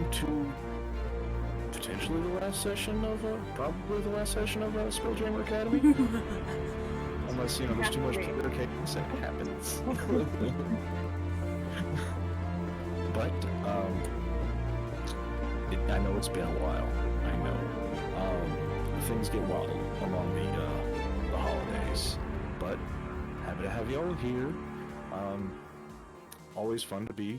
welcome to potentially the last session of, probably the last session of Spelljammer Academy. Unless, you know, there's too much player chaos and it happens. But, I know it's been a while. I know. Things get wild along the holidays. But, happy to have y'all here. Always fun to be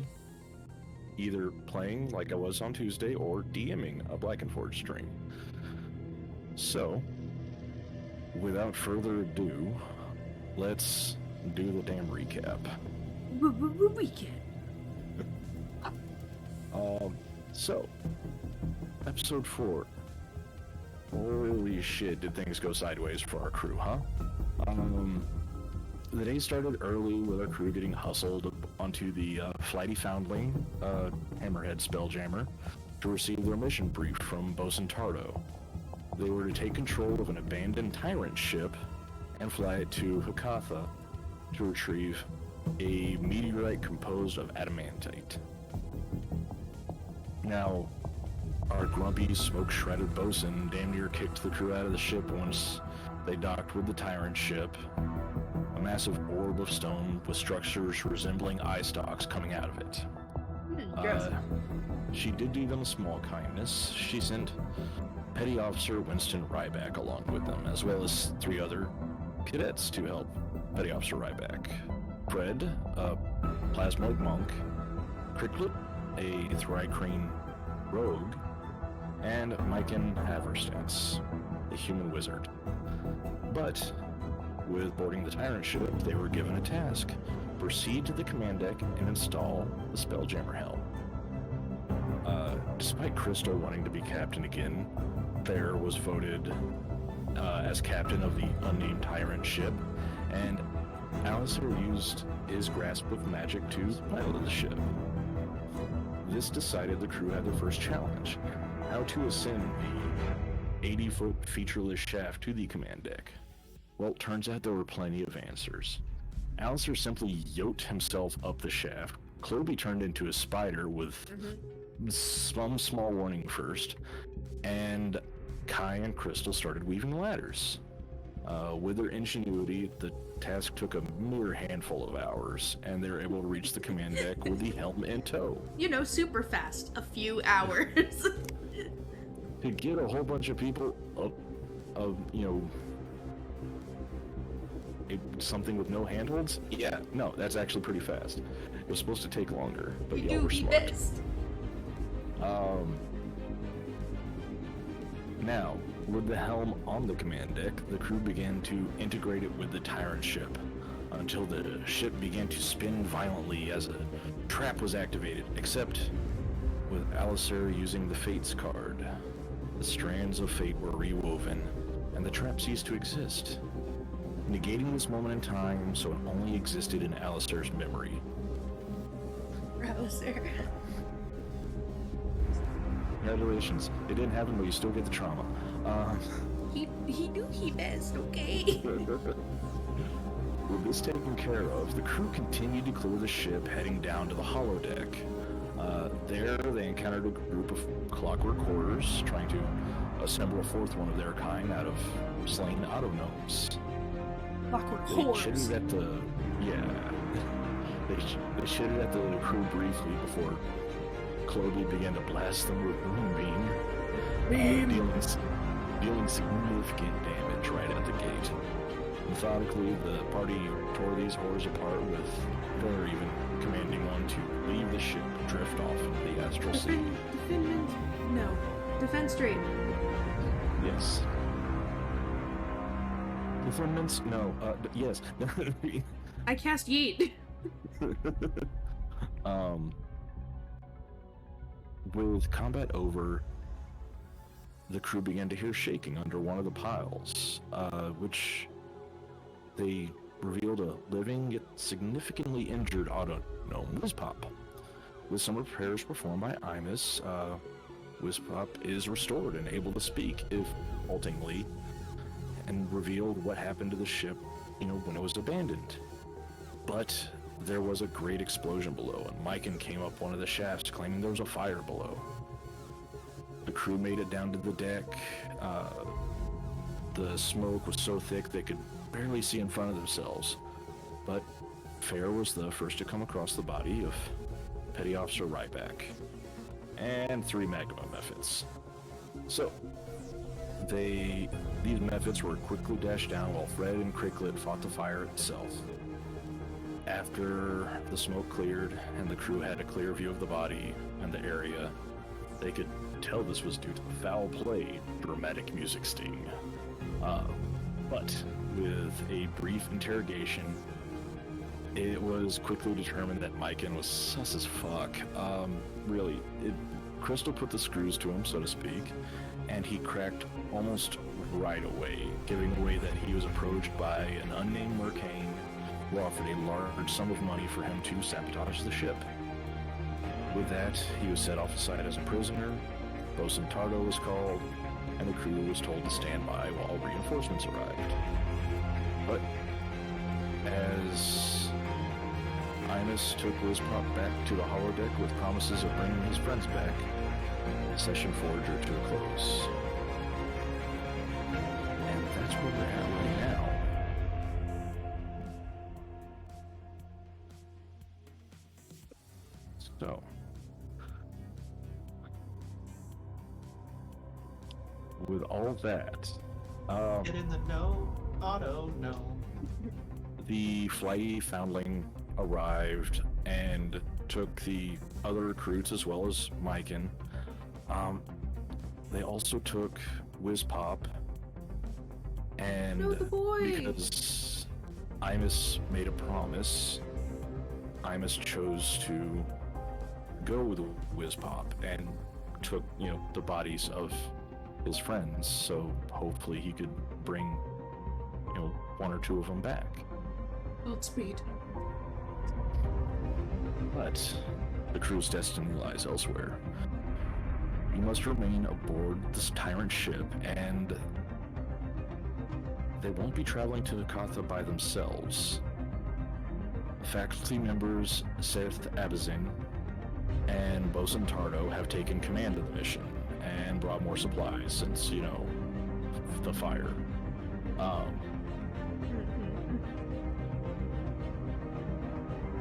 either playing like I was on Tuesday or DMing a Black and Forge stream. So, without further ado, let's do the damn recap. Recap. So, episode 4. Holy shit, did things go sideways for our crew, huh? The day started early with our crew getting hustled onto the Flighty Foundling, Hammerhead Spelljammer, to receive their mission brief from Bosun Tarto. They were to take control of an abandoned tyrant ship and fly it to Hakatha to retrieve a meteorite composed of adamantite. Now, our grumpy, smoke-shredded bosun damn near kicked the crew out of the ship once they docked with the tyrant ship, a massive orb of stone with structures resembling eye stalks coming out of it. She did do them a small kindness. She sent Petty Officer Winston Ryback along with them, as well as 3 other cadets to help Petty Officer Ryback. Fred, a plasmoid monk, Cricklet, a Thrycrane rogue, and Miken Haverstance, a human wizard. But, with boarding the tyrant ship, they were given a task: proceed to the command deck and install the Spelljammer helm. Despite Crystal wanting to be captain again, Faer was voted as captain of the unnamed tyrant ship, and Alistair used his grasp of magic to pilot the ship. This decided the crew had their first challenge: how to ascend the 80-foot featureless shaft to the command deck. Well, turns out there were plenty of answers. Alistair simply yoked himself up the shaft. Cloby turned into a spider with some small warning first, and Kai and Crystal started weaving ladders. With their ingenuity, the task took a mere handful of hours, and they were able to reach the command deck with the helm in tow. You know, super fast. A few hours. To get a whole bunch of people up, you know, something with no handholds? Yeah, no, that's actually pretty fast. It was supposed to take longer, but y'all were smart. Best. Now, with the helm on the command deck, the crew began to integrate it with the tyrant ship, until the ship began to spin violently as a trap was activated, except with Alistair using the Fates card. The strands of fate were rewoven, and the trap ceased to exist, negating this moment in time so it only existed in Alistair's memory. Alistair. Congratulations. It didn't happen, but you still get the trauma. He knew he best, okay? With this taken care of, the crew continued to clear the ship, heading down to the holodeck. There, they encountered a group of clockwork horrors trying to assemble a 4th one of their kind out of slain autognomes. Clockwork They horrors. chitted at the... Yeah. They chitted at the crew briefly before Cloby began to blast them with Moonbeam, dealing significant damage right at the gate. Methodically, the party tore these horrors apart, with Faer even commanding one to leave the ship and drift off into the astral sea. Defend straight. Yes. Defendants? No. Yes. I cast Yeet. With combat over, the crew began to hear shaking under one of the piles, which they revealed a living yet significantly injured autognome, Wizpop. With some repairs performed by Imys, Wizpop is restored and able to speak, if haltingly, and revealed what happened to the ship, when it was abandoned. But there was a great explosion below, and Miken came up one of the shafts claiming there was a fire below. The crew made it down to the deck. The smoke was so thick they could barely see in front of themselves. But Faer was the first to come across the body of Petty Officer Ryback and 3 magma methods. So, these methods were quickly dashed down while Fred and Cricklet fought the fire itself. After the smoke cleared and the crew had a clear view of the body and the area, they could tell this was due to foul play, dramatic music sting. But with a brief interrogation, it was quickly determined that Miken was sus as fuck. Really, Crystal put the screws to him, so to speak, and he cracked almost right away, giving away that he was approached by an unnamed mercane who offered a large sum of money for him to sabotage the ship. With that, he was set off aside as a prisoner, Bosun Tarto was called, and the crew was told to stand by while reinforcements arrived. But as Imys took Wizpop back to the holodeck with promises of bringing his friends back, Session 4 drew to a close. And that's where we're at right now. So, with all that, Get in the know, auto, no. the Flighty Foundling arrived and took the other recruits as well as Miken. They also took Wizpop, and No, the boy! because Imys made a promise, Imys chose to go with Wizpop and took, the bodies of his friends, so hopefully he could bring, 1 or 2 of them back. Godspeed. But the crew's destiny lies elsewhere. You must remain aboard this tyrant ship, and they won't be traveling to Saerthe by themselves. Faculty members Saerthe Abizin and Bosun Tarto have taken command of the mission and brought more supplies since, the fire.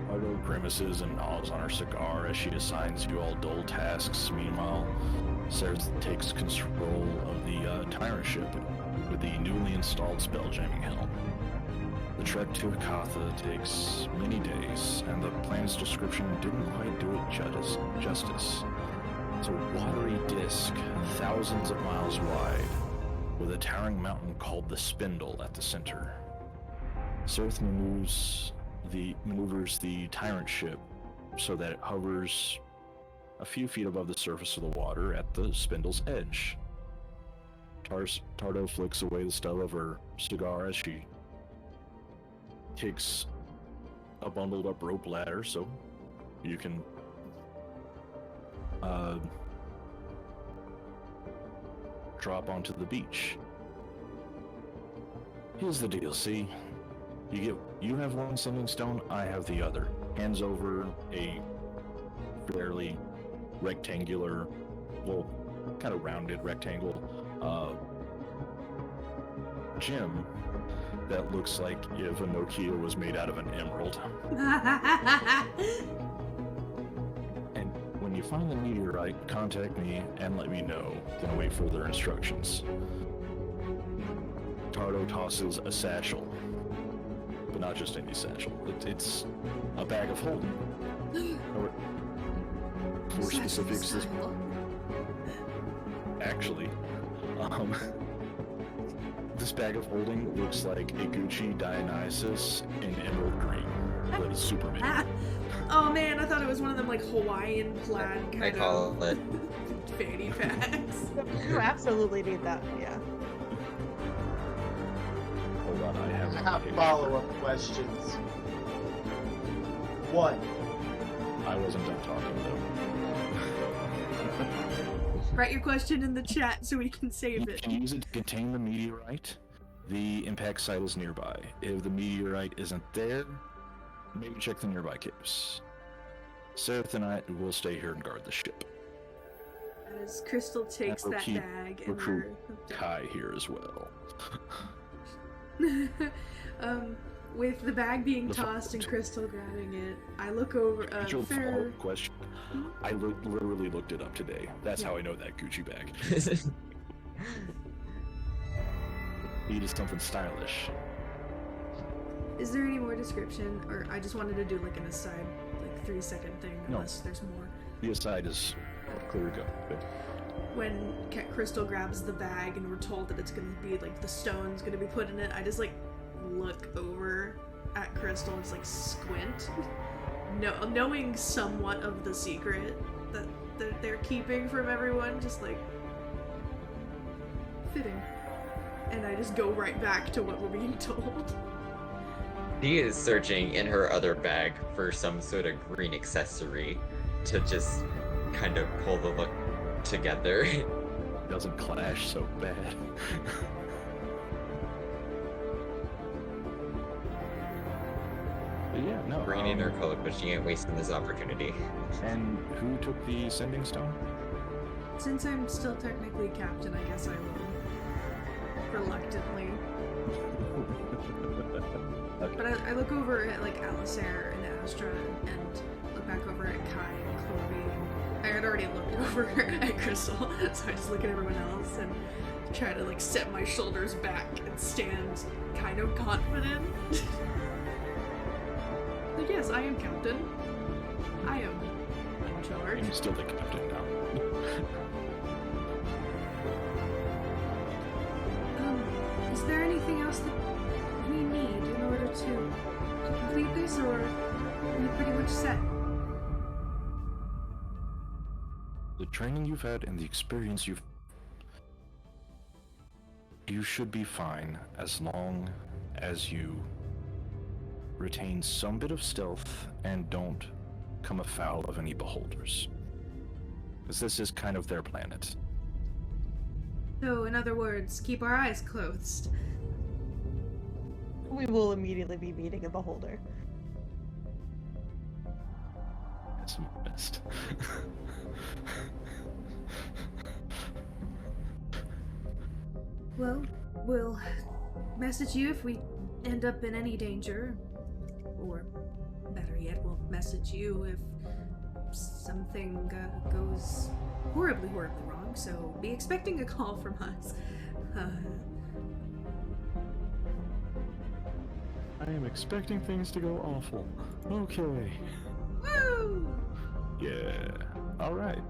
Tarto grimaces and gnaws on her cigar as she assigns you all dull tasks. Meanwhile, Saerthe takes control of the tyrant ship with the newly installed spelljamming helm. The trek to Saerthe takes many days, and the planet's description didn't quite do it justice. It's a watery disk, thousands of miles wide, with a towering mountain called the Spindle at the center. Saerthe maneuvers the tyrant ship so that it hovers a few feet above the surface of the water at the Spindle's edge. Tarto flicks away the stub of her cigar as she takes a bundled up rope ladder so you can drop onto the beach. Here's the deal, see? You have one sending stone, I have the other. Hands over a fairly rectangular, well, kind of rounded rectangle gem that looks like if a Nokia was made out of an emerald. And when you find the meteorite, contact me and let me know, then await further instructions. Tarto tosses a satchel, but not just any satchel. It's a bag of holding. For specifics, actually, this bag of holding looks like a Gucci Dionysus in emerald green, but it's super mini. Oh man, I thought it was one of them like Hawaiian plaid kind I call it. fanny packs. You absolutely need that, yeah. Hold on, I have I have follow-up questions. What? I wasn't done talking though. Write your question in the chat so we can save You it. can use it to contain the meteorite. The impact site is nearby. If the meteorite isn't there, maybe check the nearby caves. Saerthe and I will stay here and guard the ship. As Crystal takes we'll that keep bag and recruit Kai here as well. with the bag being tossed and Crystal grabbing it, I look over. Your Fair. follow-up question. I literally looked it up today. That's how I know that Gucci bag. Needed something stylish. Is there any more description, or I just wanted to do like an aside, like 3-second thing, unless there's more. The aside is clear go. Good. When Crystal grabs the bag and we're told that it's gonna be like the stone's gonna be put in it, I just like look over at Crystal and just like squint, knowing somewhat of the secret that they're keeping from everyone, just like fitting. And I just go right back to what we're being told. She is searching in her other bag for some sort of green accessory to just kind of pull the look together. It doesn't clash so bad. But yeah, no. Green in her coat, but she ain't wasting this opportunity. And who took the sending stone? Since I'm still technically captain, I guess I will. Reluctantly. Okay. But I look over at like Alistair and Astra and look back over at Kai and Chloe. I had already looked over at Crystal, so I just look at everyone else and try to like set my shoulders back and stand kind of confident. Like, yes, I am captain. I am in charge. I'm still the captain now. Is there anything else that we need in order to complete this, or are we pretty much set? The training you've had and the experience you should be fine as long as you retain some bit of stealth and don't come afoul of any beholders. Because this is kind of their planet. So, in other words, keep our eyes closed. We will immediately be meeting a beholder. That's best. Well, we'll message you if we end up in any danger. Or, better yet, we'll message you if something goes horribly, horribly wrong. So, be expecting a call from us. I am expecting things to go awful. Okay. Woo! Yeah. Alright.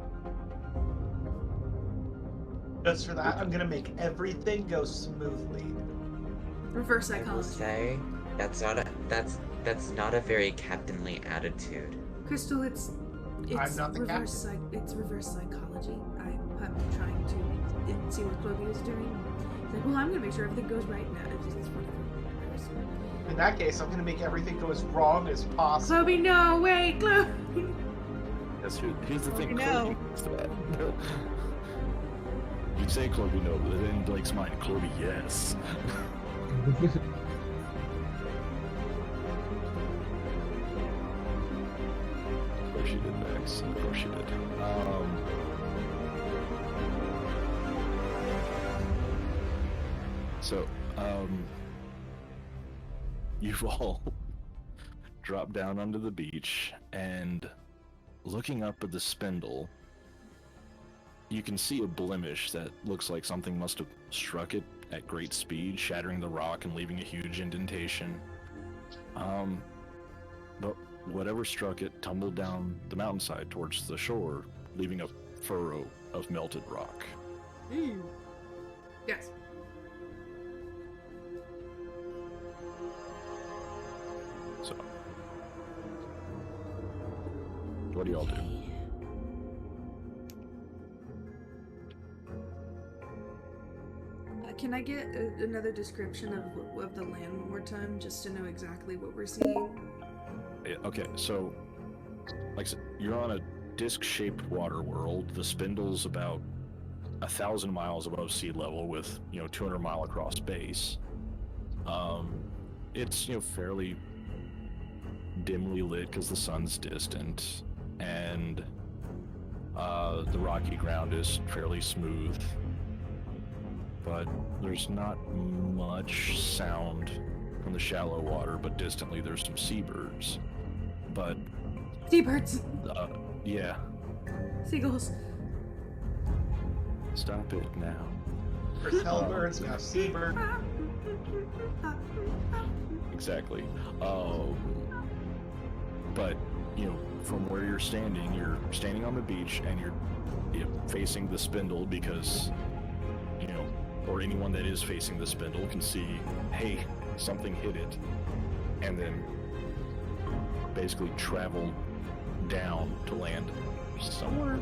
Just for that, I'm gonna make everything go smoothly. Reverse I will psychology. say that's not a very captainly attitude. Crystal, it's I'm not the reverse it's reverse psychology. I'm trying to see what Chloe is doing. It's like, well, I'm gonna make sure everything goes right now. It's whatever. In that case, I'm gonna make everything go as wrong as possible. Chloe, no, wait, Chloe. That's here's the thing. No. Chloe is that. You say Chloe no, but then Blake's mind, Chloe yes. Of course she did, Max. Of course she did. So, you've all dropped down onto the beach, and looking up at the spindle, you can see a blemish that looks like something must have struck it at great speed, shattering the rock and leaving a huge indentation. But whatever struck it tumbled down the mountainside towards the shore, leaving a furrow of melted rock. Yes. So, what do y'all do? Can I get another description of the land one more time, just to know exactly what we're seeing? Yeah, okay, so, like I said, you're on a disc-shaped water world. The spindle's about 1,000 miles above sea level with, 200-mile across base. It's, fairly dimly lit because the sun's distant, and The rocky ground is fairly smooth, but there's not much sound from the shallow water, but distantly there's some seabirds. But, Seabirds. yeah, Seagulls. stop it now. First hellbirds, now seabird. Exactly. But, from where you're standing on the beach and you're facing the spindle because, or anyone that is facing the spindle can see, hey, something hit it. And then basically travel down to land somewhere,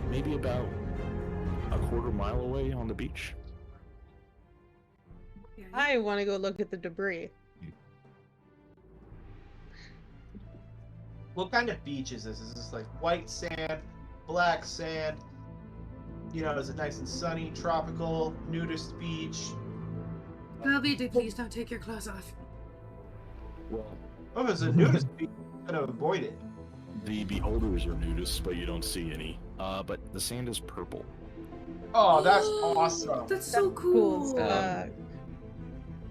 maybe about a quarter mile away on the beach. Yeah, I want to go look at the debris. What kind of beach is this? Is this like white sand, black sand? Is it nice and sunny, tropical, nudist beach? Bobby, please don't take your clothes off. Well, Oh, if it's a nudist beach, I'm gonna avoid it. the beholders are nudists, but you don't see any. But the sand is purple. Oh, that's awesome. That's so Cool cool. stuff.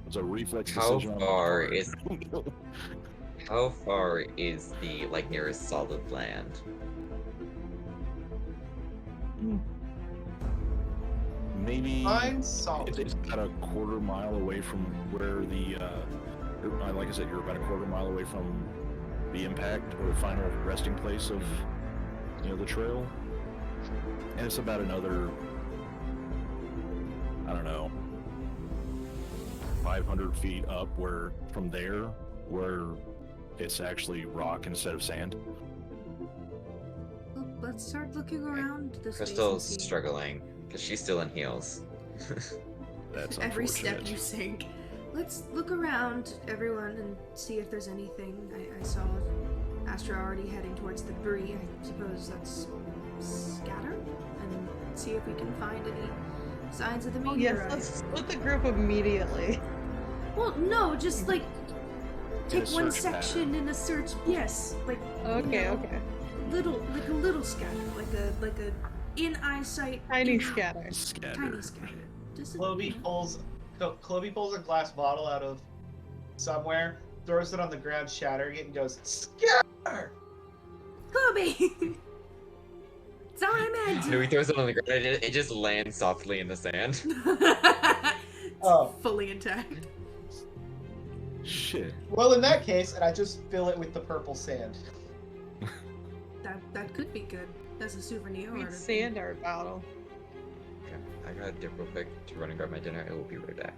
It's a reflex How decision. on my far part. is- How far is the nearest solid land? Maybe I'm solid. it's about a quarter mile away from where the, like I said, you're about a quarter mile away from the impact or final resting place of, the trail. And it's about another, I don't know, 500 feet up from there, where it's actually rock instead of sand. Well, let's start looking around this Crystal's space and see. struggling because she's still in heels. That's Every step unfortunate. you sink. Let's look around, everyone, and see if there's anything. I saw Astra already heading towards the brig. I suppose that's scatter? And see if we can find any signs of the Oh yes, meteorite. let's split the group immediately. Well, no, just like take a one search section pattern. in a search. Yes, like Okay, know, okay. a little scatter, like a in eyesight. Tiny scatter. Scatter. Tiny scatter. Just a, Clovey pulls a glass bottle out of somewhere, throws it on the ground, shattering it, and goes, "Scatter!" Chloe! That's all I meant! No, he throws it on the ground. It just lands softly in the sand. It's Oh. fully intact. Shit. Well, in that case, and I just fill it with the purple sand. That could be good as a souvenir. Sweet or sand art bottle. Okay, I gotta dip real quick to run and grab my dinner. I will be right back.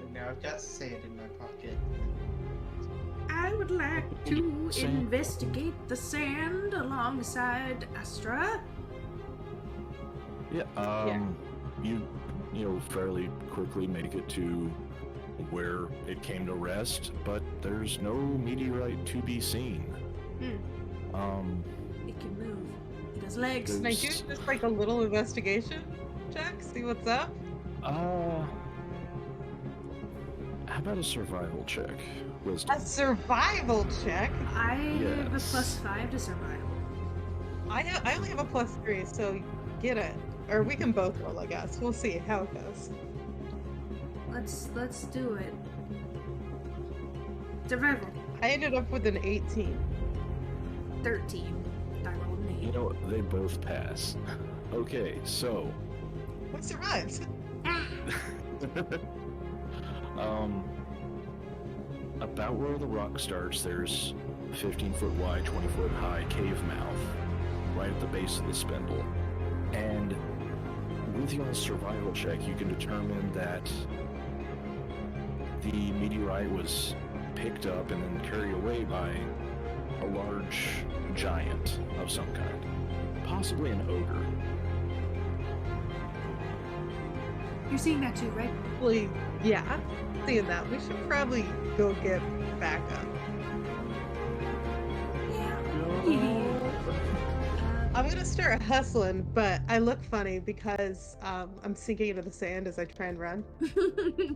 And now I've got sand in my pocket. I would like to Sand. investigate the sand alongside Astra. Yeah. You fairly quickly make it to where it came to rest, but there's no meteorite to be seen. It can move. It has legs. Can I do just like a little investigation check? See what's up? How about a survival check? Wisdom. A survival check? I have a Yes. +5 to survival. I only have a +3, so get it. Or we can both roll, I guess. We'll see how it goes. Let's do it. Survival. I ended up with an 18. 13. I rolled an 8. They both pass. Okay, so What survived? about where the rock starts, there's 15-foot wide, 20-foot high cave mouth right at the base of the spindle. And with your survival check, you can determine that the meteorite was picked up and then carried away by a large giant of some kind, possibly an ogre. You're seeing that too, right? Well, yeah. Seeing that, we should probably go get backup. Yeah. I'm gonna start hustling, but I look funny because I'm sinking into the sand as I try and run.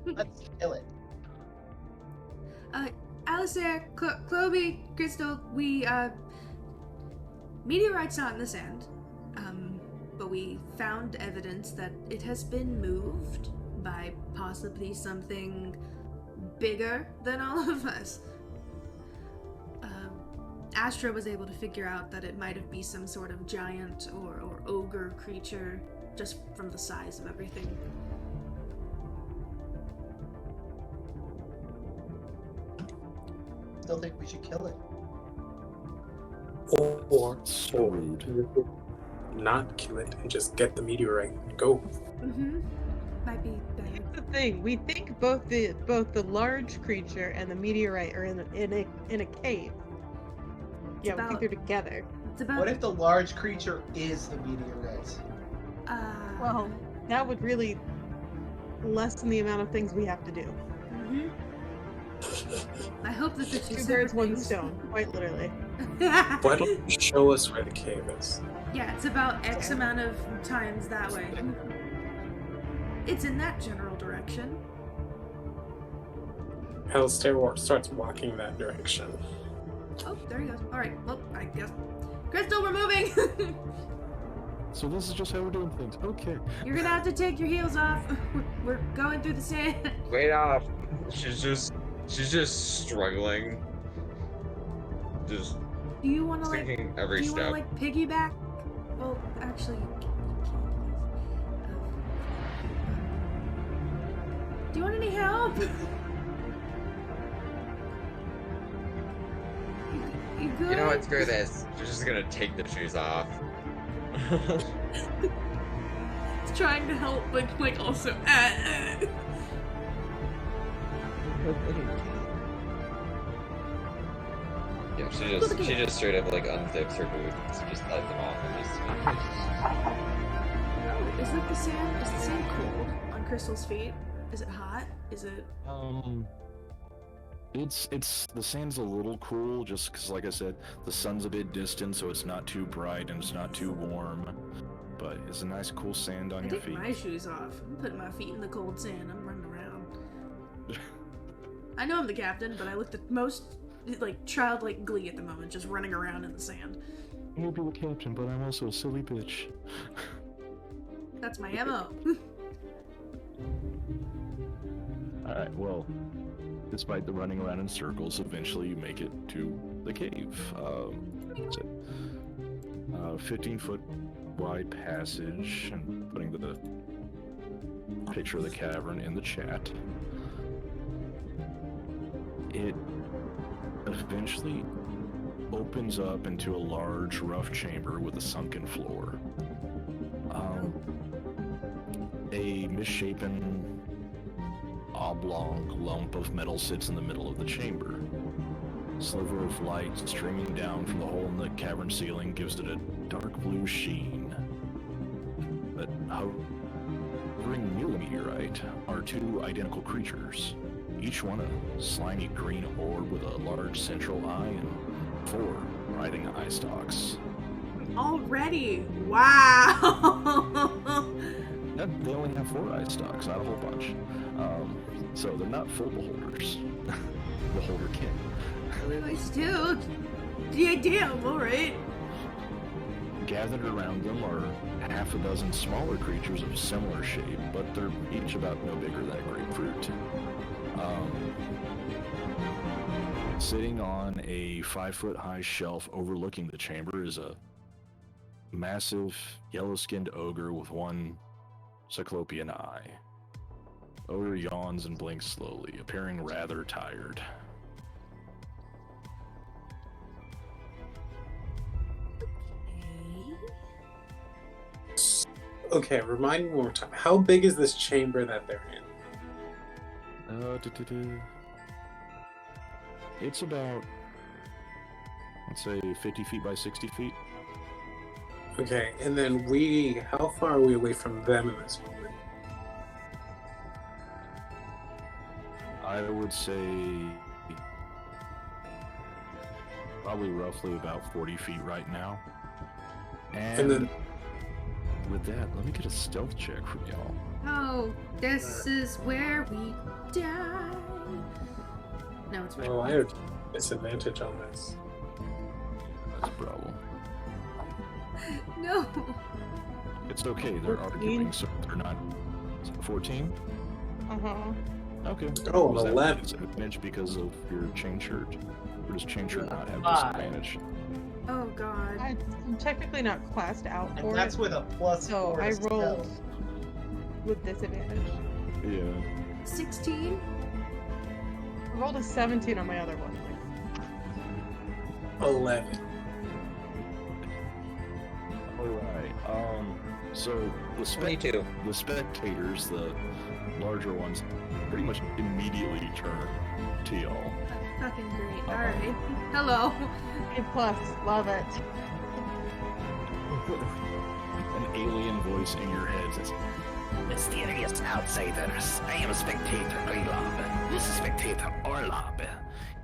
Let's kill it. Alistair, Chloe, Crystal, we meteorite's not in the sand, but we found evidence that it has been moved by possibly something bigger than all of us. Astra was able to figure out that it might have been some sort of giant or ogre creature just from the size of everything. Still think we should kill it. Or So rude. not kill it and just get the meteorite and go. Might be better. The thing, we think both the large creature and the meteorite are in a cave. Yeah, we think they're together. It's about What if the large creature is the meteorite? Well, that would really lessen the amount of things we have to do. I hope that the two Two separate birds, one things- stone, quite literally. Why don't you show us where the cave is? Yeah, it's about X amount of times that way. It's in that general direction. Alistair starts walking that direction. Oh, there he goes. Alright, well, I guess. Crystal, we're moving! So this is just how we're doing things. Okay. You're gonna have to take your heels off. We're going through the sand. Wait off. She's just struggling. Just Do you wanna like thinking every do you step. wanna like piggyback? Well, actually you can't. Do you want any help? You good? You know what? Screw this. She's just gonna take the shoes off. It's trying to help, but like also. Yeah, she just straight up like unzips her boots, just let them off, and just. Oh, is it the sand? Is the sand cold on Crystal's feet? Is it hot? Is it? It's the sand's a little cool, just because, like I said, the sun's a bit distant, so it's not too bright and it's not too warm. But it's a nice, cool sand on I your take feet. my shoes off. I'm putting my feet in the cold sand. I'm running around. I know I'm the captain, but I look the most like childlike glee at the moment, just running around in the sand. I may be the captain, but I'm also a silly bitch. That's my MO. Alright, well, despite the running around in circles, eventually you make it to the cave. What's it? 15-foot wide passage, and putting the picture of the cavern in the chat. It eventually opens up into a large, rough chamber with a sunken floor. A misshapen, oblong lump of metal sits in the middle of the chamber. A sliver of light streaming down from the hole in the cavern ceiling gives it a dark blue sheen. But hovering near the meteorite are two identical creatures, each one a slimy green orb with a large central eye and 4 writhing eye stalks. Already? Wow! They only have 4 eye stalks, not a whole bunch. So they're not full beholders. Beholderkin. Really, still, yeah, damn, alright. Gathered around them are half a dozen smaller creatures of similar shape, but they're each about no bigger than a grapefruit. Sitting on a 5-foot high shelf overlooking the chamber is a massive yellow-skinned ogre with 1 cyclopean eye. Ogre yawns and blinks slowly, appearing rather tired. Okay, remind me one more time. How big is this chamber that they're in? It's about, let's say, 50 feet by 60 feet. Okay, and then how far are we away from them in this moment? I would say probably roughly about 40 feet right now. And then with that, let me get a stealth check from y'all. Oh, this is where we die. No, it's right. Oh, I have disadvantage on this. That's a problem. No. It's okay. They're 14. arguing, so they're not. 14? Uh-huh. Okay. Oh, Was that 11. disadvantage because of your chain shirt? Or does chain shirt not have 5. disadvantage? Oh god. I'm technically not classed out And for that's it, with a plus so 4 I to rolled spell. with disadvantage. Yeah. 16? I rolled a 17 on my other one. 11. Alright, so the 22. the spectators, the larger ones, pretty much immediately turn to y'all. Fucking great. Uh-huh. Alright. Hello. A+, love it. An alien voice in your head says, Mysterious outsiders, I am Spectator Orlob. This is Spectator Orlob.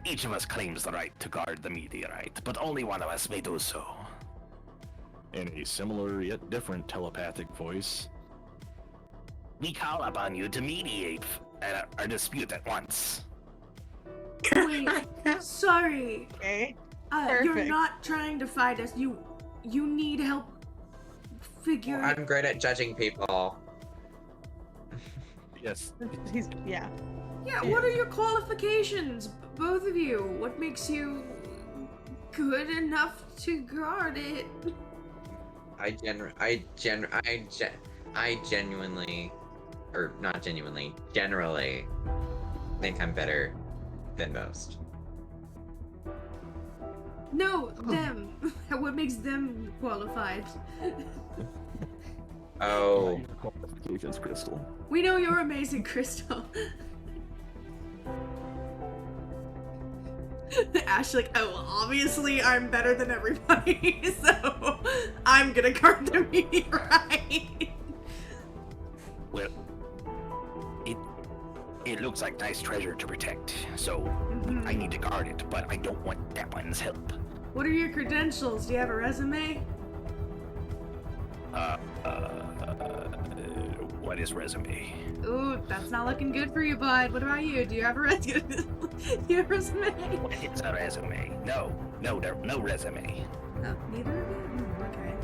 Each of us claims the right to guard the meteorite, but only one of us may do so. in a similar yet different telepathic voice, We call upon you to mediate our dispute at once. Wait. Sorry. Okay. You're Perfect. not trying to fight us. You need help figure I'm great at judging people. yes, Yeah. Yeah, what are your qualifications? Both of you. What makes you good enough to guard it? I genuinely, or not genuinely, generally think I'm better than most. No, them. What makes them qualified? Oh, your qualifications, Crystal. We know you're amazing, Crystal. Ash like, oh, well, obviously I'm better than everybody, so I'm gonna guard the meteorite. Well, it looks like nice treasure to protect, so I need to guard it, but I don't want that one's help. What are your credentials? Do you have a resume? What is resume? Ooh, that's not looking good for you, bud. What about you? Do you have a resume? You have a resume? What is a resume? No resume. Oh, neither of you? Okay.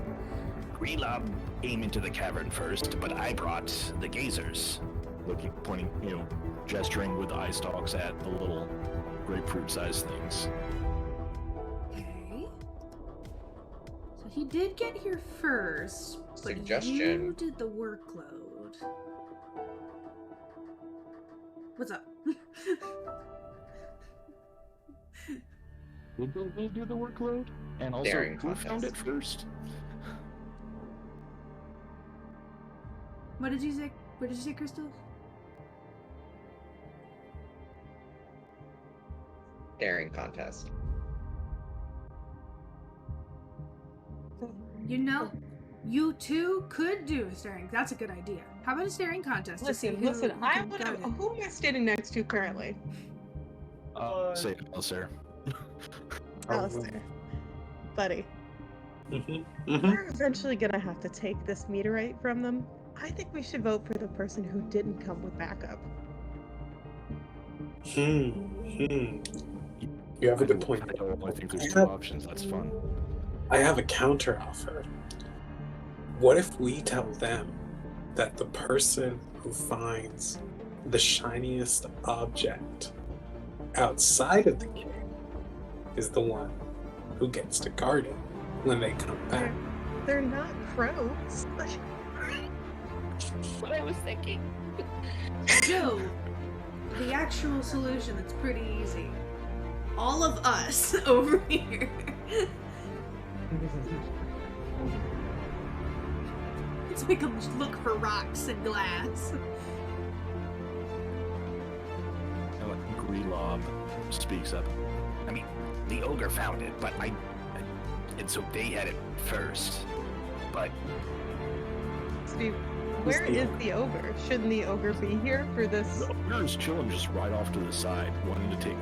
Grelob came into the cavern first, but I brought the gazers. Looking, pointing, gesturing with eye stalks at the little grapefruit-sized things. Okay. So he did get here first, but Suggestion. you did the workload. What's up? Did they do the workload? And also, Daring who found it contest. first? What did you say? What did you say, Crystal? daring contest. You know, you two could do a staring. That's a good idea. How about a staring contest? to see Listen, who I can want guard to. it? Who am I standing next to currently? Say Alistair. Alistair. Buddy. Mm-hmm. We're eventually gonna have to take this meteorite from them. I think we should vote for the person who didn't come with backup. You have a good point. I think there's two options. That's fun. I have a counter offer. What if we tell them that the person who finds the shiniest object outside of the cave is the one who gets to guard it when they come back? They're not crows. What I was thinking. Joe, the actual solution that's pretty easy. All of us over here. Let's make them look for rocks and glass. And what Grelob speaks up. I mean, the ogre found it, but and so they had it first. But Steve, where is the ogre? Shouldn't the ogre be here for this? The ogre is chilling just right off to the side, wanting to take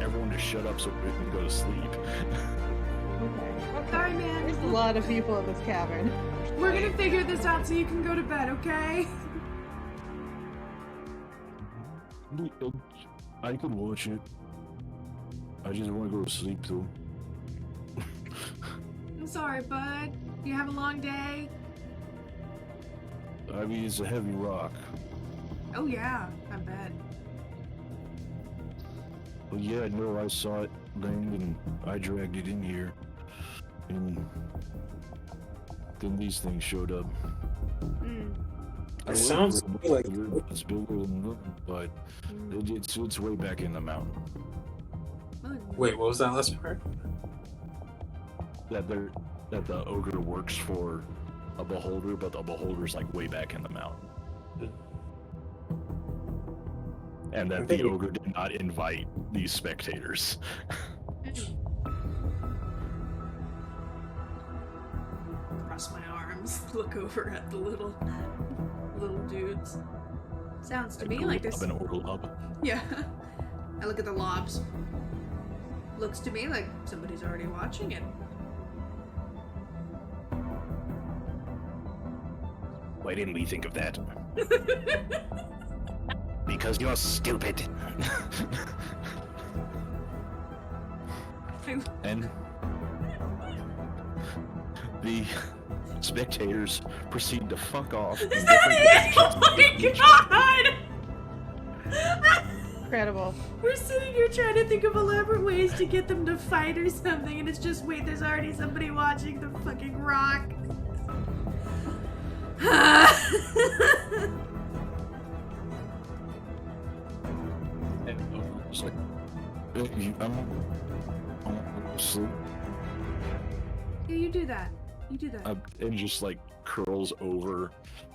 everyone to shut up so we can go to sleep. Okay. Sorry, man. There's a lot of people in this cavern. We're gonna figure this out so you can go to bed, okay? I could watch it. I just want to go to sleep though. I'm sorry, bud. You have a long day? I mean, it's a heavy rock. Oh yeah, I bet. Well, yeah, no, I saw it land and I dragged it in here. And then these things showed up. Mm. It sounds to me like it's bigger than that, but it's way back in the mountain. Wait, what was that last part? That the ogre works for a beholder, but the beholder's like way back in the mountain. And that the ogre did not invite these spectators. Cross my arms, look over at the little dudes. Sounds to me like there's an orlob. Yeah. I look at the lobs. Looks to me like somebody's already watching it. Why didn't we think of that? Because you're stupid. And the spectators proceed to fuck off. Is that it? Oh my god! Incredible. We're sitting here trying to think of elaborate ways to get them to fight or something, and it's just, wait, there's already somebody watching the fucking rock. And it's like, I'm asleep. Yeah, you do that. You do that. And just like curls over,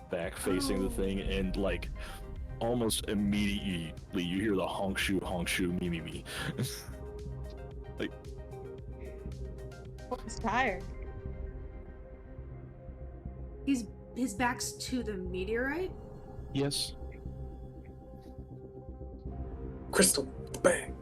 back facing the thing, and like almost immediately you hear the honk shoo, me me me. Like, He's tired. His back's to the meteorite? yes. Crystal, bang.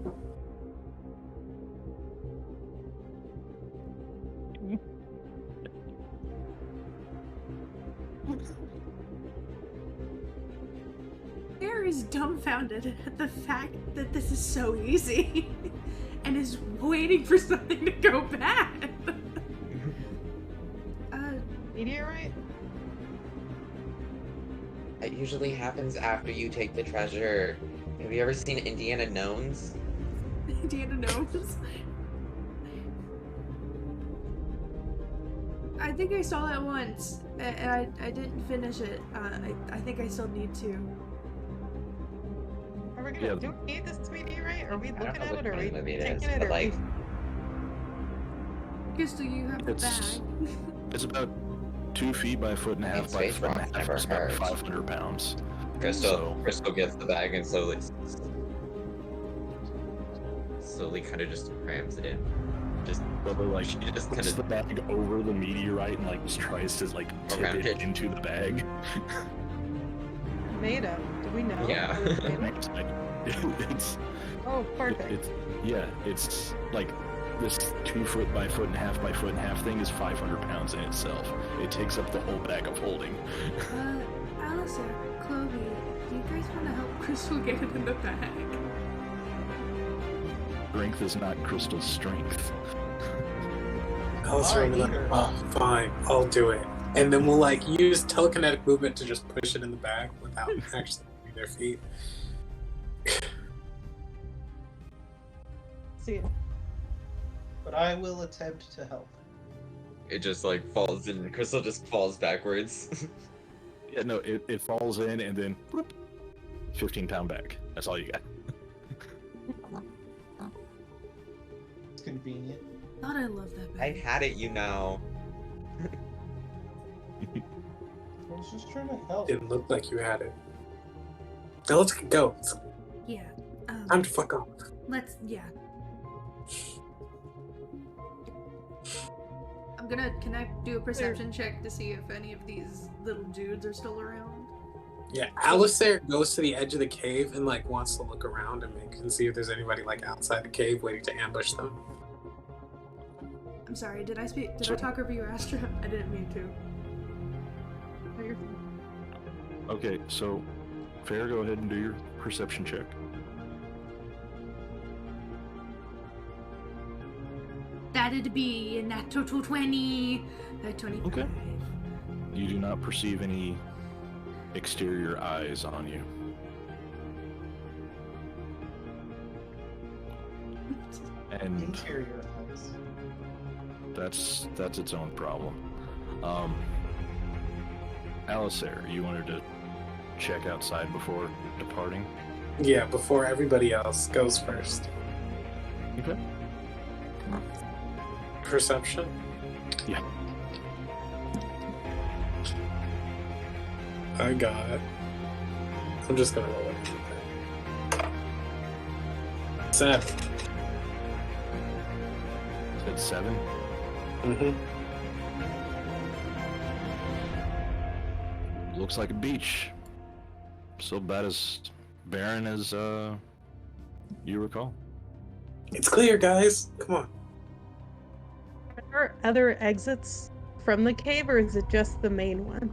Faer is dumbfounded at the fact that this is so easy and is waiting for something to go bad. Meteorite? It usually happens after you take the treasure. Have you ever seen Indiana Jones? Indiana knows. I think I saw that once. I didn't finish it. I think I still need to. Are we gonna do we need this meteorite? Are we I don't looking know at which it or are we kind of movie it taking is, it but or like, Crystal, you have the It's- bag. It's about 2 feet by a foot and a half It's by a space foot and a rock's half. never It's about hurt. 500 pounds. Crystal gets the bag and slowly kind of just crams it in. Just But like she just puts kind the of bag over the meteorite and like tries to like tip Around it it. into the bag. made of? Do we know? Yeah. what it's made of? It's Oh, perfect. it's like this 2 foot by foot and a half by foot and a half thing is 500 pounds in itself. It takes up the whole bag of holding. Alistair, Chloe, do you guys want to help Crystal get it in the bag? Strength is not Crystal's strength. Alistair will be like, oh, fine, I'll do it. And then we'll like use telekinetic movement to just push it in the bag without actually moving their feet. See it. But I will attempt to help. it just like falls in. Crystal just falls backwards. Yeah, no, it falls in and then whoop, 15-pound bag. That's all you got. It's convenient. God, I love that I bag. had it, you know. I was just trying to help. Didn't look like you had it. Now let's go. Yeah. Time to fuck off. Yeah. Can I do a perception check to see if any of these little dudes are still around? Yeah, Alistair goes to the edge of the cave and like wants to look around and see if there's anybody like outside the cave waiting to ambush them. I'm sorry, did I talk over you, Astra? I didn't mean to. Oh, you're- Okay, so Fair, go ahead and do your perception check. That That'd be a natural 20. 25. Okay. You do not perceive any exterior eyes on you. And Interior eyes. that's its own problem. Alistair, you wanted to check outside before departing? Yeah, before everybody else goes first. Okay. Perception? Yeah. I got. I'm just gonna roll it. 7. Said 7? Mm-hmm. Looks like a beach. So about as barren as you recall. It's clear, guys. Come on. Are there other exits from the cave, or is it just the main one?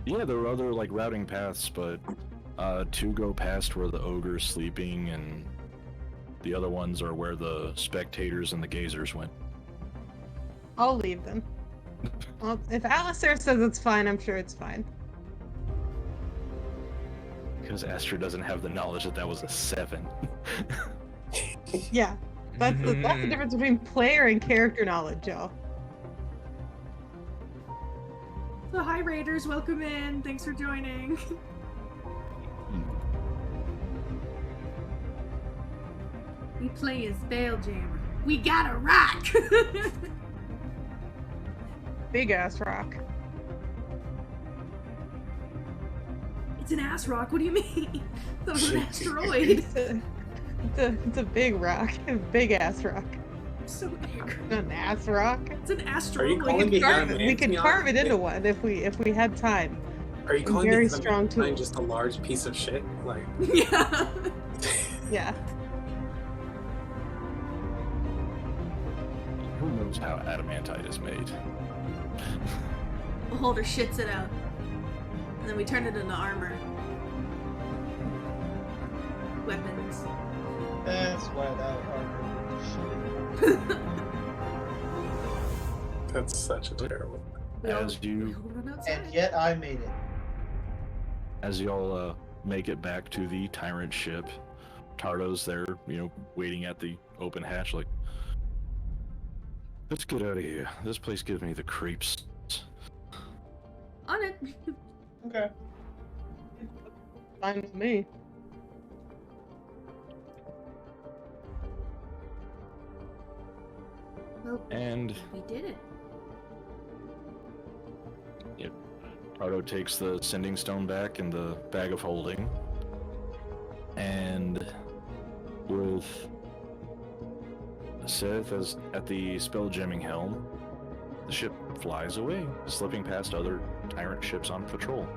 Yeah, there are other like routing paths, but 2 go past where the ogre's sleeping, and the other ones are where the spectators and the gazers went. I'll leave them. Well, if Alistair says it's fine, I'm sure it's fine. Because Astra doesn't have the knowledge that was a 7. Yeah, that's the difference between player and character knowledge, y'all. So hi Raiders, welcome in. Thanks for joining. We play as Spelljammer. We got a rock! Big ass rock. It's an ass rock, what do you mean? That was an asteroid. It's a big rock. A big ass rock. I'm so angry. An ass rock. It's an Are you asteroid. calling me We could carve it into one if we had time. Are you calling Very me strong tool. just a large piece of shit? Like, Yeah. Yeah. Who knows how adamantite is made? Holder shits it out. And then we turn it into armor. Weapons. That's why that armor. that's such a terrible. We all As you run outside. And yet I made it. As y'all make it back to the tyrant ship, Tarto's there, waiting at the open hatch, like, let's get out of here. This place gives me the creeps. On it. Okay. Fine with me. Well, And we did it. Tarto takes the sending stone back in the bag of holding, and with Saerthe at the spelljamming helm, the ship flies away, slipping past other tyrant ships on patrol,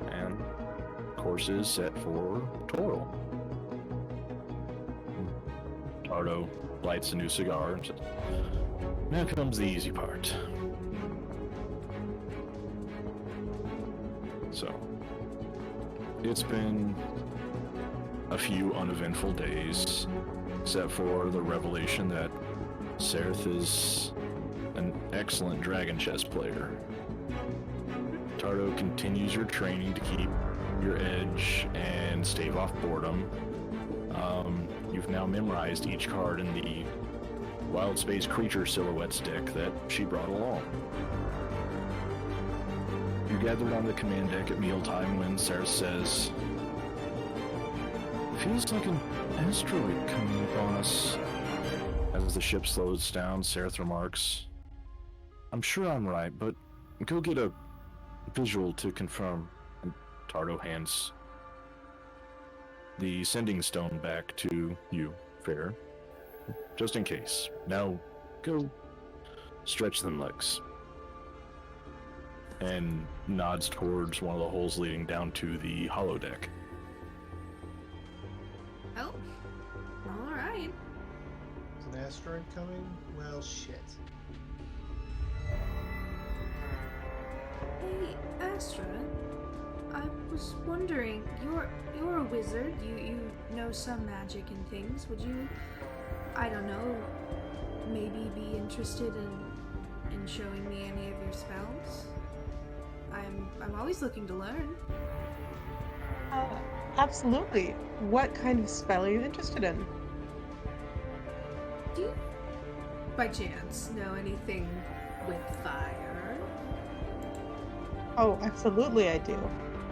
and course is set for Toro. Tarto lights a new cigar and says, "Now comes the easy part." So, it's been a few uneventful days, except for the revelation that Saerthe is an excellent dragon chess player. Tarto continues your training to keep your edge and stave off boredom. You've now memorized each card in the Wild Space Creature Silhouettes deck that she brought along. You gathered on the command deck at mealtime when Saerthe says, "Feels like an asteroid coming upon us." As the ship slows down, Saerthe remarks, "I'm sure I'm right, but go get a visual to confirm." And Tarto hands the sending stone back to you, Faer, just in case. Now, go stretch them legs. And nods towards one of the holes leading down to the holodeck. Oh. Alright. Is an asteroid coming? Well, shit. Hey, Astra. I was wondering, you're a wizard. You know some magic and things. Would you, I don't know, maybe be interested in showing me any of your spells? I'm always looking to learn. Absolutely. What kind of spell are you interested in? Do you, by chance, know anything with fire? Oh, absolutely I do.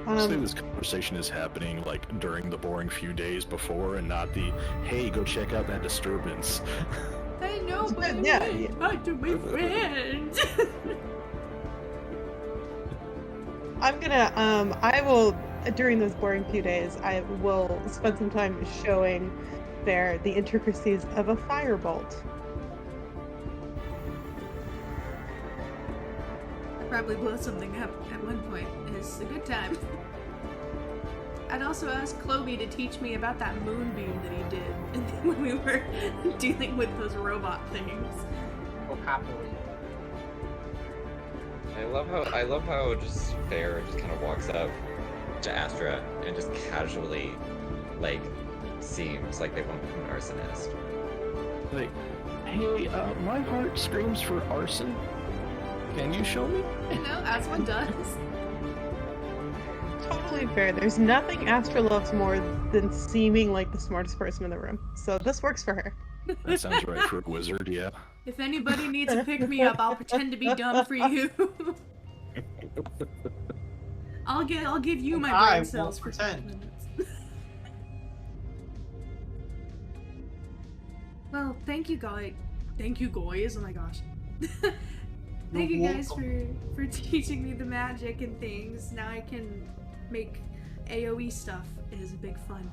Honestly, this conversation is happening like during the boring few days before, and not the hey, go check out that disturbance. I know, but Yeah, I'm not to my friend. I'm gonna, I will, during those boring few days, I will spend some time showing Faer the intricacies of a firebolt. I probably blow something up at one point. It's a good time. I'd also ask Chloe to teach me about that moonbeam that he did when we were dealing with those robot things. Oh, happily. I love how just Faer just kind of walks up to Astra and just casually, like, seems like they won't become an arsonist. Like, hey, my heart screams for arson. Can you show me? You know, as one does. Totally fair. There's nothing Astra loves more than seeming like the smartest person in the room. So this works for her. That sounds right for a wizard, yeah. If anybody needs to pick me up, I'll pretend to be dumb for you. I'll give you my I brain cells won't for pretend. 10 minutes. Well, thank you guys. Thank you guys. Oh my gosh. Thank you guys for teaching me the magic and things. Now I can make AoE stuff. It is a big fun.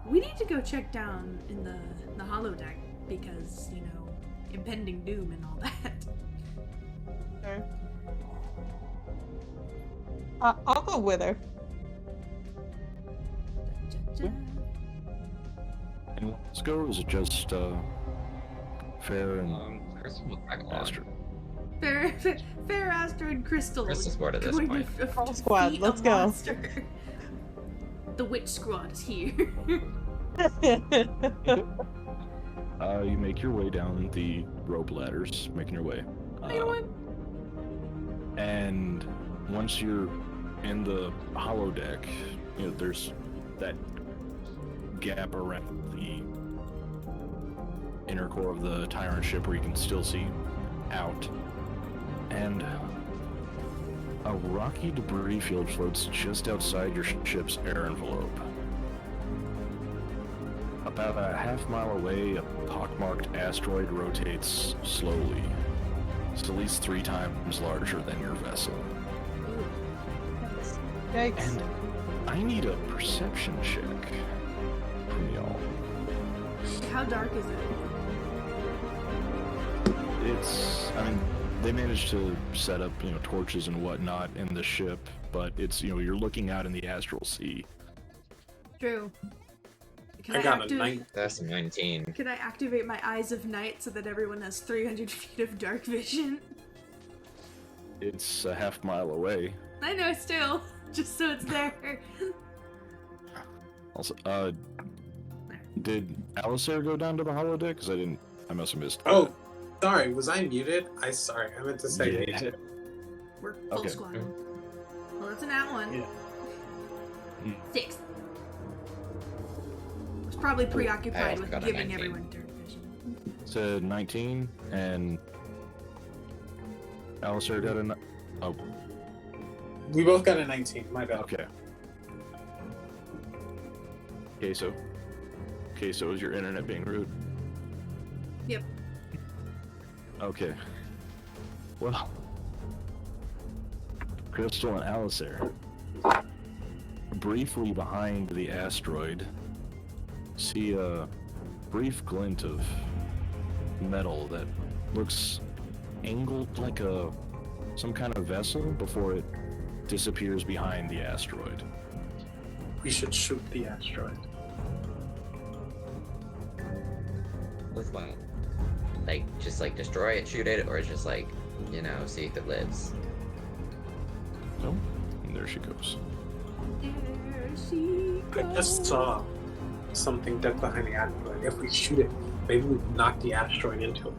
We need to go check down in the holodeck because, you know, impending doom and all that. Sure. I'll go with her. And let's go, or is it just Faer and Crystal will tag along. Astra? Fair, Astra, and Crystal. Crystal's bored at this going point. to Whole squad, defeat let's a go. monster. The witch squad is here. You make your way down the rope ladders, making your way. You know what? And once you're in the holodeck, you know, there's that gap around the inner core of the tyrant ship where you can still see out. And a rocky debris field floats just outside your ship's air envelope. About a half mile away, a pockmarked asteroid rotates slowly. It's at least 3 times larger than your vessel. Yikes. And I need a perception check from y'all. How dark is it? It's, I mean, they managed to set up, you know, torches and whatnot in the ship, but it's, you know, you're looking out in the astral sea. True. Can I got a 9. That's a 19. Can I activate my Eyes of Night so that everyone has 300 feet of dark vision? It's a half mile away. I know, still. Just so it's there. Also, did Alistair go down to the holodeck? Because I must have missed Oh, that. sorry, was I muted? I meant to say Yeah. muted. We're full Okay. squad. Well, that's an @1. Yeah. 6. I was probably preoccupied also with got a giving 19. everyone dark vision. It's a 19, and Alistair got a... Oh, We both got a 19, my bad. okay. Queso, is your internet being rude? Yep. Okay. Well, Crystal and Alistair, briefly behind the asteroid, see a brief glint of metal that looks angled like some kind of vessel before it disappears behind the asteroid. We should shoot the asteroid. With what? Like, just like destroy it, shoot it, or just like, you know, see if it lives? Oh, and there she goes. There she I just saw something dead behind the asteroid. If we shoot it, maybe we knock the asteroid into it.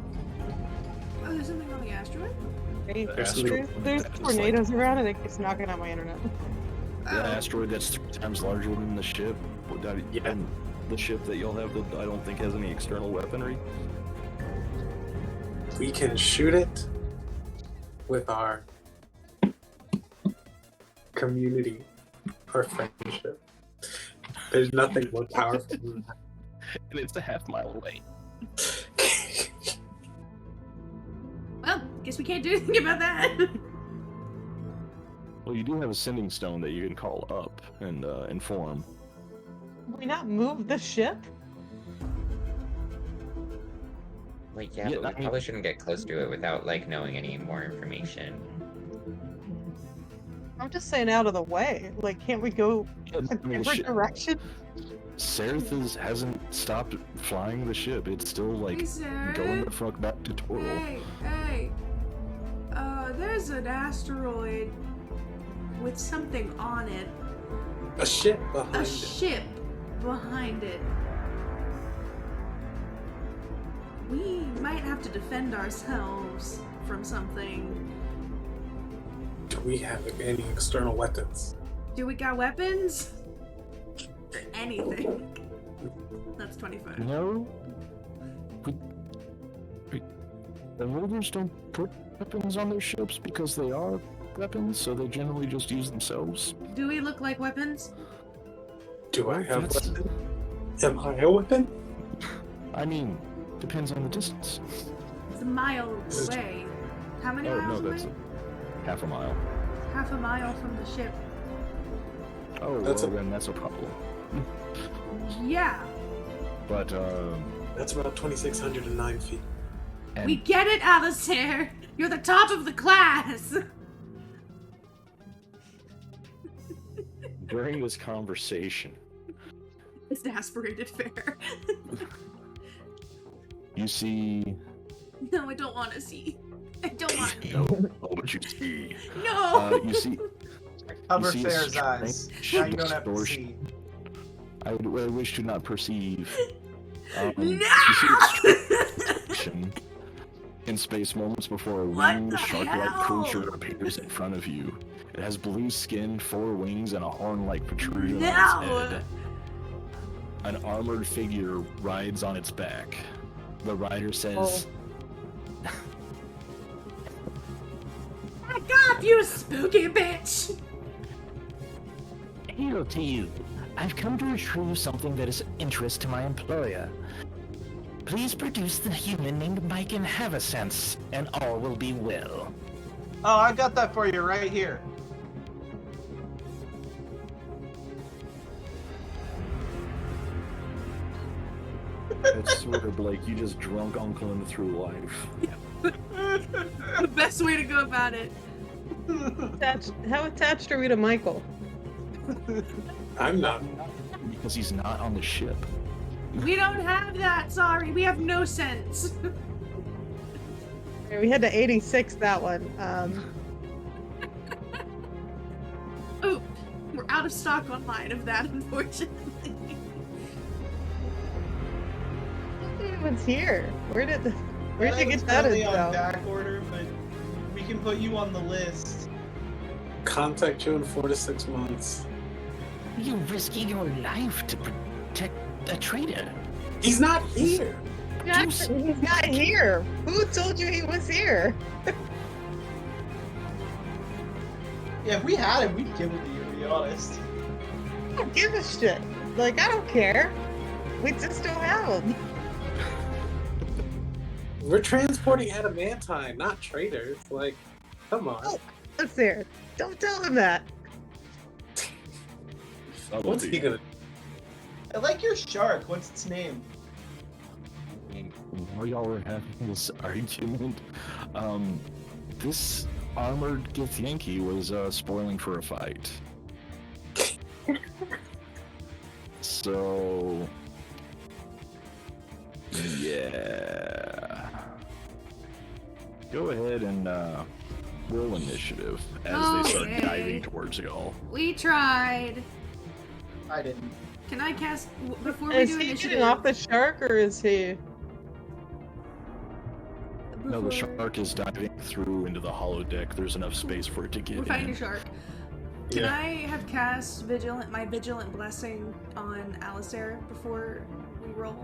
on the asteroid? Great. Asteroid. There's That is tornadoes around and it keeps knocking out my internet. The asteroid that's 3 times larger than the ship. Yeah. And the ship that you'll have that I don't think has any external weaponry. We can shoot it with our community, our friendship. There's nothing more powerful than that. And it's a half-mile away. Well, guess we can't do anything about that. Well, you do have a sending stone that you can call up and inform. Can we not move the ship? Like, yeah, Yeah, but we I mean- probably shouldn't get close to it without, like, knowing any more information. I'm just saying out of the way. Like, can't we go Yeah, a I mean, the different ship, direction? Saerthe hasn't stopped flying the ship. It's still like Hey, Sarah. going the fuck back to Toro. Hey. There's an asteroid with something on it. A ship behind A it. ship behind it. We might have to defend ourselves from something. Do we have any external weapons? Do we got weapons? Or anything? That's 25. No. The rovers don't put weapons on their ships because they are weapons, so they generally just use themselves. Do we look like weapons? Do I have That's- weapon? Am I a weapon? I mean, depends on the distance. It's a mile away. How many Oh, no, miles that's away? half a mile. Half a mile from the ship. Oh, That's well, then that's a problem. Yeah. But, That's about 2,609 feet. and We get it, Alistair! You're the top of the class! during this conversation, Exasperated Fair. you see... No, I don't want to see. I don't want to. No, oh, but you see... No! you see... Cover see a Fair's eyes. strange Now you don't have to distortion. see. I wish to not perceive. No! You see a distortion in space moments before a What winged the shark-like hell? creature appears in front of you. It has blue skin, 4 wings, and a horn-like protrusion No! on its head. An armored figure rides on its back. The rider says, Back up, you spooky bitch! Hail to you. I've come to retrieve something that is of interest to my employer. Please produce the human named Miken Havesense, and all will be well. Oh, I got that for you right here. I swear, Blake, you just drunk Uncle him through life. The best way to go about it. How attached are we to Michael? I'm not. Because he's not on the ship. We don't have that, sorry. We have no sense. We had to 86 that one. Oh, we're out of stock online of that, unfortunately. What's here? Where'd you It's get that currently on info? back order, but we can put you on the list. Contact you in 4 to 6 months. You're risking your life to protect a traitor. He's not here. He's not here. Who told you he was here? Yeah, if we had him, we'd give him to you, to be honest. I don't give a shit. Like, I don't care. We just don't have him. We're transporting adamantite, not traitors. Like, come on. Oh. Let's there. Don't tell him that. What's he gonna? I like your shark. What's its name? While y'all were having this argument, this armored Githyanki was spoiling for a fight. So, yeah. Go ahead and roll initiative as they start Okay. diving towards y'all. We tried. I didn't. Can I cast before we Is do he initiative? getting off the shark or is he? No, the before- shark is diving through into the hollow deck. There's enough space for it to get We're in. fighting a shark. Can Yeah. I have cast my vigilant blessing on Alistair before we roll?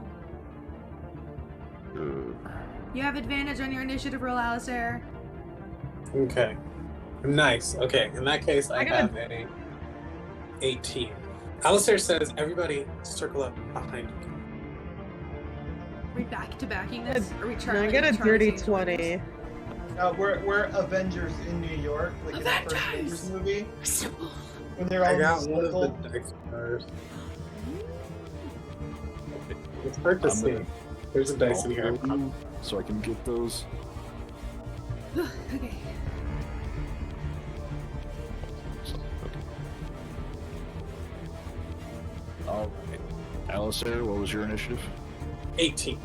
You have advantage on your initiative roll, Alistair. Okay. Nice. Okay. In that case, I I got have a 18. Alistair says, everybody circle up behind you. Are we back to backing this? Are we No, trying? I get a dirty 20. We're Avengers in New York, like in the first Avengers! Avengers movie. Simple. When they're all I in got the one of circle. the dice stars. It's hard to I'm see. gonna- There's a dice in I'll here. roll you so I can get those. Okay. All right. Alistair, what was your initiative? 18.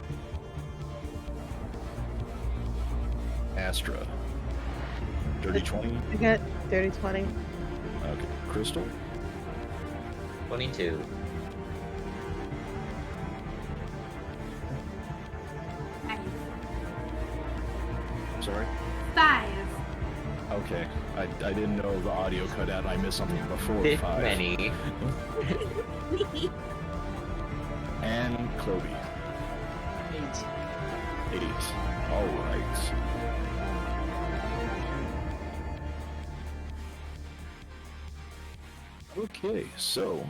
Astra. Dirty 20. I get dirty 20. Okay. Crystal. 22. Sorry. 5. Okay. I didn't know the audio cut out. I missed something before Bit 5. many. And Chloe. 8. All right. Okay, so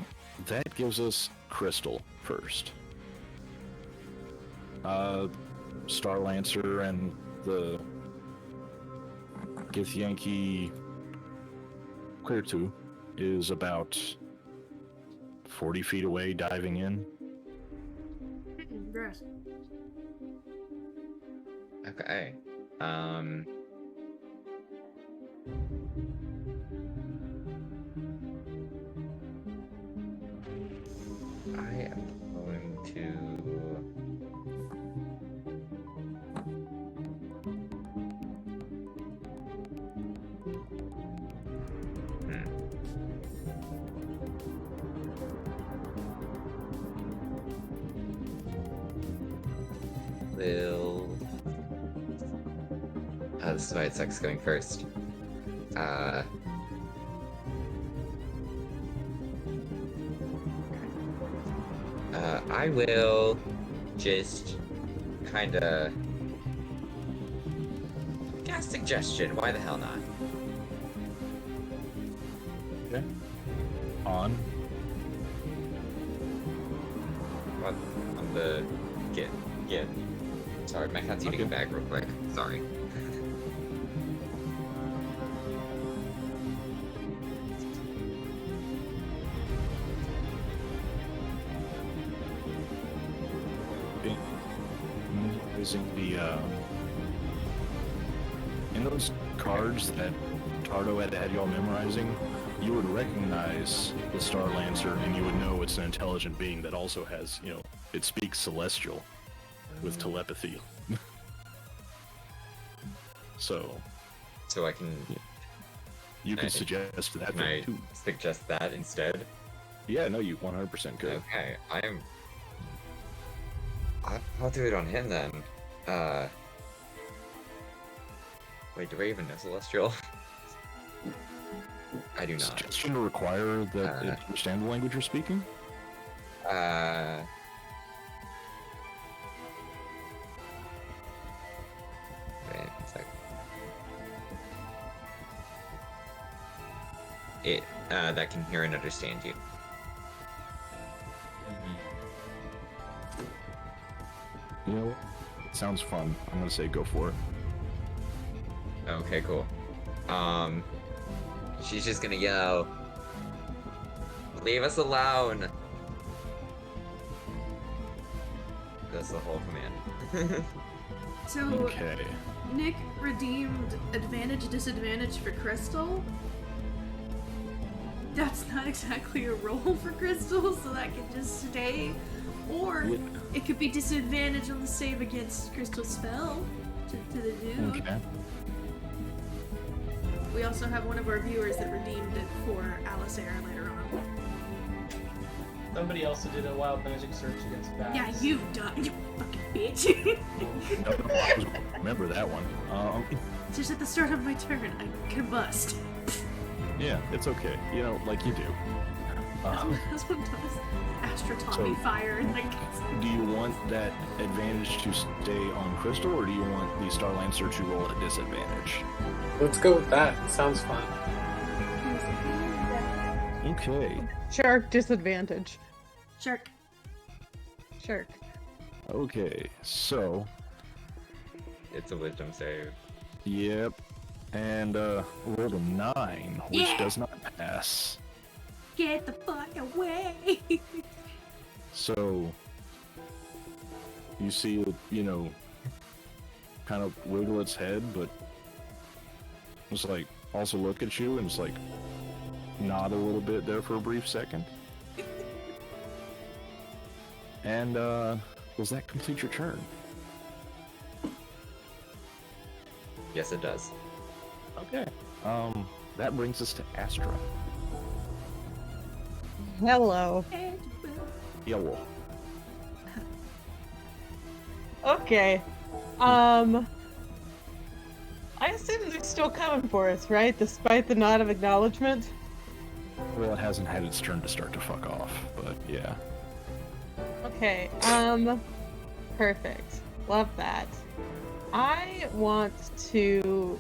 that gives us Crystal first. Star Lancer and the Githyanki Clear 2 is about 40 feet away, diving in. Gross. Okay. I am going to. Will. This is why it sucks going first. I will just kinda cast suggestion. Why the hell not? Okay. On. What on the get. Sorry, my cat's eating a bag real quick. Sorry. Using the in those cards that Tarto had y'all memorizing, you would recognize the Star Lancer and you would know it's an intelligent being that also has, it speaks Celestial with telepathy. So So I can. you can Okay. suggest that Can I too. suggest that instead? Yeah, no, you 100% could. Okay, I'll do it on him then. Wait, do I even know Celestial? I do not. Suggestion to require that it understand the language you're speaking? Wait a sec. It, that can hear and understand you. You know, it sounds fun. I'm gonna say go for it. Okay, cool. She's just gonna yell, "Leave us alone!" That's the whole command. So, Okay. Nick redeemed advantage, disadvantage for Crystal. That's not exactly a roll for Crystal, so that can just stay. Or Yeah. it could be disadvantage on the save against Crystal spell to the dude. Okay. We also have one of our viewers that redeemed it for Alistair later on. Somebody else did a wild magic search against bats. Yeah, you fucking bitch. I was gonna remember that one. Just at the start of my turn, I combust. Yeah, it's okay. You know, like you do. That's what does. Astra taught me So- fire, and like. Do you want that advantage to stay on Crystal, or do you want the Star Lancer to roll at a disadvantage? Let's go with that. Sounds fun. Okay. Shark disadvantage. Shark. Shark. Okay. So, It's a wisdom save. yep. And rolled a 9, which Yeah. does not pass. Get the fuck away! So, you see it, you know, kind of wiggle its head, but it's like also look at you and it's like nod a little bit there for a brief second. And does that complete your turn? Yes, it does. Okay. That brings us to Astra. Hello. Yellow. Okay. I assume they're still coming for us, right? Despite the nod of acknowledgement? Well, it hasn't had its turn to start to fuck off, but yeah. Okay, perfect. Love that. I want to...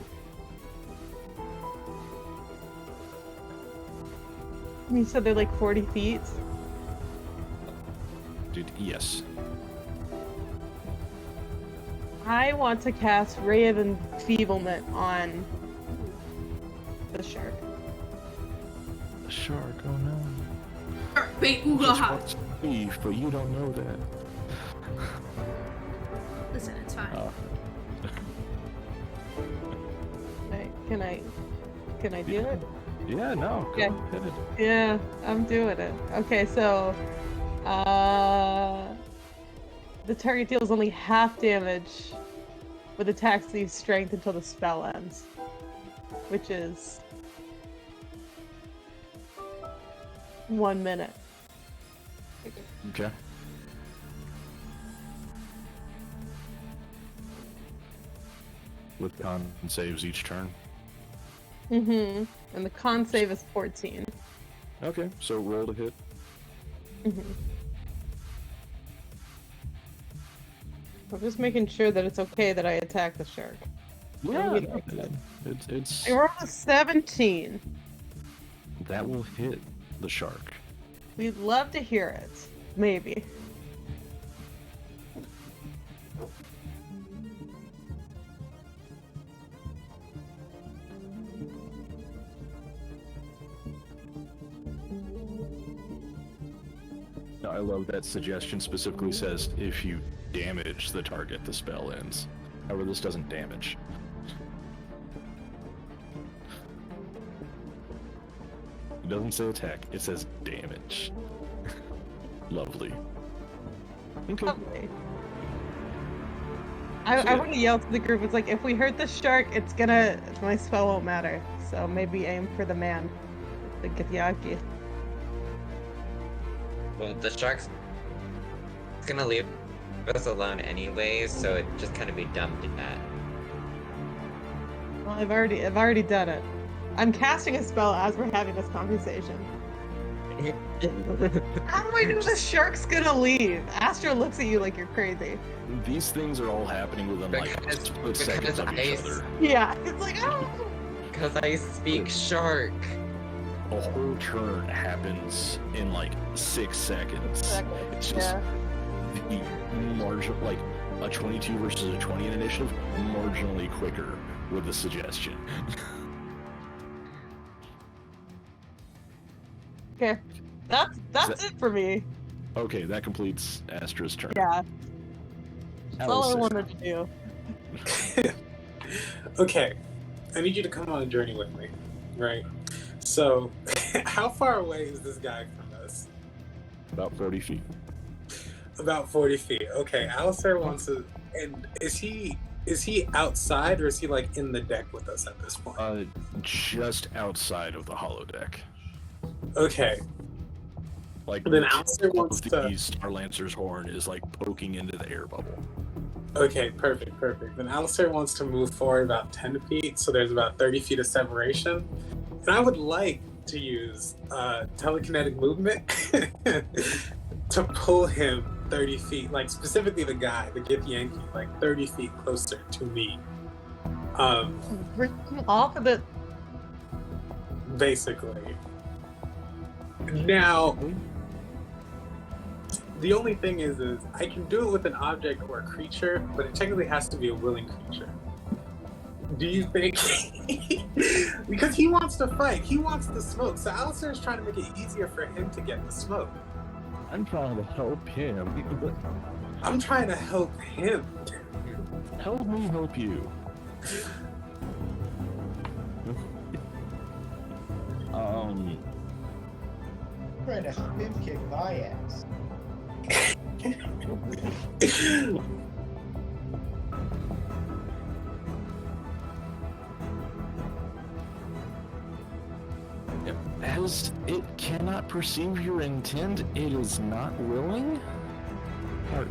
You said they're like 40 feet? Dude, yes. I want to cast Ray of Enfeeblement on the shark. The shark, oh no. Shark bait, ooh Just ha. wants beef, but you don't know that. Listen, it's fine. Right, can I do it? Yeah, no, go Yeah. ahead. Yeah, I'm doing it. Okay, so the target deals only half damage with attacks that use strength until the spell ends, which is 1 minute. Okay. With con saves each turn. Mm-hmm. And the con save is 14. Okay, so roll to hit. Mm-hmm. I'm just making sure that it's okay that I attack the shark. Yeah, we like that. it's I rolled a 17. that will hit the shark. We'd love to hear it. Maybe. I love that suggestion specifically says if you damage the target, the spell ends. However, this doesn't damage. It doesn't say attack, it says damage. Lovely. Okay. Lovely. I want to yell to the group. It's like, if we hurt the shark, my spell won't matter. So maybe aim for the man. The Githyanki. Well, the shark's gonna leave us alone anyway, so it'd just kind of be dumb to that. Well, I've already done it. I'm casting a spell as we're having this conversation. How do I know the shark's gonna leave? Astra looks at you like you're crazy. These things are all happening within like Because- split seconds of because each I- other. Yeah, it's like, oh! Because I speak shark. A whole turn happens in like 6 seconds. It's just the margin, like a 22 versus a 20 in initiative, marginally quicker with the suggestion. Okay. That's it for me. Okay, that completes Astra's turn. Yeah. That's all I Alice. wanted to do. Okay, I need you to come on a journey with me, right? So, how far away is this guy from us? About 40 feet. About 40 feet. Okay, Alistair wants to. And is he outside or is he like in the deck with us at this point? Just outside of the holodeck. Okay. Like Then the Alistair tip wants of the to. Star Lancer's horn is like poking into the air bubble. Okay, perfect. Then Alistair wants to move forward about 10 feet, so there's about 30 feet of separation. And I would like to use telekinetic movement to pull him 30 feet, like specifically the guy, the Gith Yankee, like 30 feet closer to me. Rip him off of it. Basically. Now, the only thing is I can do it with an object or a creature, but it technically has to be a willing creature. Do you think? Because he wants to fight, he wants the smoke. So Alistair is trying to make it easier for him to get the smoke. I'm trying to help him. I'm trying to help him. Help me help you. Trying to spin kick my ass. As it cannot perceive your intent, it is not willing? Or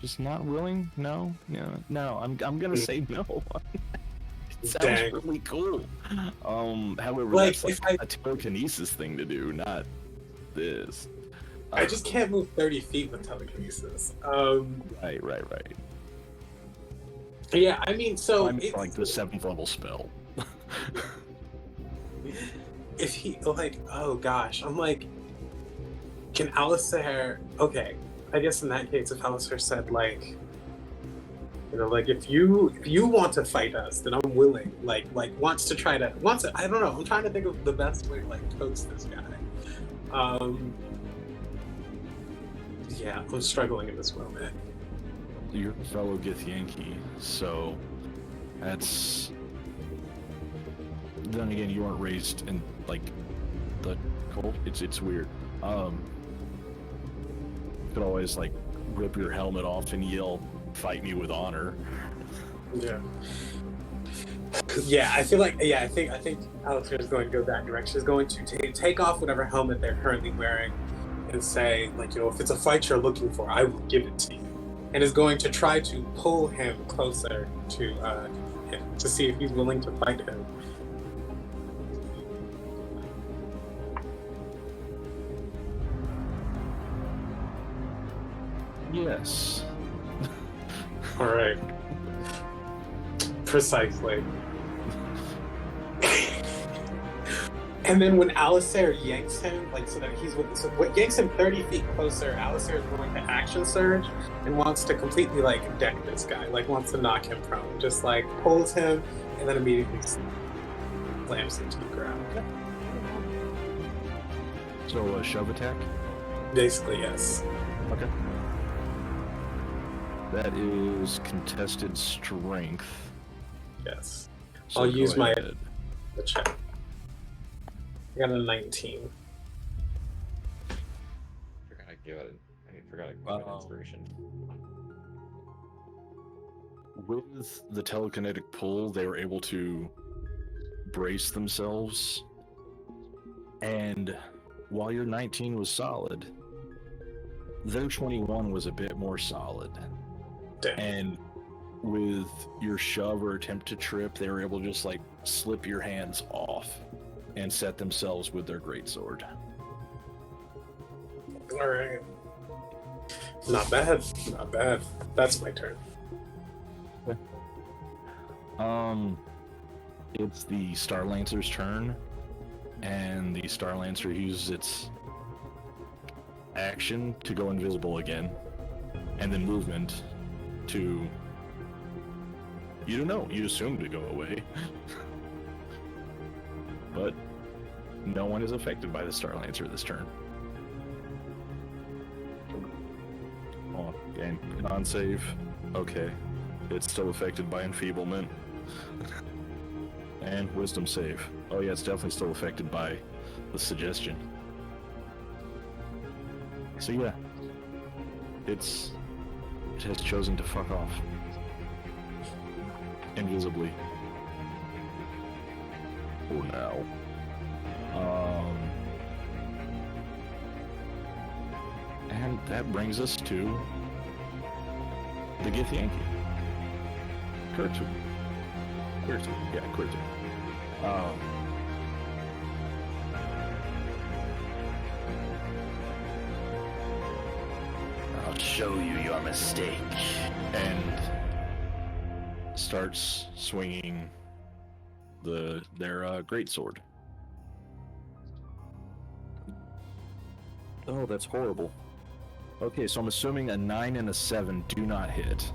just not willing? No? I'm gonna say no. It sounds Dang. really cool. However, Like, that's like if I- a telekinesis thing to do, not this. I just can't move 30 feet with telekinesis. Right. Yeah, I mean, so I'm it's like the 7th level spell. if he like, oh gosh, I'm like, can Alistair? Okay, I guess in that case, if Alistair said like, you know, like if you want to fight us, then I'm willing. Like wants to. I don't know. I'm trying to think of the best way to like coax this guy. Yeah, I'm struggling in this moment. You're a fellow Gith Yankee, so that's. Then again, you weren't raised in like the cult. It's weird. You could always like rip your helmet off and yell, "Fight me with honor." Yeah. Yeah, I feel like I think Alistair is going to go that direction. He's going to take off whatever helmet they're currently wearing and say, like, you know, if it's a fight you're looking for, I will give it to you. And is going to try to pull him closer to him to see if he's willing to fight him. Yes. All right. Precisely. And then when Alistair yanks him, like so that he's with, so what yanks him 30 feet closer, Alistair is going to action surge and wants to completely like deck this guy, like wants to knock him prone, just like pulls him and then immediately slams him to the ground. So a shove attack. Basically, yes. Okay. That is contested strength. Yes. So I'll go use my ahead. the check. I got a 19. Forgot to give it an inspiration. With the telekinetic pull, they were able to brace themselves, and while your 19 was solid, their 21 was a bit more solid. Damn. And with your shove or attempt to trip, they were able to just like slip your hands off and set themselves with their greatsword. All right. Not bad. Not bad. That's my turn. It's the Star Lancer's turn, and the Star Lancer uses its action to go invisible again, and then movement to, you don't know, you assume to go away. But no one is affected by the Star Lancer this turn. Oh, and non-save. Okay. It's still affected by enfeeblement. And wisdom save. Oh yeah, it's definitely still affected by the suggestion. So yeah. It has chosen to fuck off. Invisibly. For now. that brings us to the Githyanki. Kurtu. Yeah, Kurtu. I'll show you your mistake. And starts swinging their greatsword. Oh, that's horrible. Okay, so I'm assuming a 9 and a 7 do not hit.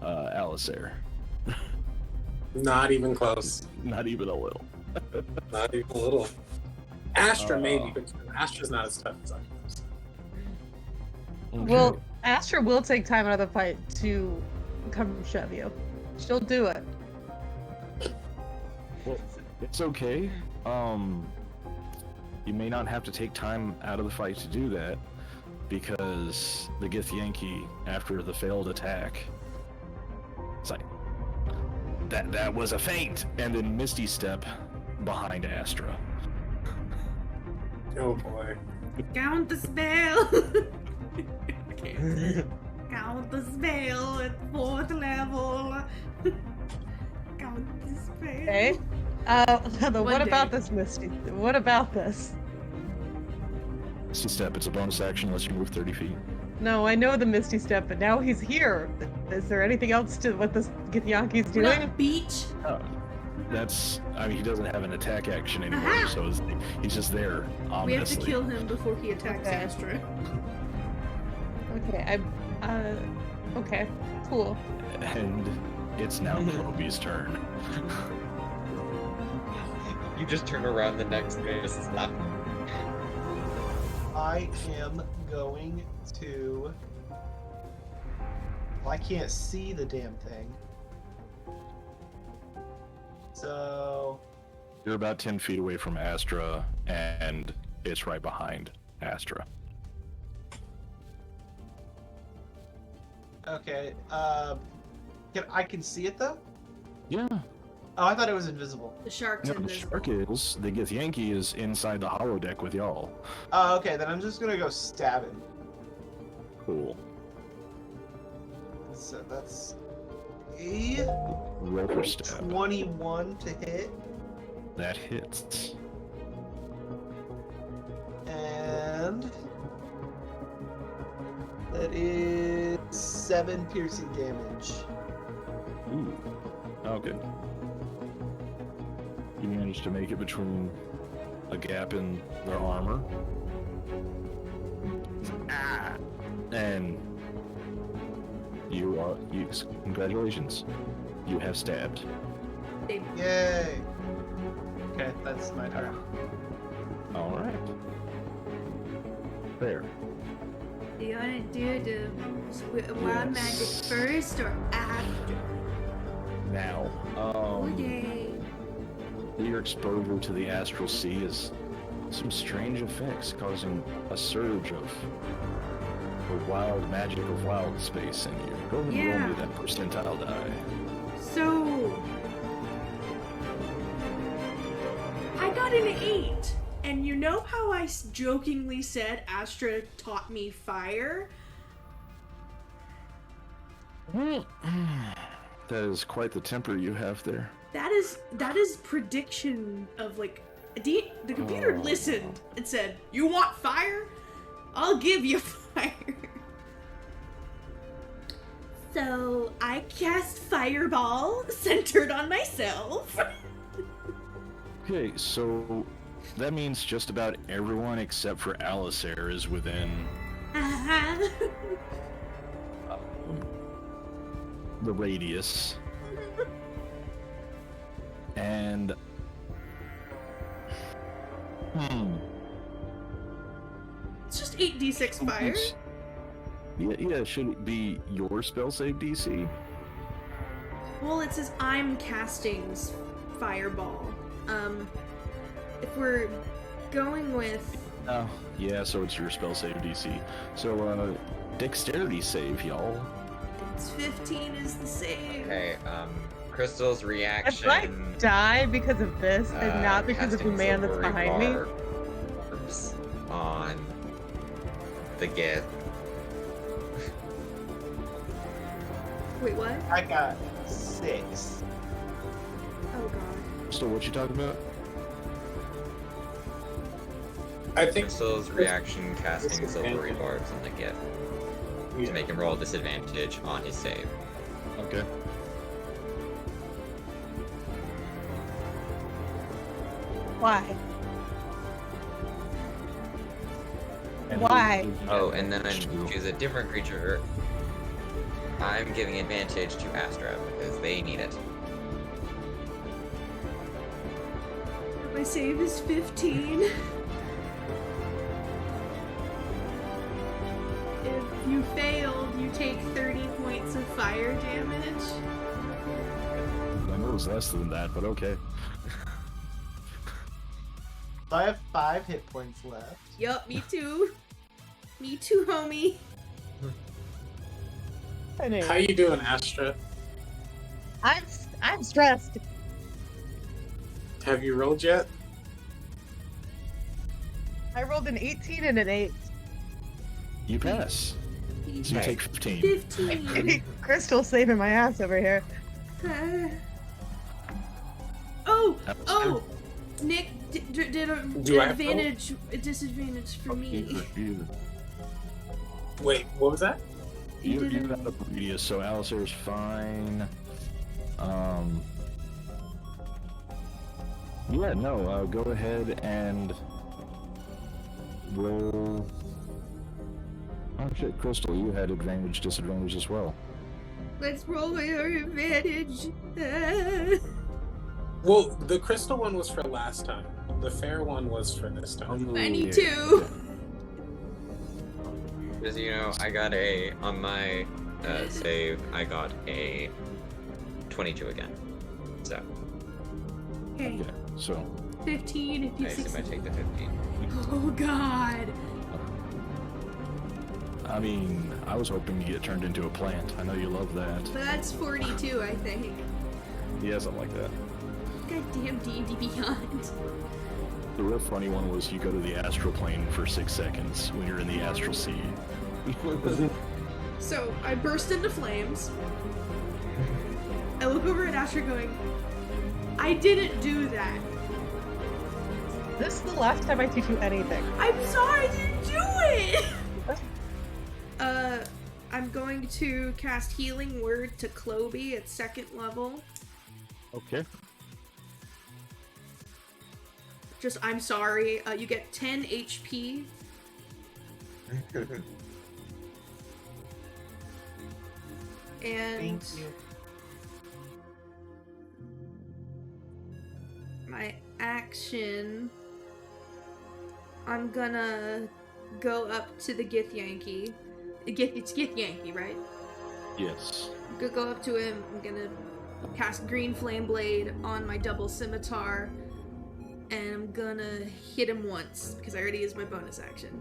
Alistair. Not even close. Not even a little. Not even a little. Astra maybe, but Astra's not as tough as I was. Okay. Well, Astra will take time out of the fight to come shove you. She'll do it. Well, it's okay. You may not have to take time out of the fight to do that, because the Githyanki, after the failed attack, it's like, that was a feint, and then Misty Step behind Astra. Oh boy. Count the spell! Count the spell at 4th level! Count the spell! Okay. What about this, Misty? What about this? Misty Step, it's a bonus action unless you move 30 feet. No, I know the Misty Step, but now he's here. Is there anything else to what this Githyanki's doing? Beach! I mean, he doesn't have an attack action anymore, so he's just there, ominously. We have to kill him before he attacks Okay. Astra. Okay, okay, cool. And it's now Chloe's turn. You just turn around the next minute and slap. I am going to. Well, I can't see the damn thing. So. You're about 10 feet away from Astra, and it's right behind Astra. Okay. I can see it though? Yeah. Oh, I thought it was invisible. The shark's No, the invisible. shark is. The Githyanki is inside the holodeck with y'all. Oh, okay. Then I'm just gonna go stab him. Cool. So that's a Roll for stab. 21 to hit, That hits. and that is 7 piercing damage. Ooh. Oh, good. You managed to make it between a gap in their armor. Ah! And congratulations. You have stabbed. Yay! Okay, that's my turn. Alright. There. Do you want to do the wild magic Yes. first or after? Now, Yay! your exposure to the astral sea is some strange effects, causing a surge of the wild magic of wild space in you. Go ahead and roll me Yeah. that percentile die. So I got an 8, and you know how I jokingly said Astra taught me fire? That is quite the temper you have there. That is prediction of like the computer Oh. listened and said, "You want fire? I'll give you fire." So I cast fireball centered on myself. Okay, so that means just about everyone except for Alistair is within the radius. And It's just 8d6 fire. Yeah, should it be your spell save DC? Well, it says I'm casting fireball. If we're going with Oh, yeah, so it's your spell save DC. So, dexterity save, y'all. it's 15 is the save. Okay, Crystal's If reaction. I die because of this and not because of the casting man that's silvery behind me, barbs on the Gith. Wait, what? I got 6. Oh god. So what you talking about? I think Crystal's reaction casting silvery barbs on the Gith to yeah. make him roll a disadvantage on his save. Okay. Why? And Why? Oh, and then choose a different creature. I'm giving advantage to Astra because they need it. My save is 15. If you failed, you take 30 points of fire damage. I know it was less than that, but okay. So I have 5 hit points left. Yup, me too. Me too, homie. Anyway, How you doing, Astra? I'm stressed. Have you rolled yet? I rolled an 18 and an 8. You pass. So you Okay. take 15. 15. Crystal's saving my ass over here. Oh! That was Oh! Nick did a Do I have to roll? a disadvantage for me. Wait, what was that? You You didn't- got a radius, so Alistair's fine. Yeah, no, go ahead and roll. Oh shit, Crystal, you had advantage, disadvantage as well. Let's roll our advantage. Well, the crystal one was for last time. The fair one was for this time. 92. Because I got on my save, I got a 22 again. So Okay, Yeah, so 15 if I you assume I succeed. take the 15. Oh god. I mean, I was hoping to get turned into a plant. I know you love that. That's 42, I think. Yeah, something like that. Goddamn D&D Beyond. The real funny one was you go to the astral plane for 6 seconds when you're in the astral sea. So, I burst into flames. I look over at Asher going, I didn't do that. This is the last time I teach you anything. I'm sorry, I didn't do it! I'm going to cast Healing Word to Cloby at 2nd level. Okay. Just, I'm sorry. You get 10 HP. And Thank you. my action, I'm gonna go up to the Gith Yankee. It's Gith Yankee, right? Yes. I'm gonna go up to him. I'm gonna cast Green Flame Blade on my double scimitar, and I'm gonna hit him once because I already used my bonus action.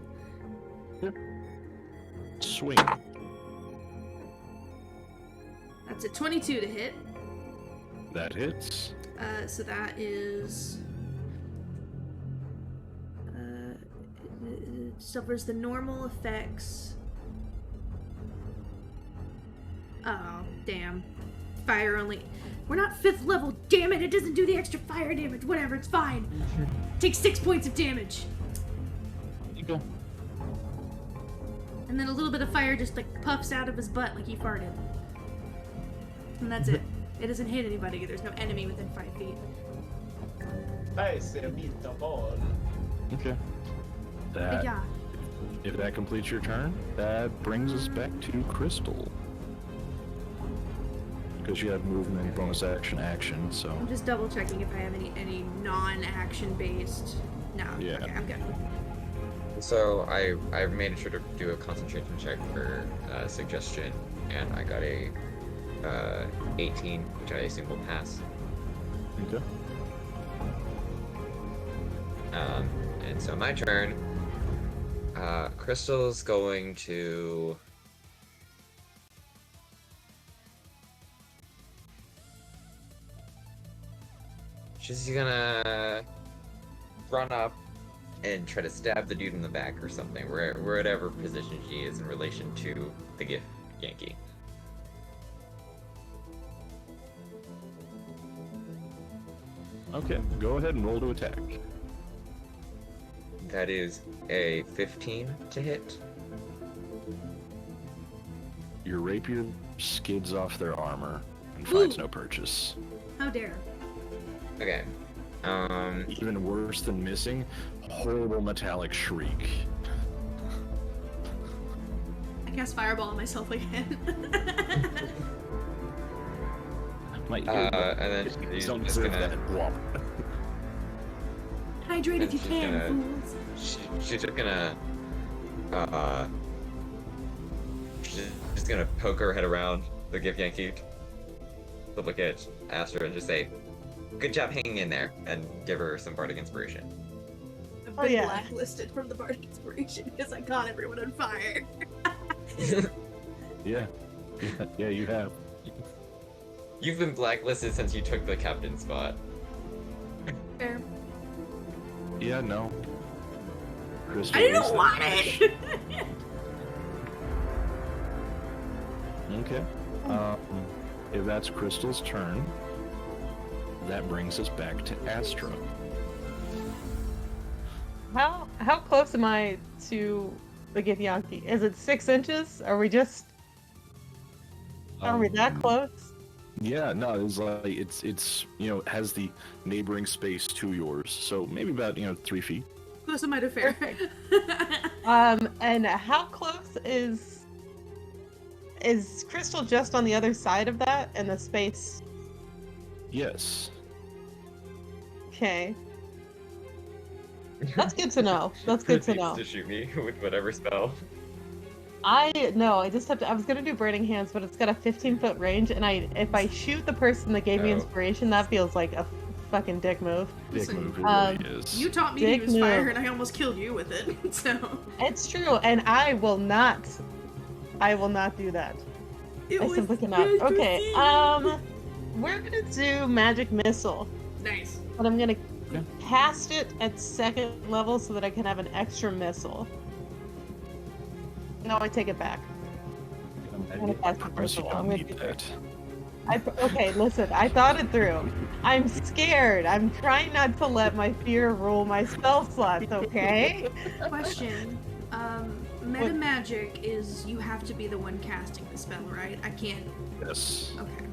Swing. That's a 22 to hit. That hits. So that is it suffers the normal effects. Oh, damn. Fire only. We're not 5th level, damn it! It doesn't do the extra fire damage. Whatever, it's fine. Take 6 points of damage. You go. And then a little bit of fire just like puffs out of his butt like he farted. And that's it. It doesn't hit anybody. There's no enemy within 5 feet. I say meet the ball. Okay. But That, yeah. if that completes your turn, that brings us back to Crystal. Because you have movement, bonus action, so... I'm just double checking if I have any non-action based. No. Yeah. Okay, I'm good. So I made sure to do a concentration check for suggestion, and I got a 18, which I assume will pass. Okay. And so my turn. Crystal's going to. She's gonna run up and try to stab the dude in the back or something, whatever position she is in relation to the gift Yankee. Okay, go ahead and roll to attack. That is a 15 to hit. Your rapier skids off their armor and finds no purchase. How dare. Okay. Even worse than missing, horrible metallic shriek. I cast Fireball on myself again. Might and then please she's don't just deserve gonna, that. Whomp. Hydrate if you she's can, gonna- fools. she's just gonna, she's just gonna poke her head around the gift Yankee to look at Astra and just say, "Good job hanging in there," and give her some bardic inspiration. I've Oh, been yeah. blacklisted from the Bardic Inspiration because I caught everyone on fire. Yeah. Yeah, you have. You've been blacklisted since you took the captain spot. Fair. Yeah, no. Crystal I didn't is want that it! Okay. If that's Crystal's turn, that brings us back to Astra. How close am I to the Githyanki? Is it 6 inches? Are we that close? Yeah, no, it's like it's it has the neighboring space to yours, so maybe about 3 feet. Close am I to Fair? And how close is Crystal just on the other side of that and the space? Yes. Okay. That's good to know. That's good to know. To shoot me with whatever spell. I just have to. I was gonna do Burning Hands, but it's got a 15-foot range, and if I shoot the person that gave me Oh. inspiration, that feels like a fucking dick move. Dick Listen, move, it um, really is. You taught me to Dick use fire, move. and I almost killed you with it. So It's true, and I will not do that. it I was simply cannot. nice to Okay, see you. we're gonna do Magic Missile, Nice. but I'm gonna Yeah. cast it at 2nd level so that I can have an extra missile. No, I take it back. gonna cast it Promise first you of all. I'm don't gonna need do that. Okay, listen, I thought it through. I'm scared. I'm trying not to let my fear rule my spell slots, okay? Question. Meta magic is you have to be the one casting the spell, right? I can't. Yes. Okay.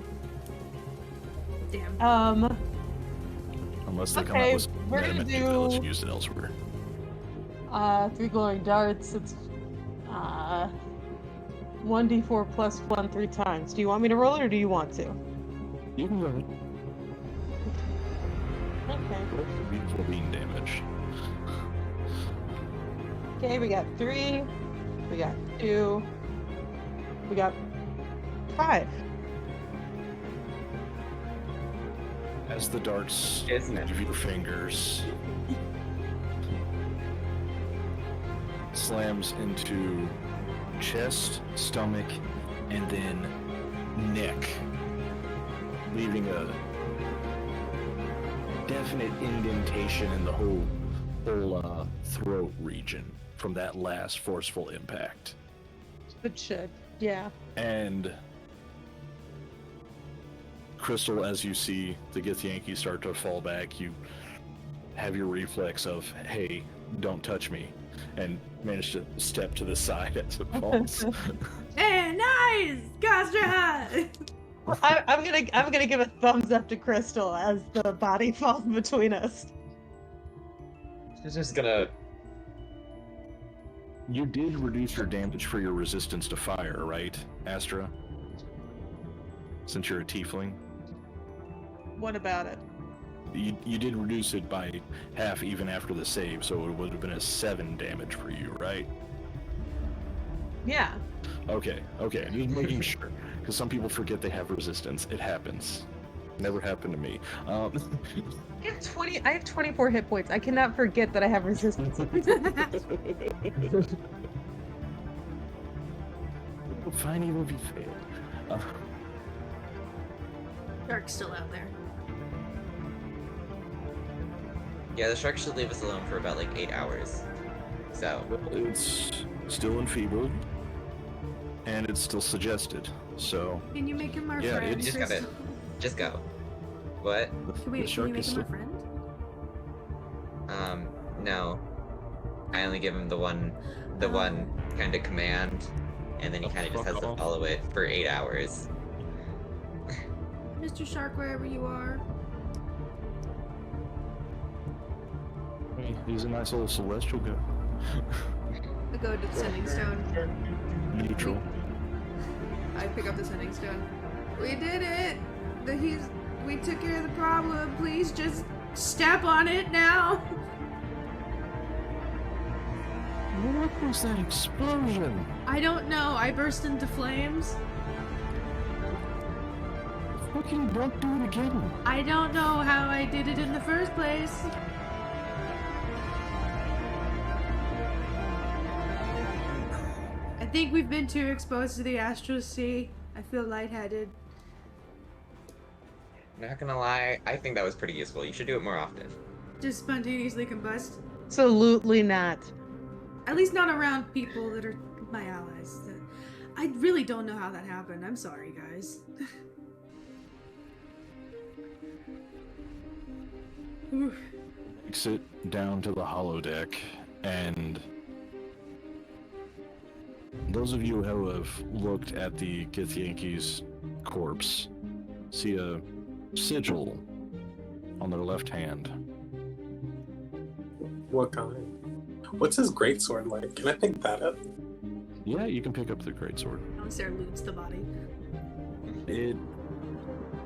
Damn. Unless they come Okay, up with we're gonna meta magic that lets do- you use it elsewhere. 3 glowing darts. It's 1d4 plus 1 3 times. Do you want me to roll it or do you want to? You can go ahead. Okay. Roll for beautiful bean damage. Okay, we got 3. We got 2. We got 5. As the darts Isn't it? leave your fingers, slams into chest, stomach, and then neck, leaving a definite indentation in the whole throat region from that last forceful impact. It should. Yeah. And Crystal, as you see the Githyanki start to fall back, you have your reflex of, hey, don't touch me, and manage to step to the side as it falls. Hey, nice! Gotcha! I'm gonna give a thumbs up to Crystal as the body falls between us. She's just gonna. You did reduce your damage for your resistance to fire, right, Astra? Since you're a tiefling? What about it? You did reduce it by half even after the save, so it would have been a 7 damage for you, right? Yeah. Okay, just making sure. Because some people forget they have resistance. It happens. Never happened to me. I have 24 hit points. I cannot forget that I have resistance. Fine, even if you fail. Dark's still out there. Yeah, the shark should leave us alone for about like 8 hours. So, It's still enfeebled, and it's still suggested. So Can you make him our Yeah, friend? it's- just gotta, just go. What? Can we the shark make is him still. our friend? No. I only give him the one kind of command, and then he Oh, kind of just fuck has to off. follow it for 8 hours. Mr. Shark, wherever you are. He's a nice little celestial guy. I go to the sending stone. Neutral. I pick up the sending stone. We did it! We took care of the problem. Please just step on it now. What was that explosion? I don't know. I burst into flames. Fucking don't do it again. I don't know how I did it in the first place. I think we've been too exposed to the astral sea. I feel lightheaded. Not gonna lie, I think that was pretty useful. You should do it more often. Just spontaneously combust. Absolutely not. At least not around people that are my allies. I really don't know how that happened. I'm sorry, guys. Oof. Takes it down to the holodeck, and those of you who have looked at the Githyanki's corpse see a sigil on their left hand. What kind? What's his greatsword like? Can I pick that up? Yeah, you can pick up the greatsword. Sarah loots the body.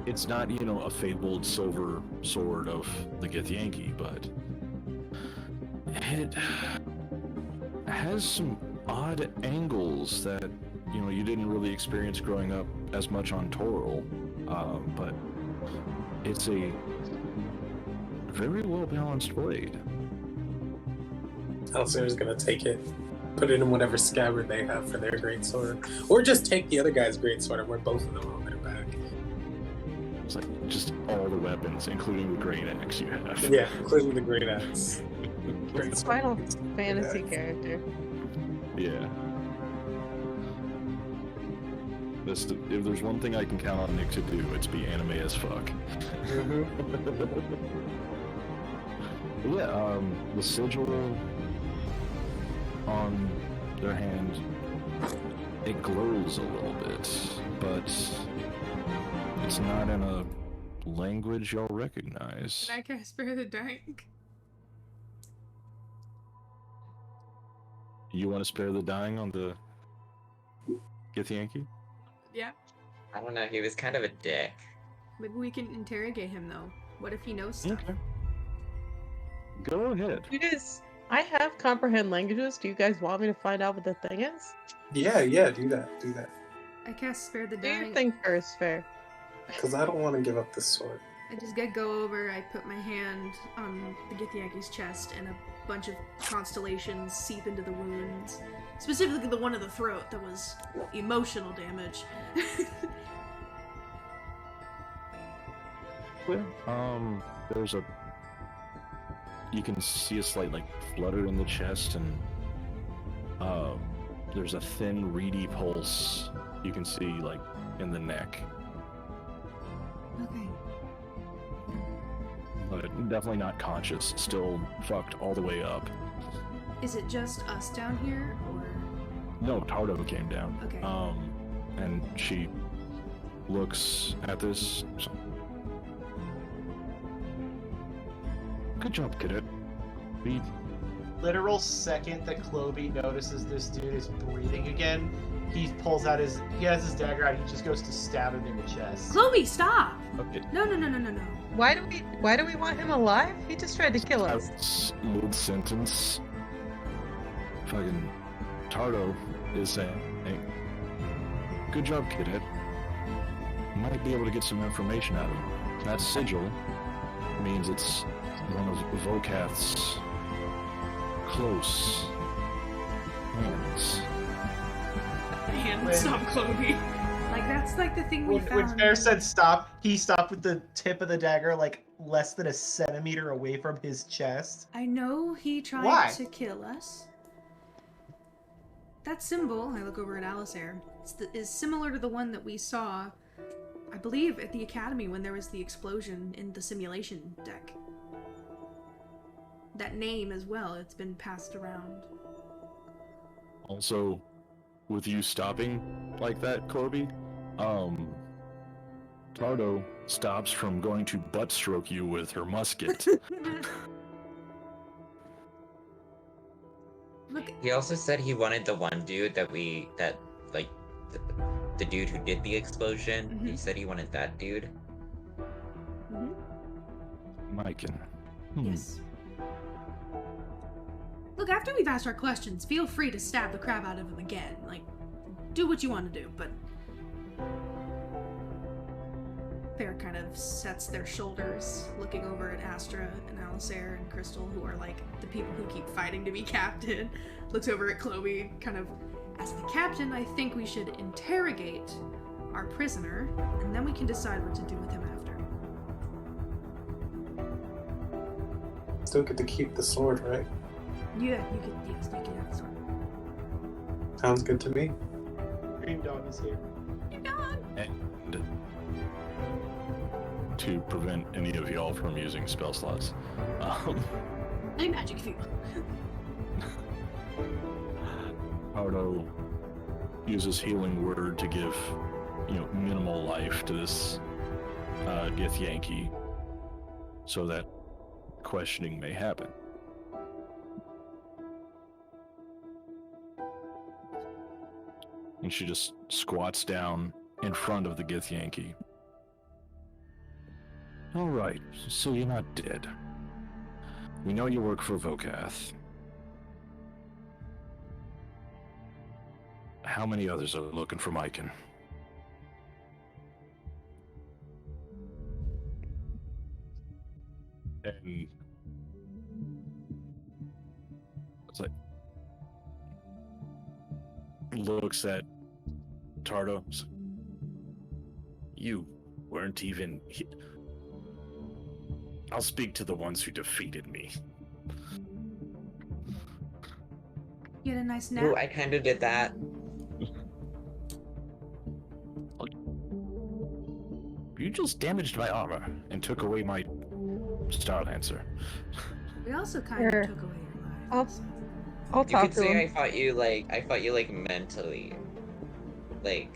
It's not, a fabled silver sword of the Githyanki, but it has some odd angles that, you didn't really experience growing up as much on Toril, but it's a very well-balanced blade. Alistair's gonna take it, put it in whatever scabbard they have for their greatsword. Or just take the other guy's greatsword and wear both of them on their back. It's like just all the weapons, including the great axe you have. Yeah, including the great axe. Great Final sword. Fantasy Yeah. character. Yeah. If there's one thing I can count on Nick to do, it's be anime as fuck. Yeah, the sigil on their hand, it glows a little bit, but it's not in a language y'all recognize. Can I cast Spare the Dying? You want to spare the dying on the Githyanki? Yeah. I don't know, he was kind of a dick. Maybe we can interrogate him though. What if he knows stuff? Okay. Go ahead. You guys, I have comprehend languages. Do you guys want me to find out what the thing is? Yeah, do that. I cast Spare the Do your Dying. thing first, Fair. Because I don't want to give up this sword. I just go over, I put my hand on the Githyanki's chest, and a bunch of constellations seep into the wounds. Specifically the one in the throat that was emotional damage. Well, you can see a slight, flutter in the chest, and, there's a thin, reedy pulse you can see, in the neck. Okay. But definitely not conscious, still fucked all the way up. Is it just us down here, or...? No, Tarto came down. Okay. And she looks at this. Good job, cadet. We Literal second that Clovey notices this dude is breathing again, he has his dagger out, he just goes to stab him in the chest. Chloe, stop! okay. No. Why do we want him alive? He just tried to kill us. Out mid-sentence, fucking Tarto is saying, "Hey, good job, cadet. Might be able to get some information out of him. That sigil means it's one of Vokath's close hands." Man, stop, Chloe. Like, that's like the thing we When found. Faer said stop, he stopped with the tip of the dagger like less than a centimeter away from his chest. I know he tried Why? to kill us. That symbol, I look over at Alisair, is similar to the one that we saw, I believe, at the academy when there was the explosion in the simulation deck. That name as well, it's been passed around. Also, with you stopping like that, Corby, Tarto stops from going to butt stroke you with her musket. Look, He also said he wanted the one dude the dude who did the explosion. He said he wanted that dude. Miken. yes. Look, after we've asked our questions, feel free to stab the crap out of him again. Like, do what you want to do, but... Faer kind of sets their shoulders, looking over at Astra and Alisair and Crystal, who are like the people who keep fighting to be captain. Looks over at Chloe, kind of, as the captain, I think we should interrogate our prisoner, and then we can decide what to do with him after. Still get to keep the sword, right? Yeah, you can have the sword. Sounds good to me. Dream Dog is here. And to prevent any of y'all from using spell slots, Any magic if you Tarto uses healing word to give, minimal life to this Githyanki, so that questioning may happen. And she just squats down in front of the Githyanki. All right, so you're not dead. We know you work for Vokath. How many others are looking for Miken? And it's like looks at Tarto. You weren't even. I'll speak to the ones who defeated me. You had a nice nap. Ooh, I kind of did that. You just damaged my armor and took away my Star Lancer. We also kind of Sure. took away your lives. I'll You talk could to say him. I fought you mentally. Like,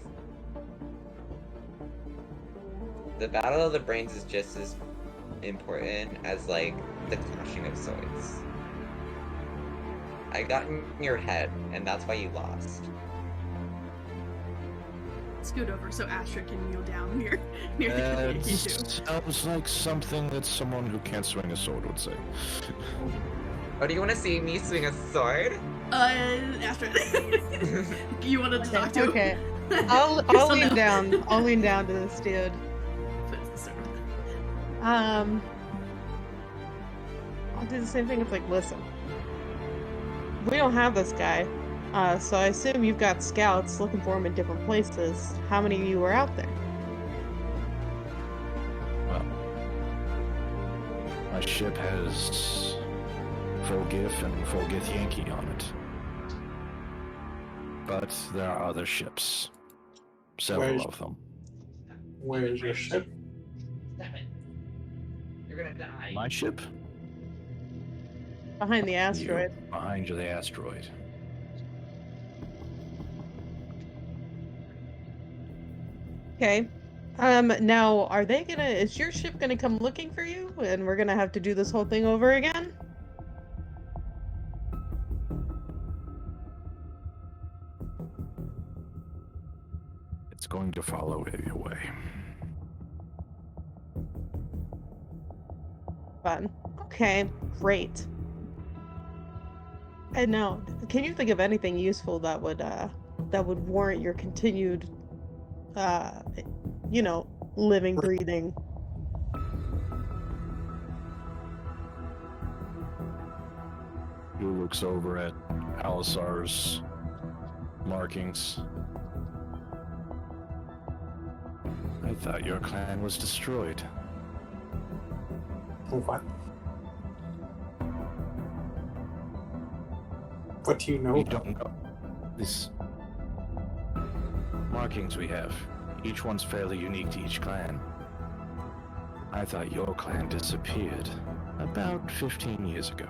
the Battle of the Brains is just as important as, like, the clashing of swords. I got in your head, and that's why you lost. Scoot over so Astra can kneel down near the Githyanki too. Sounds like something that someone who can't swing a sword would say. Oh, do you want to see me swing a sword? Astra, you wanted to talk to him? Okay. I'll Crystal, lean no. down. I'll lean down to this dude. Puts the sword. I'll do the same thing. It's like, listen, we don't have this guy, so I assume you've got scouts looking for him in different places. How many of you were out there? Well, my ship has full Gith and full Githyanki on it. But there are other ships. Several Where's- of them. Where's your ship? Stop it. You're gonna die. My ship? Behind the asteroid. You, behind you, the asteroid. Okay. Now, is your ship gonna come looking for you, and we're gonna have to do this whole thing over again? It's going to follow your way. Fun. Okay, great. And now, can you think of anything useful that would warrant your continued, living, breathing? Who looks over at Alisar's markings? thought your clan was destroyed. What? What do you know? You don't know. These markings we have, each one's fairly unique to each clan. I thought your clan disappeared about 15 years ago.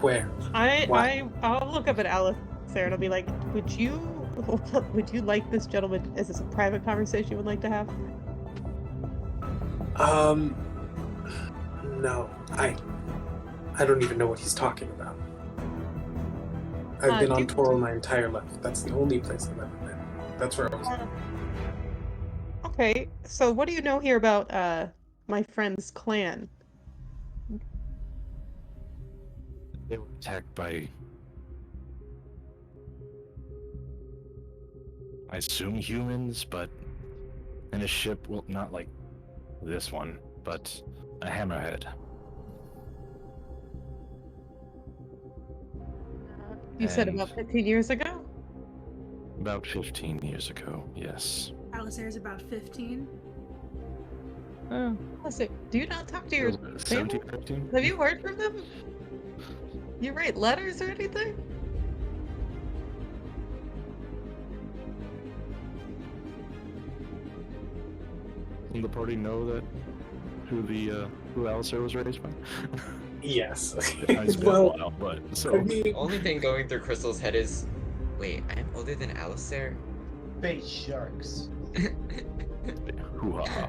Where? I'll look up at Alice there and I'll be like, would you like this gentleman? Is this a private conversation you would like to have? No. I don't even know what he's talking about. I've been on Toro my entire life. That's the only place I've ever been. That's where I was. Okay, so what do you know here about my friend's clan? They were attacked by, I assume, humans, but in a ship, well, not like this one, but a hammerhead. You said And about 15 years ago? About 15 years ago, yes. Alistair's about 15. Oh, listen, do you not talk to your 17, family? 15? Have you heard from them? You write letters or anything? Doesn't the party know that who Alistair was raised by? Yes. It's been a while, but I so mean, The only thing going through Crystal's head is, wait, I'm older than Alistair? Bait sharks. hoo-ha.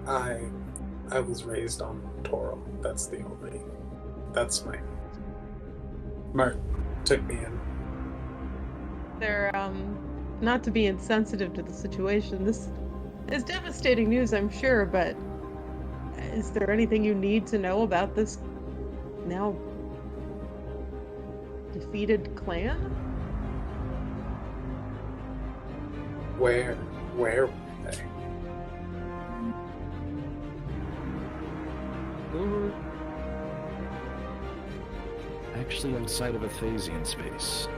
I was raised on Toro. That's my. Mart took me in. They're, not to be insensitive to the situation, this is devastating news, I'm sure, but is there anything you need to know about this now defeated clan? Where were they? They were actually outside of Athasian space.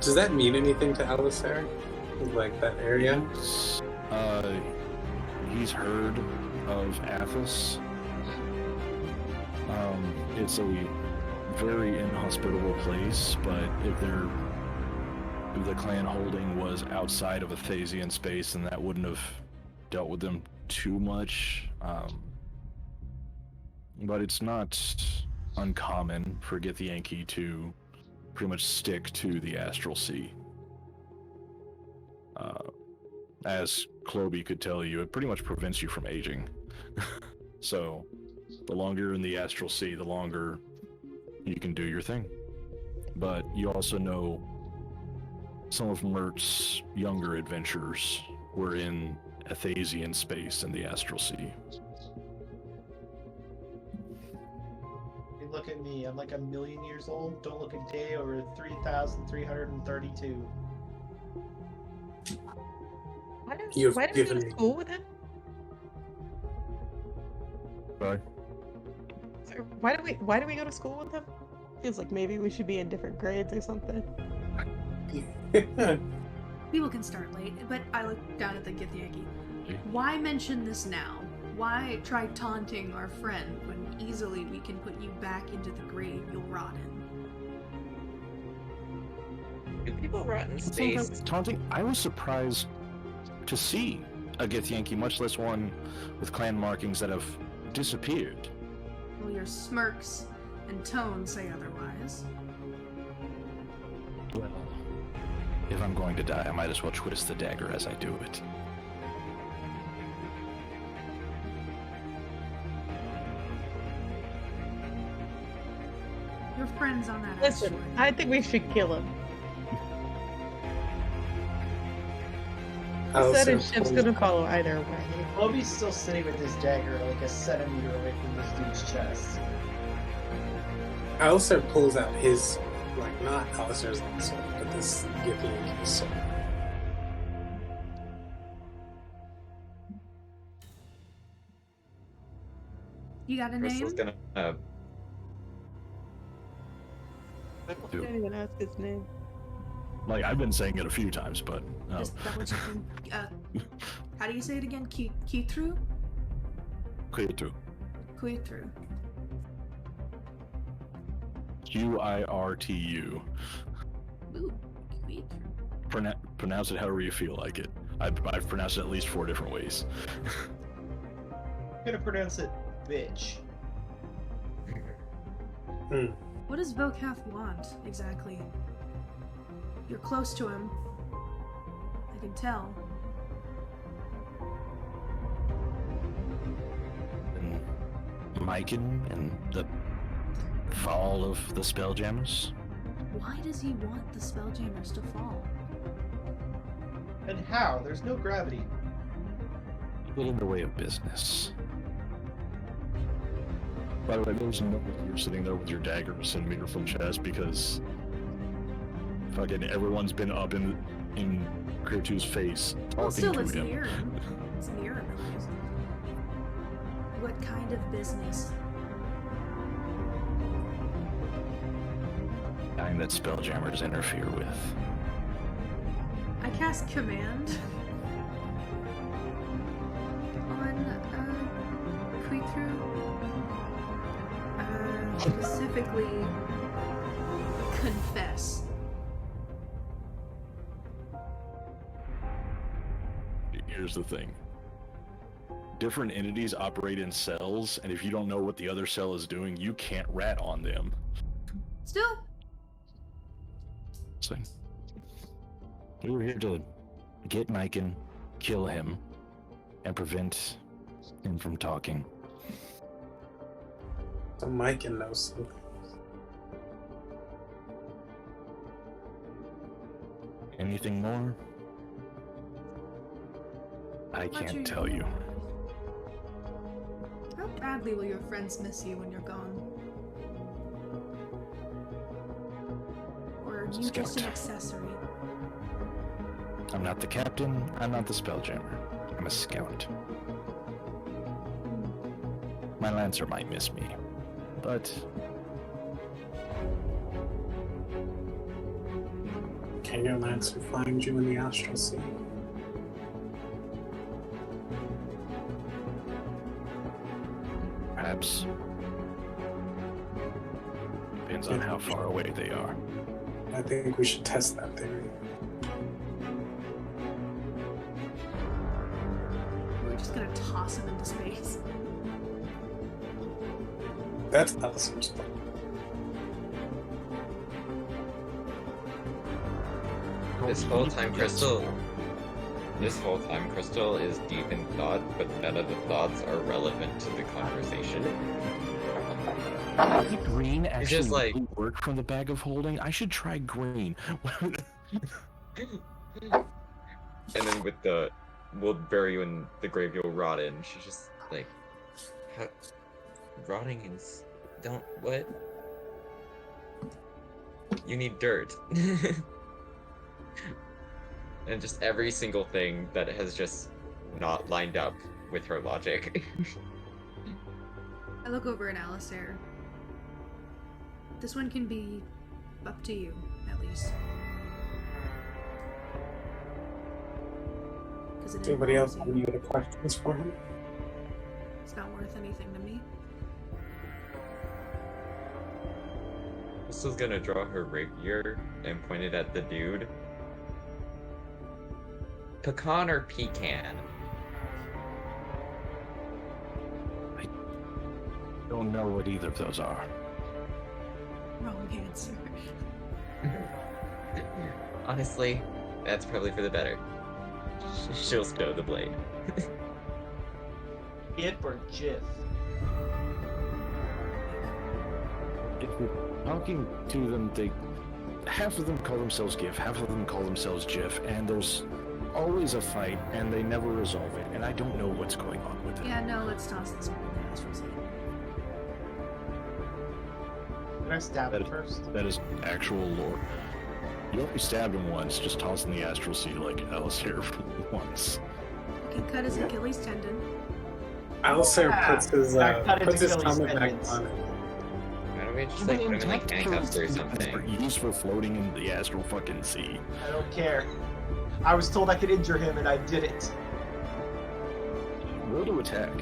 Does that mean anything to Alistair? Like that area? He's heard of Athos. It's a very inhospitable place, but if the clan holding was outside of Athasian space, then that wouldn't have dealt with them too much. But it's not uncommon for Githyanki to pretty much stick to the astral sea. As Cloby could tell you, it pretty much prevents you from aging. So, the longer you're in the astral sea, the longer you can do your thing. But you also know some of Mert's younger adventures were in Athasian space in the astral sea. Look at me, I'm like 1,000,000 years old. Don't look a day over 3,332. Why do You've we go given to me- school with him? Sorry? Sorry, why do we go to school with him? Feels like maybe we should be in different grades or something. People can start late, but I look down at the Githyanki. Why mention this now? Why try taunting our friend when easily we can put you back into the grave you'll rot in? Do people rot in space? Taunting, I was surprised to see a Githyanki, much less one with clan markings that have disappeared. Well, your smirks and tones say otherwise. Well, if I'm going to die, I might as well twist the dagger as I do it. Your friend's on that Listen, asteroid. I think we should kill him. He said Alistair his ship's pulls- gonna follow either way. Obi's still sitting with his dagger like a centimeter away from this dude's chest. Alistair pulls out his, like, not Alistair's own sword, but this Githyanki's sword. You got a Crystal's name? gonna. I can't even ask his name. Like, I've been saying it a few times, but Just double checking. How do you say it again? Keythrough? Quirtu. Quirtu. Quirtu. Ooh, Quirtu. Pronounce it however you feel like it. I've pronounced it at least 4 different ways. I'm gonna pronounce it bitch. What does Vocath want, exactly? You're close to him. I can tell. And Miken and the fall of the Spelljammers. Why does he want the Spelljammers to fall? And how? There's no gravity. Get in the way of business. By the way, there's no you're sitting there with your dagger a centimeter from chest because fucking everyone's been up in Quirtu's face Well, talking still, to it's him. near him. It's near him, at least. What kind of business? Kind that Spelljammers interfere with. I cast command on Quirtu. Specifically, confess. Here's the thing. Different entities operate in cells, and if you don't know what the other cell is doing, you can't rat on them. Still, So, we were here to get Miken, kill him, and prevent him from talking. So Miken knows something. Anything more? I what can't you- tell you. How badly will your friends miss you when you're gone? Or are you just an Scout. accessory? I'm not the captain, I'm not the Spelljammer. I'm a scout. My Lancer might miss me, but Can your Lancer find you in the Astral Sea? perhaps depends on how far away they are. I think we should test that theory. We're just gonna toss him into space. That's Allison's plan. This whole time, Crystal is deep in thought, but none of the thoughts are relevant to the conversation. Does green It's actually just like- really work from the bag of holding? I should try green. And then with the, we'll bury you in the grave, you'll rot in. She's just like, how, rotting is, don't, what? You need dirt. And just every single thing that has just not lined up with her logic. I look over at Alistair. This one can be up to you, at least. Because it Anybody else involves have you. any other questions for him? It's not worth anything to me. Crystal's gonna draw her rapier and point it at the dude. Pecan or pecan? Don't know what either of those are. Wrong answer. Honestly, that's probably for the better. She'll stow the blade. It or Jiff? If you're talking to them, half of them call themselves GIF, half of them call themselves GIF, and there's always a fight, and they never resolve it, and I don't know what's going on with it. Yeah, no, let's toss this one in the Astral Sea. Did I stab That it is- first? That is actual lore. You already stabbed him once, just toss in the Astral Sea like Alice here once. You can cut his Achilles tendon. Alistair puts his Cut into Achilles' helmet back tendons. on. Why don't we just like put him in like handcuffs or something? Used for floating in the astral fucking sea. I don't care. I was told I could injure him, and I did it. Roll to attack.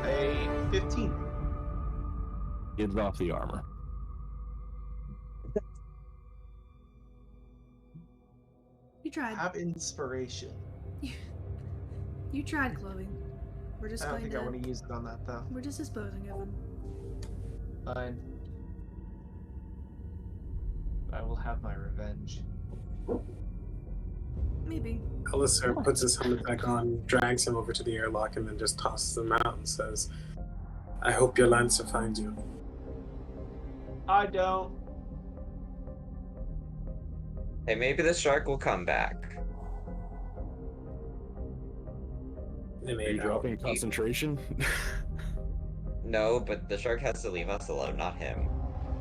A 15. Gives off the armor. You tried. Have inspiration. You tried, Chloe. We're just I don't going think I to. want to use it on that though. We're just disposing of him. Fine. I will have my revenge. Maybe. Alistair puts his helmet back on, drags him over to the airlock, and then just tosses him out and says, I hope your Lancer finds you. I don't. Hey, maybe the shark will come back. They Are may you know. dropping concentration? No, but the shark has to leave us alone, not him.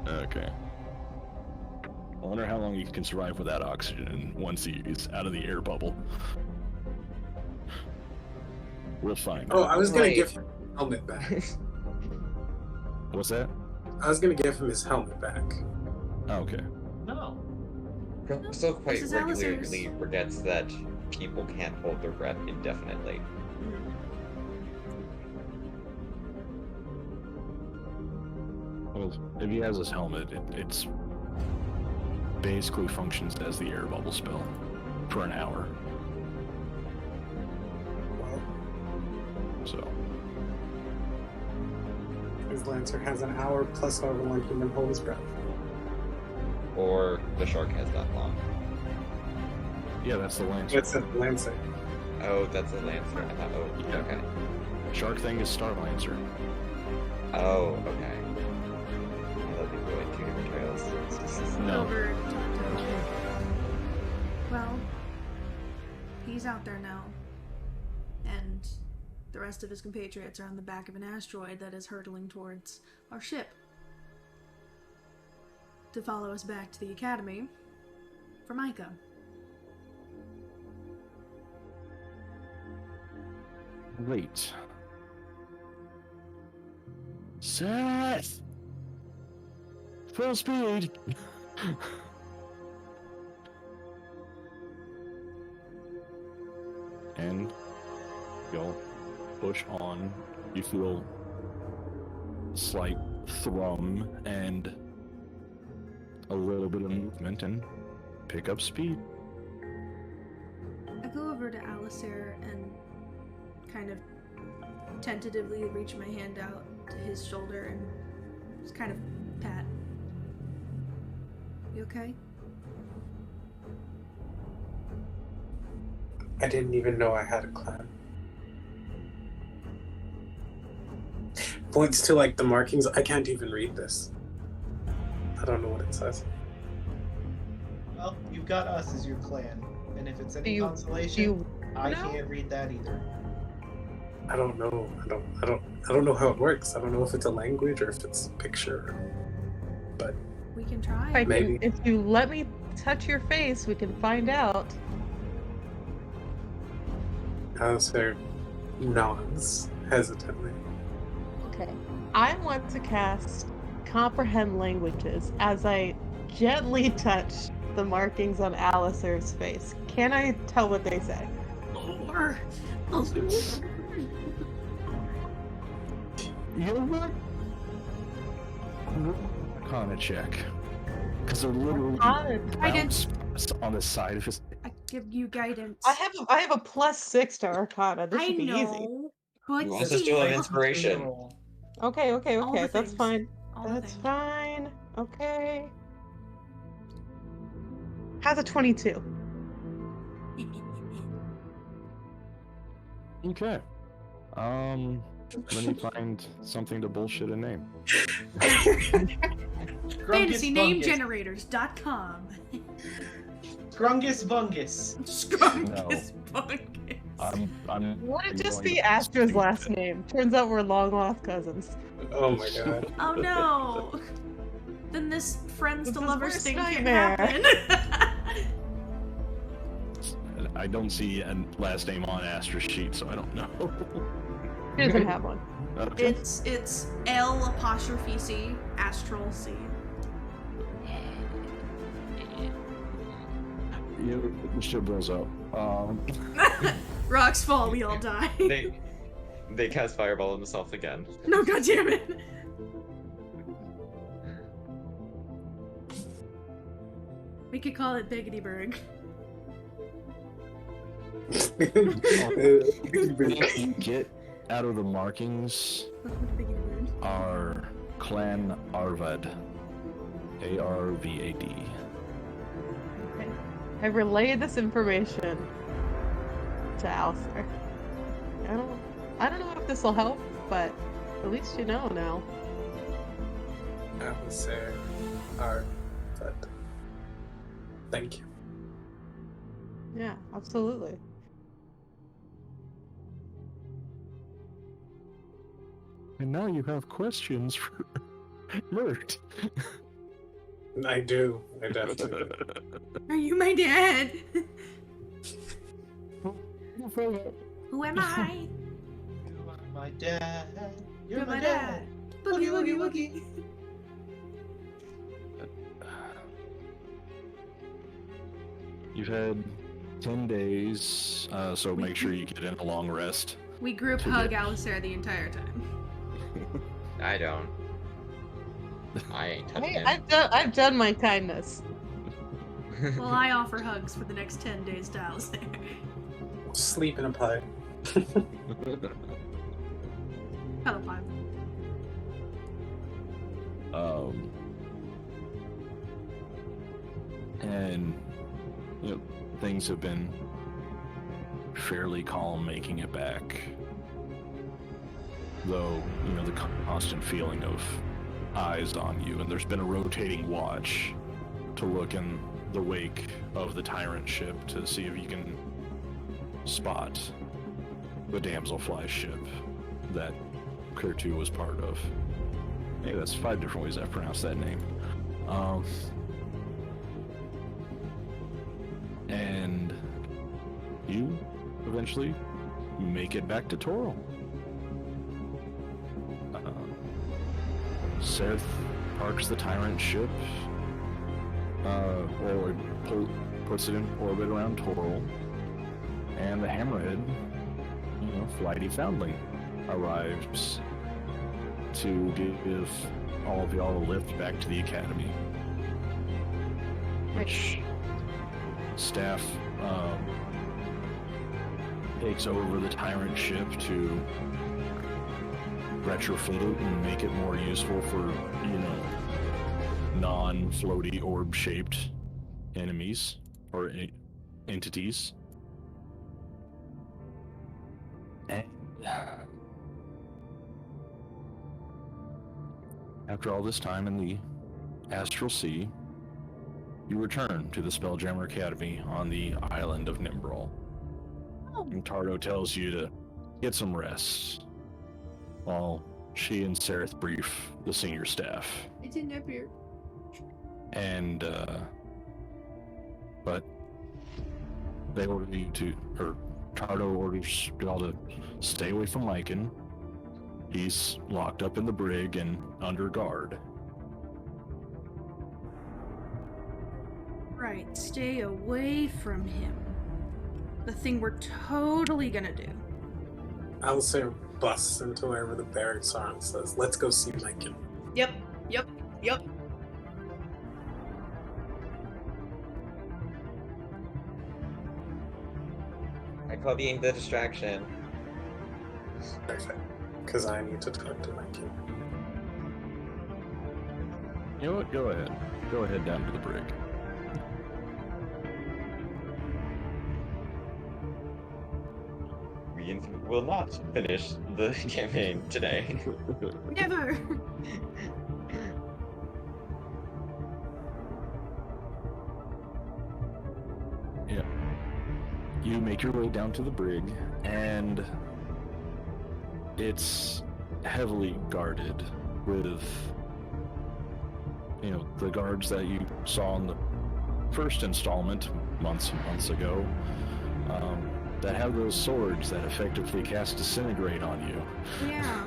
Okay. I wonder how long you can survive without oxygen once he's out of the air bubble. We'll find Oh, out. I was gonna Wait. give him his helmet back. What's that? I was gonna give him his helmet back. Oh, okay. No. Crystal quite This is regularly Alistair's. forgets that people can't hold their breath indefinitely. Well, if he has his helmet, it's basically functions as the air bubble spell for an hour. Well, So, his Lancer has an hour plus however long he can hold his breath. Or the shark has that long. yeah, that's the Lancer. What's a Lancer? Oh, that's a lancer. I thought, oh, Yeah. okay. Shark thing is Star Lancer. Oh, okay. I thought they were like two different trails. No. Over to Tarto. Well, he's out there now. And the rest of his compatriots are on the back of an asteroid that is hurtling towards our ship. To follow us back to the academy for Micah. Great. Saerthe! Full speed! And you'll push on. You feel a slight thrum and a little bit of movement and pick up speed. I go over to Alistair and kind of tentatively reach my hand out to his shoulder and just kind of pat. You okay? I didn't even know I had a clan. Points to like the markings. I can't even read this. I don't know what it says. Well, you've got us as your clan, and if it's Do any you, consolation, do you I know? can't read that either. I don't know. I don't know how it works. I don't know if it's a language or if it's a picture. But We can try. I can- Maybe. if you let me touch your face, we can find out. Alistair nods hesitantly. Okay. I want to cast Comprehend Languages as I gently touch the markings on Alistair's face. Can I tell what they say? Or You know what? Arcana check. Because they're literally Guidance. on the side of his. I give you guidance. I have a +6 to Arcana. This I should be know, easy. but You want us to have see, inspiration? Okay, All the that's things. fine. all the That's things. fine. Okay. How's a 22? Okay. Let me find something to bullshit a name. FantasyNameGenerators.com. Grungus Bungus. Scrungus Bungus. I'm Would it just going be to Astra's speak last to- name? Turns out we're long lost cousins. Oh my god. Oh no! Then this friends This to is lovers worst thing can't nightmare. happen. I don't see a last name on Astra's sheet, so I don't know. He doesn't have one. Okay. It's L''C, Astral C. Yeah, the ship blows up. Rocks fall, we all die. They cast fireball on themselves again. No, goddammit! We could call it Biggetyberg. What you get out of the markings Welcome to Biggetyberg. are Clan Arvad. Arvad. Okay. I relayed this information to Alistair. I don't know if this will help, but at least you know now. I would say are, but thank you. Yeah, absolutely. And now you have questions for Mert. I do. I definitely do. Are you my dad? Who am I? You are my dad. You're my dad. Boogie woogie woogie. You've had 10 days, so make sure you get in a long rest. We group To hug get- Alistair the entire time. I don't. I ain't touching Hey, it. I've done my kindness. Well, I offer hugs for the next 10 days to Alistair. Sleep in a pipe. Hello, Pine. And you know, things have been fairly calm making it back. Though, you know, the constant feeling of eyes on you, and there's been a rotating watch to look in the wake of the tyrant ship to see if you can spot the damselfly ship that Kurtu was part of. Hey, that's 5 different ways I've pronounced that name. And you eventually make it back to Toro. Saerthe parks the tyrant ship, or puts it in orbit around Toro, and the hammerhead, you know, Flighty Foundling, arrives to give all of y'all a lift back to the academy. Which staff takes over the tyrant ship to retrofit it and make it more useful for, you know, non-floaty orb-shaped enemies or entities. And after all this time in the Astral Sea, you return to the Spelljammer Academy on the island of Nimbrol. Oh. And Tarto tells you to get some rest, while she and Saerthe brief the senior staff. I didn't appear. And, but they order you to, or Tarto orders y'all to stay away from Miken. He's locked up in the brig and under guard. Right, stay away from him. The thing we're totally gonna do. Alistair busts into wherever the barracks are and says, "Let's go see Miken." Yep. I call being the distraction. Perfect. Because I need to talk to Miken. You know what? Go ahead. Go ahead down to the brig. We will not finish the campaign today. Never! Yeah. You make your way down to the brig, and it's heavily guarded with, the guards that you saw in the first installment months and months ago, that have those swords that effectively cast Disintegrate on you. Yeah.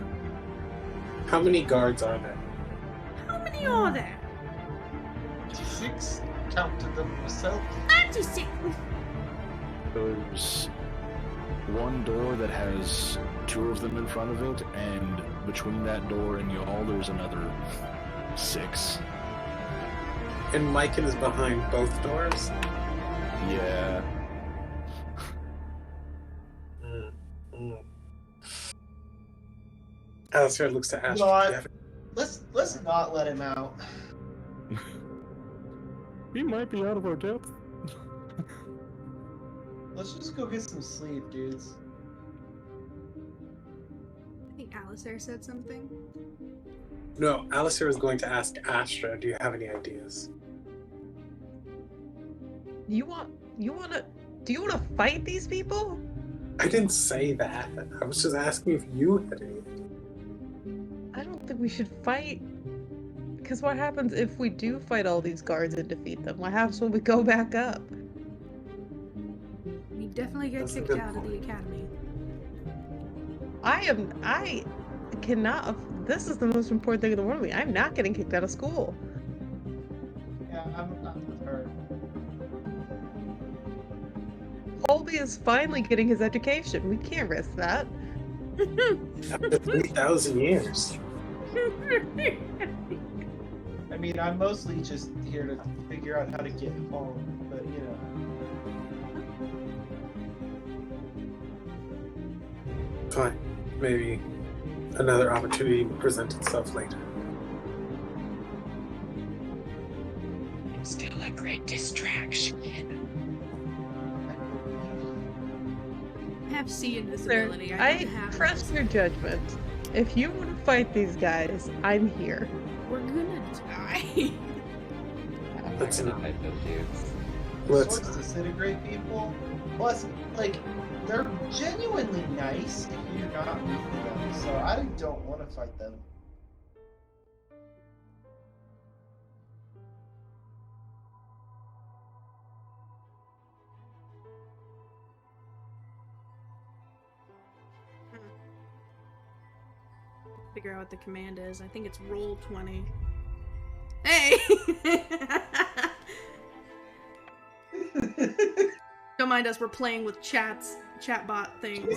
How many guards are there? How many are there? 6. Counted them myself. 96. There's one door that has 2 of them in front of it, and between that door and y'all, there's another 6. And Miken is behind both doors? Yeah. Alistair looks to Astra. God. Let's not let him out. We might be out of our depth. Let's just go get some sleep, dudes. I think Alistair said something. No, Alistair was going to ask Astra, do you have any ideas? Do you want to fight these people? I didn't say that. I was just asking if you had any. I don't think we should fight. Because what happens if we do fight all these guards and defeat them? What happens when we go back up? We definitely get That's a kicked good out of the point. academy. I cannot. This is the most important thing in the world to me. I'm not getting kicked out of school. Yeah, I'm with her. Colby is finally getting his education. We can't risk that. After 3,000 years. I mean, I'm mostly just here to figure out how to get home, but Fine. Maybe another opportunity will present itself later. I'm still a great distraction. I have C in this Sir, ability. I don't have trust your judgment. If you want to fight these guys, I'm here. We're gonna die. I'm Let's not not. gonna fight those dudes. Let's swords disintegrate people. Plus, like, they're genuinely nice if you're not with them, so I don't want to fight them. Figure out what the command is. I think it's roll 20. Hey! Don't mind us, we're playing with chatbot things.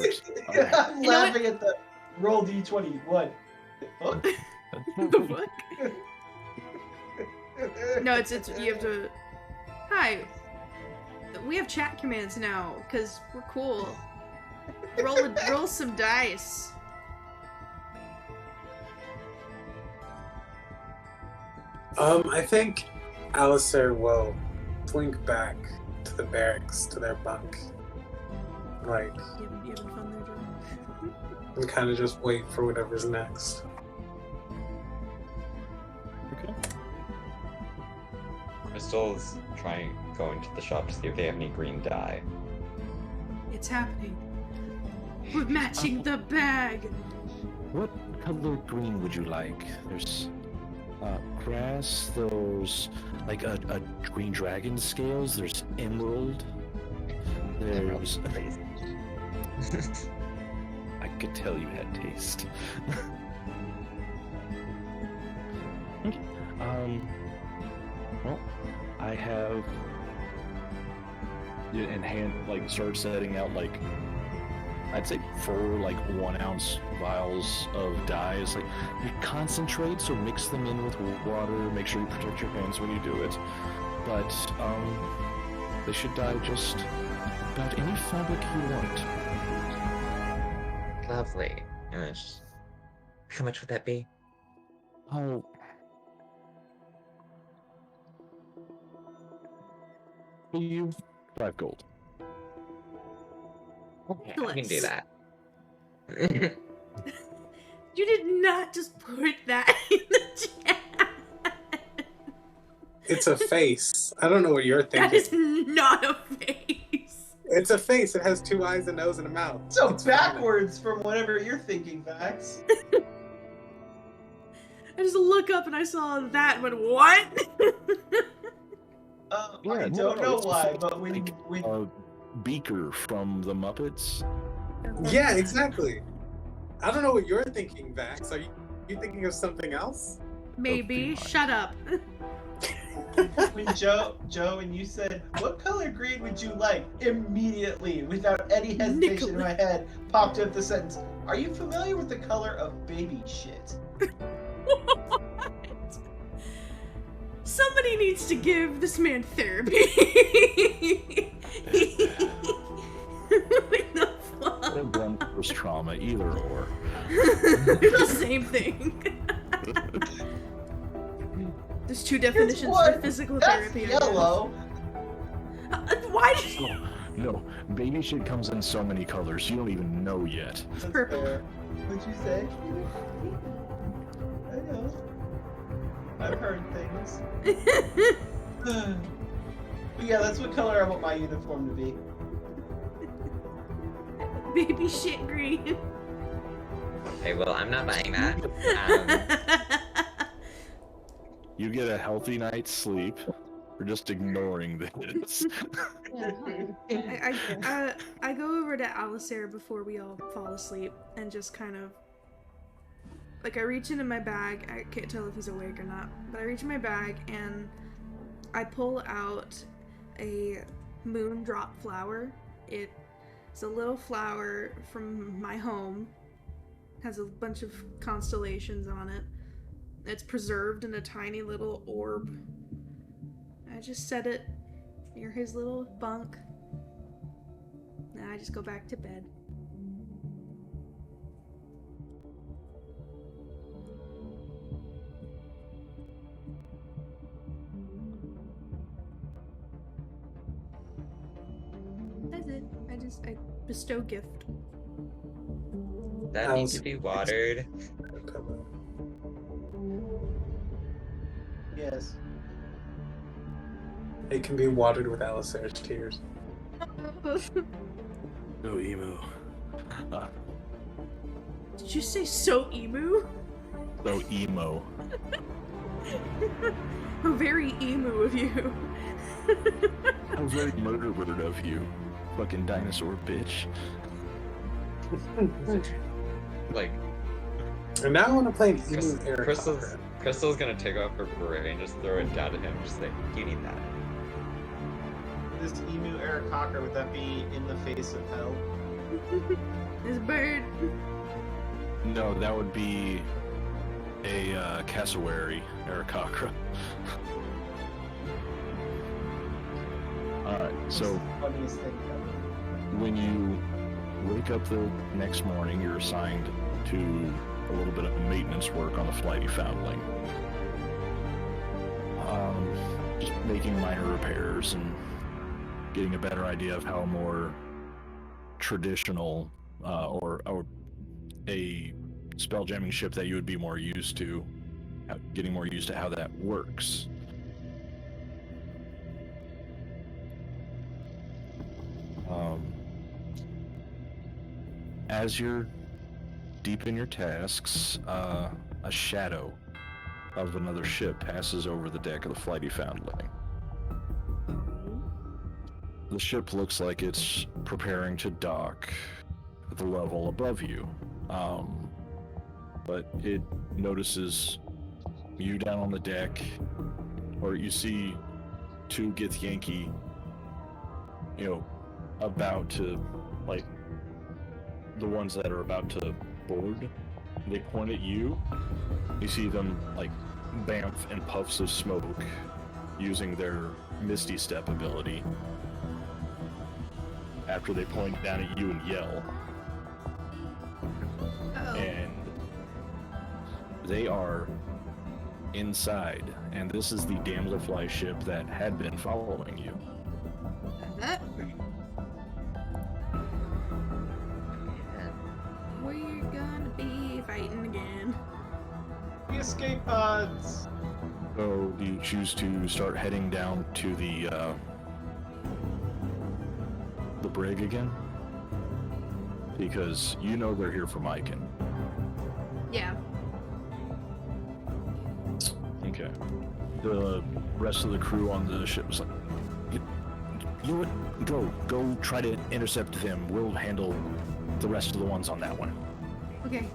I'm You know laughing at the roll d20. What? Fuck? The fuck? No, it's you have to. Hi. We have chat commands now because we're cool. Roll some dice. I think Alistair will blink back to the barracks, to their bunk. Like, You having fun there, Joe? and kind of just wait for whatever's next. Okay. Crystal's going to the shop to see if they have any green dye. It's happening. We're matching the bag. What color green would you like? There's grass, there's like a green dragon scales, there's emerald, there's... I could tell you had taste. Okay. Well, I have... And hand, like, start setting out, like, I'd say 4, like, 1 ounce vials of dyes. Like, you concentrate, so mix them in with water. Make sure you protect your hands when you do it. But, they should dye just about any fabric you want. Lovely. How much would that be? Oh. For you, 5 gold. Okay, I can do that. You did not just put that in the chat. It's a face. I don't know what you're That thinking. is not a face. It's a face. It has 2 eyes, a nose, and a mouth. So It's fine. backwards from whatever you're thinking, Vax. just look up and I saw that and went, what? I don't know why, but when Beaker from the Muppets. Yeah, exactly. I don't know what you're thinking, Vax. Are you thinking of something else? Maybe. Shut up. when Joe, and you said, "What color green would you like?" Immediately, without any hesitation in my head, popped up the sentence, "Are you familiar with the color of baby shit?" What? Somebody needs to give this man therapy. What the fuck? One was trauma, either or. The same thing. There's two definitions for physical therapy. That's yellow. Why did No, baby shit comes in so many colors, you don't even know yet. That's purple. fair. What'd you say? I know. I've heard things. But yeah, that's what color I want my uniform to be. Baby shit green. Okay, well, I'm not buying that. You get a healthy night's sleep for just ignoring this. I go over to Alistair before we all fall asleep and just kind of like I reach into my bag. I can't tell if he's awake or not, but I reach in my bag and I pull out a moon drop flower. It's a little flower from my home. Has a bunch of constellations on it. It's preserved in a tiny little orb. I just set it near his little bunk. And I just go back to bed. That's it. I bestow gift. That needs to be watered. Yes. It can be watered with Alistair's tears. Go emu. Did you say so emu? So emo. Very emu of you. How very murder bird of you. Fucking dinosaur bitch. Like, And now I want to play an emu Eric. Crystal's gonna take off her beret and just throw it down to him. Just say, you need that. This emu Eric Cocker, would that be in the face of hell? This bird. No, that would be a cassowary Aarakocra. Alright, so It's the funniest thing ever. when you wake up the next morning, you're assigned to a little bit of maintenance work on the Flighty Foundling. Just making minor repairs and getting a better idea of how a more traditional or a spelljamming ship that you would be more used to, getting more used to how that works. As you're deep in your tasks, a shadow of another ship passes over the deck of the Flighty Foundling. The ship looks like it's preparing to dock at the level above you, but it notices you down on the deck, or you see two Githyanki, about to, like, the ones that are about to board. They point at you. You see them, like, bamf and puffs of smoke using their Misty Step ability after they point down at you and yell. Uh-oh. And they are inside, and this is the Damselfly ship that had been following you. We're gonna be fighting again. The escape pods! So do you choose to start heading down to the brig again? Because you know they're here for Miken. Yeah. Okay. The rest of the crew on the ship was like, you know what? Go try to intercept them. We'll handle the rest of the ones on that one. Okay.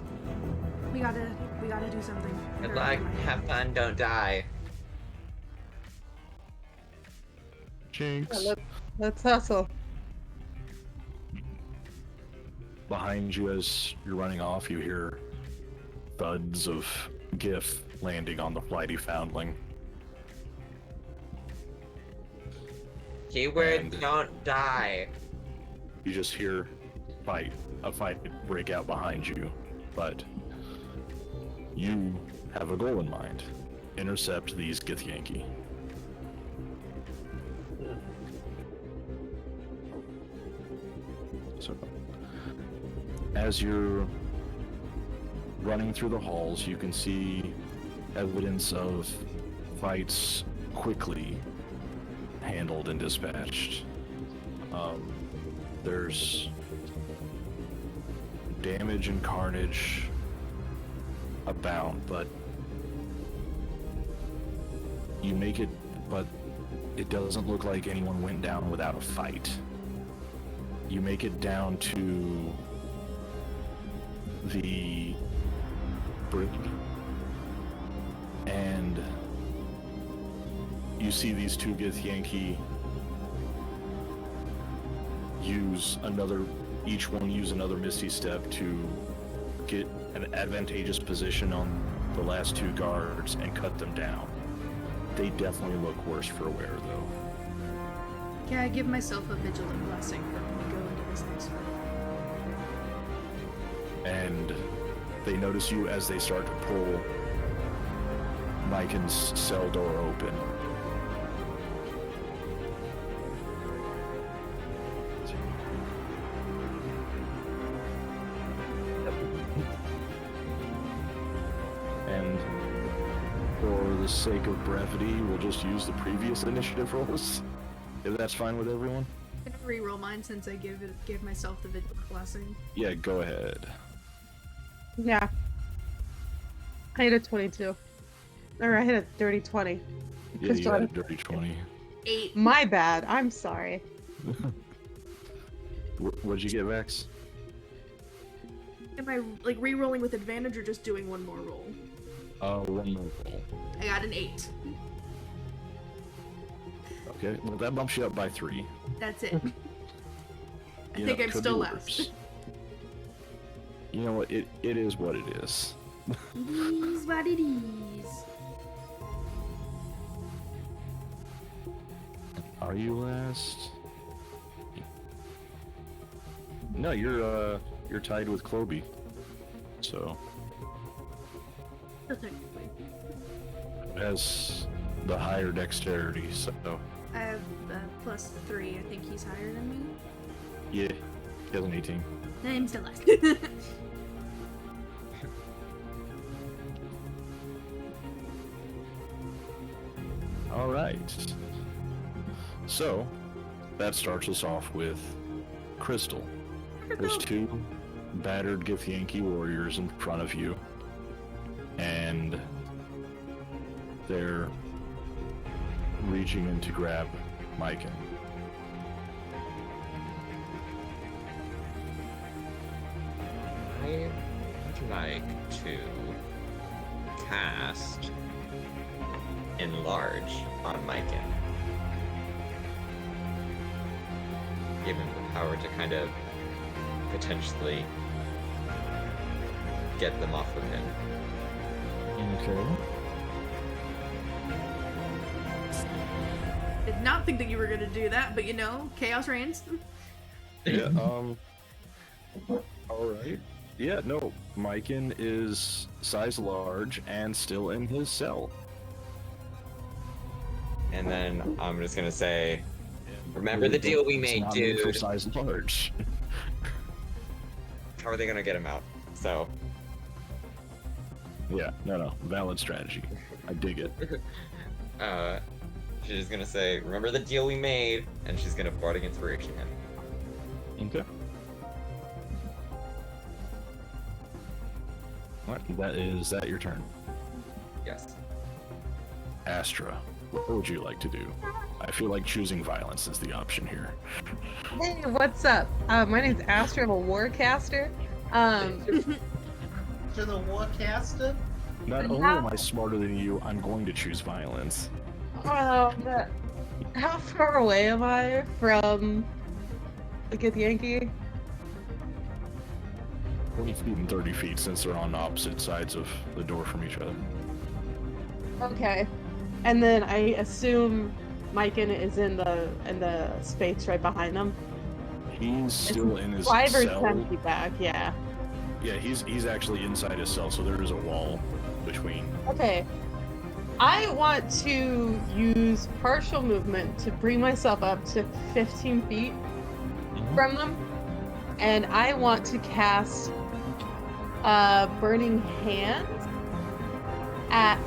We gotta do something. Good luck. Have fun. Don't die. Jinx. Let's hustle. Behind you as you're running off, you hear thuds of GIF landing on the Flighty Foundling. Keyword, And- don't die. You just hear a fight break out behind you, but you have a goal in mind. Intercept these Githyanki. So, as you're running through the halls, you can see evidence of fights quickly handled and dispatched. There's damage and carnage abound, but you make it, but it doesn't look like anyone went down without a fight. You make it down to the brig, and you see these two Githyanki each one use another Misty Step to get an advantageous position on the last two guards and cut them down. They definitely look worse for wear, though. Can I give myself a vigilant blessing when we go into this next fight? And they notice you as they start to pull Miken's cell door open. And for the sake of brevity, we'll just use the previous initiative rolls, if that's fine with everyone. Can I reroll mine since I give myself the vigilant blessing? Yeah, go ahead. Yeah. I hit a 22. Or I hit a dirty 20. Yeah, you had a dirty 20. 8. My bad. I'm sorry. What'd you get, Vex? Am I like re-rolling with advantage or just doing one more roll? One more roll. I got an 8. Okay, well that bumps you up by 3. That's it. I You think know, I'm could still be last. worse. You know what? It is what it is. It is what it is. Are you last? No, you're tied with Cloby. So Still technically. has the higher dexterity. So I have +3. I think he's higher than me. yeah, he has an 18. I'm still last. All right. So that starts us off with Crystal. There's 2 battered Githyanki warriors in front of you, and they're reaching in to grab Miken. I would like to cast Enlarge on Miken. Give him the power to kind of potentially get them off of him. Okay. Did not think that you were gonna do that, but you know, chaos reigns. Yeah, alright. Yeah, no, Miken is size large and still in his cell. And then I'm just gonna say, remember the deal we It's made, not made for dude. size large. How are they gonna get him out? So, Yeah, no, valid strategy. I dig it. she's just gonna say, remember the deal we made, and she's gonna bardic inspiration him. Okay. Alright, is that your turn? Yes. Astra, what would you like to do? I feel like choosing violence is the option here. Hey, what's up? My name's Astra. I'm a warcaster. To the warcaster? Not only am I smarter than you, I'm going to choose violence. How far away am I from the Get Yankee? 20 feet and 30 feet, since they're on opposite sides of the door from each other. Okay. And then I assume Miken is in the space right behind them. He's still in his 5 or cell. 10 feet back, yeah. Yeah, he's actually inside his cell, so there is a wall between. Okay. I want to use partial movement to bring myself up to 15 feet from them. And I want to cast Burning Hands at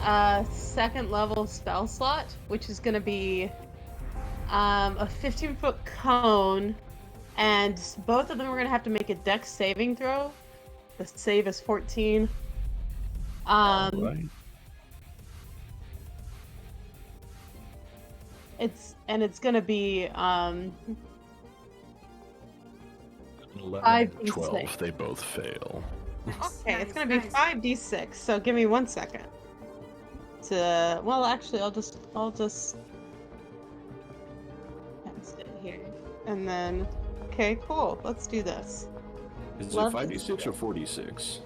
a 2nd level spell slot, which is going to be a 15-foot cone, and both of them are going to have to make a dex saving throw. The save is 14. Right. It's going to be 11 5 and 12, they both fail. Okay, it's gonna be 5d6. So give me 1 second. Well, actually, I'll just cast it here, and then. Okay, cool. Let's do this. Is Love it this 5d6 or 46?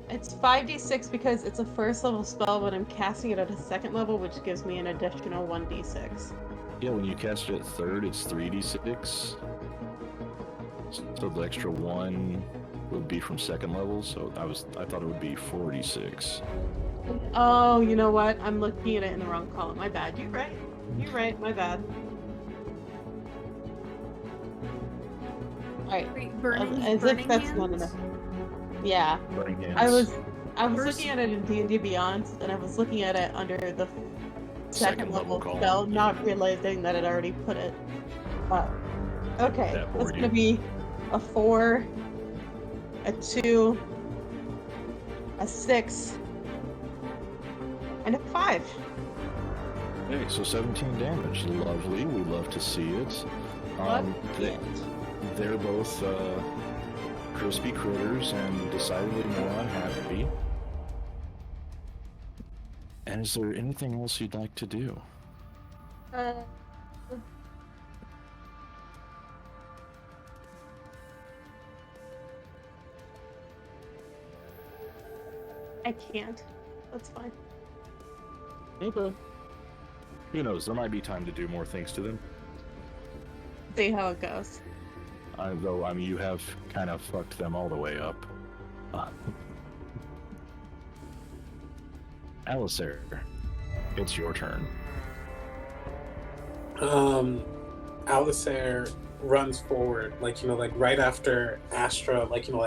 It's 5d6 because it's a 1st level spell, but I'm casting it at a 2nd level, which gives me an additional 1d6. Yeah, when you cast it at 3rd, it's 3d6. So the extra 1 would be from 2nd level. So I thought it would be 46. Oh, you know what? I'm looking at it in the wrong column. My bad. You're right. My bad. Alright. Wait, burning As if that's hands? not enough. Yeah. Burning hands. I was First- looking at it in D&D Beyond, and I was looking at it under the second level column. spell, not realizing that it already put it up. Okay, That that's bored gonna you. be a 4, a 2, a 6, and a 5. Okay, so 17 damage. Lovely. We love to see it. They're both crispy critters and decidedly more unhappy. And is there anything else you'd like to do? I can't. That's fine. Okay. Who knows? There might be time to do more things to them. See how it goes. Though, I mean, you have kind of fucked them all the way up. Alistair, it's your turn. Alistair runs forward, like right after Astra,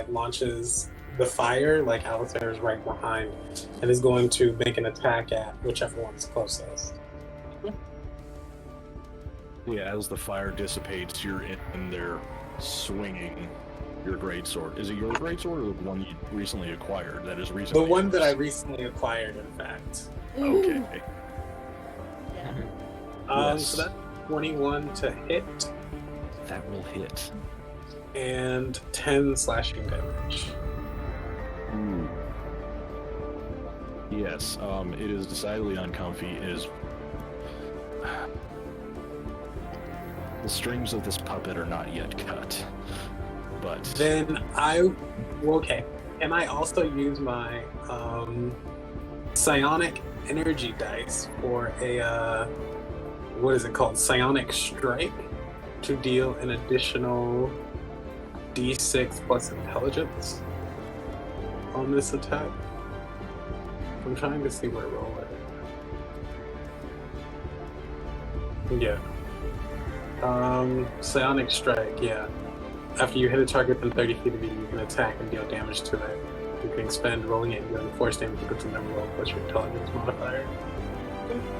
launches the fire. Like Alistair is right behind, and is going to make an attack at whichever one's closest. Yeah, as the fire dissipates, you're in there swinging your greatsword. Is it your greatsword or the one you recently acquired? That is recently. The one that I recently acquired, in fact. Okay. Yeah. Yes. So that's 21 to hit That will hit. and 10 slashing damage. Ooh. Yes, it is decidedly uncomfy. It is. The strings of this puppet are not yet cut, but Then okay. Can I also use my psionic energy dice for a what is it called? Psionic strike to deal an additional d6 plus intelligence on this attack. I'm trying to see where to roll it. Yeah. Psionic strike, yeah. After you hit a target within 30 feet of you, you can attack and deal damage to it. You can expend rolling it and dealing force damage equal to the number roll plus your intelligence modifier.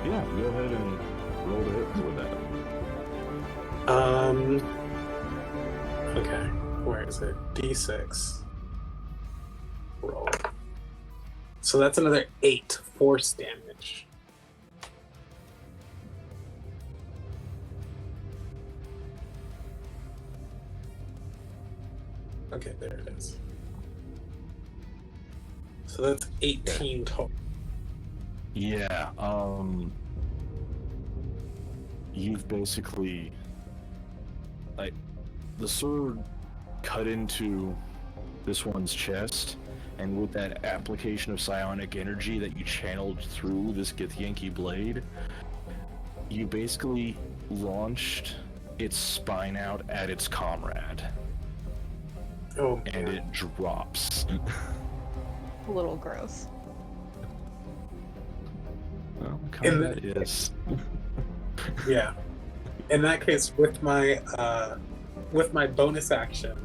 yeah, go ahead and roll the hit with that. Okay, where is it? D6. Roll. So that's another 8 force damage. Okay, there it is. So that's 18 total. Yeah, you've basically, like, the sword cut into this one's chest, and with that application of psionic energy that you channeled through this Githyanki blade, you basically launched its spine out at its comrade, Oh, and man. it drops. A little gross. Well, In combat is. Yeah. In that case, with my bonus action,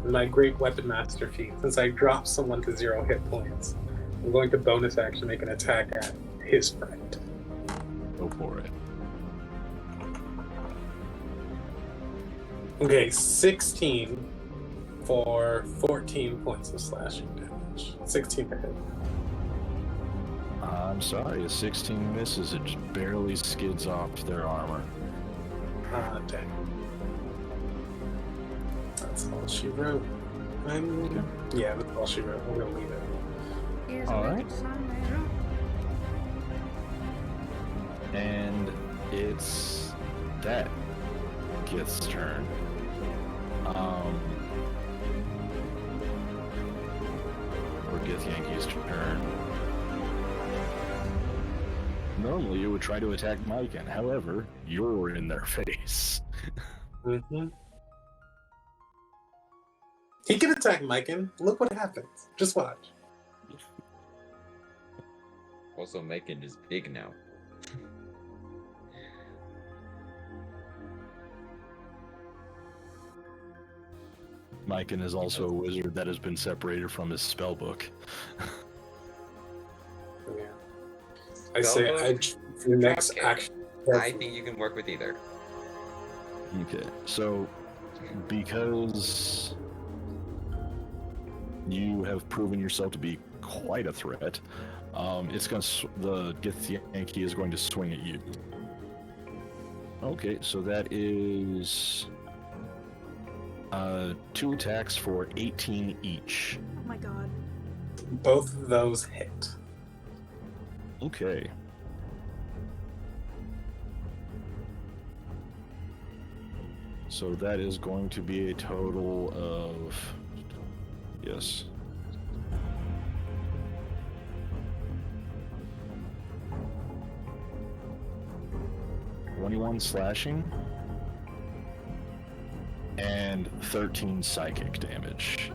my great weapon master feat, since I dropped someone to 0 hit points, I'm going to bonus action make an attack at his friend. Go for it. Okay, 16 for 14 points of slashing damage. 16 to hit. I'm sorry, a 16 misses. It just barely skids off their armor. Ah, dang. That's all she wrote. Yeah, that's all she wrote. I'm gonna leave it. Here's All a right. little sunlight. And it's that Gith's turn. Or Githyanki's turn. Normally you would try to attack Miken, however, you're in their face. Mm-hmm. He can attack Miken. Look what happens. Just watch. Also, Miken is big now. Miken is also a wizard that has been separated from his spellbook. Yeah. I say I the next Okay. action. I think you can work with either. Okay, so because you have proven yourself to be quite a threat, it's going to the Githyanki is going to swing at you. Okay, so that is 2 attacks for 18 each. Oh my god. Both of those hit. Okay. So that is going to be a total of, yes. "21 slashing and 13 psychic damage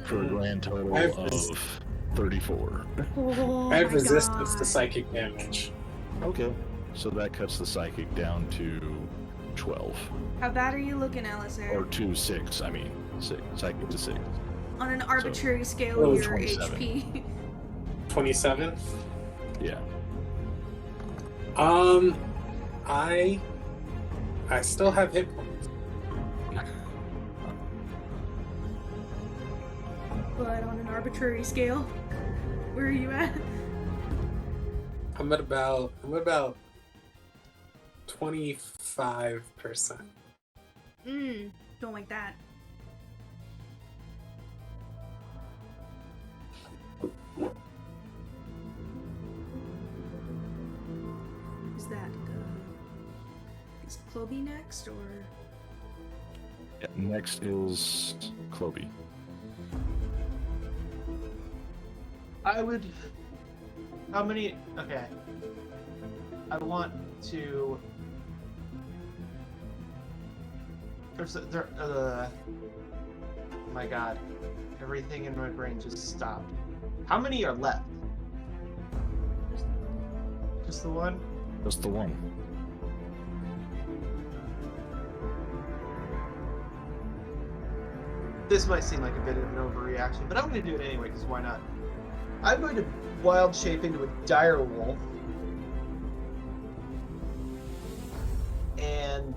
for a grand total of 34. Oh I have my resistance God. to psychic damage. Okay, so that cuts the psychic down to 12. How bad are you looking, Alistair? Or to 6, I mean. 6. Psychic to 6. On an arbitrary scale, Oh, your 27. HP. 27. Yeah. I still have hit points. But on an arbitrary scale, where are you at? I'm at about 25%. Don't like that. Is that is Cloby next, or Yeah, next is Cloby. I would. How many? Okay. I want to. My God, everything in my brain just stopped. How many are left? Just the one? Just the one. This might seem like a bit of an overreaction, but I'm going to do it anyway, because why not? I'm going to wild shape into a dire wolf. And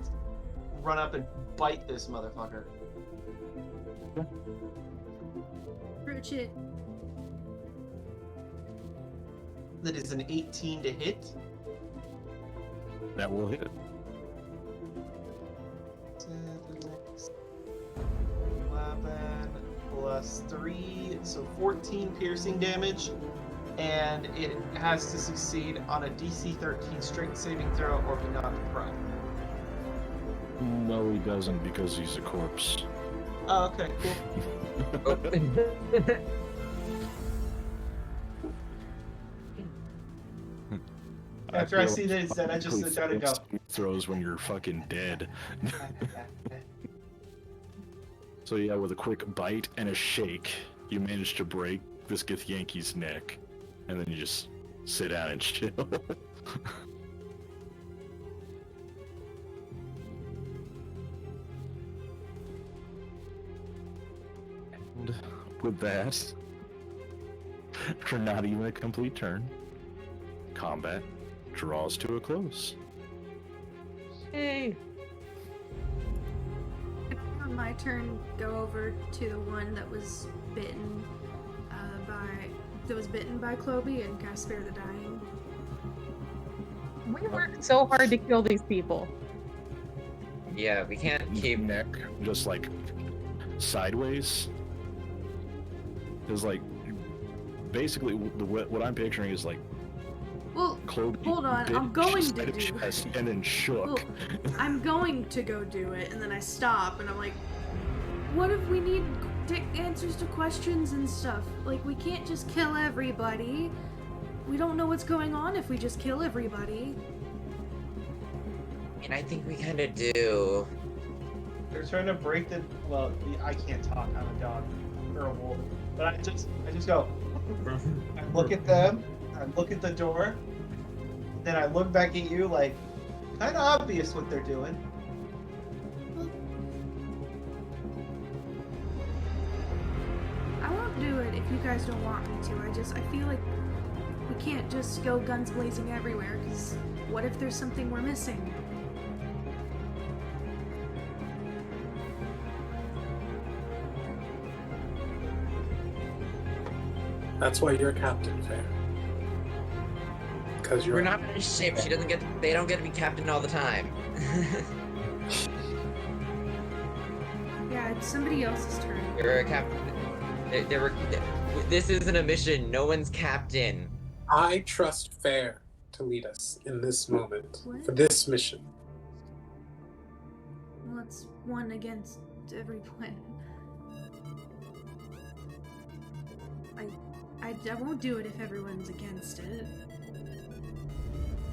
run up and bite this motherfucker. Roach it? That is an 18 to hit. That will hit. To the next 11. plus 3, so 14 piercing damage, and it has to succeed on a DC 13 strength saving throw or be knocked prone. No, he doesn't because he's a corpse. Oh, okay, cool. After I feel see that he's dead, I just sit down and go. Throws when you're fucking dead. So yeah, with a quick bite and a shake, you manage to break this Githyanki's neck, and then you just sit down and chill. And with that, for not even a complete turn, combat draws to a close. Hey. On my turn, go over to the one that was bitten by Cloby and cast Spare the Dying. We worked so hard to kill these people. Yeah, we can't keep. Neck just like sideways. There's like basically what I'm picturing is like Well, Cloby hold on, bit I'm going his to side of do chest and then shook. Well, I'm going to go do it, and then I stop, and I'm like, what if we need answers to questions and stuff? Like, we can't just kill everybody. We don't know what's going on if we just kill everybody. And I think we kind of do. They're trying to break the. Well, I can't talk. I'm a dog or a wolf, but I just go. I look at them. I look at the door. Then I look back at you, like, kind of obvious what they're doing. I won't do it if you guys don't want me to. I feel like we can't just go guns blazing everywhere, because what if there's something we're missing? That's why you're captain, Faer. Because you're. We're not in a ship. She doesn't get. They don't get to be captain all the time. Yeah, it's somebody else's turn. You're a captain. This isn't a mission. No one's captain. I trust Faer to lead us in this moment What? for this mission. Well, it's one against every plan. I won't do it if everyone's against it.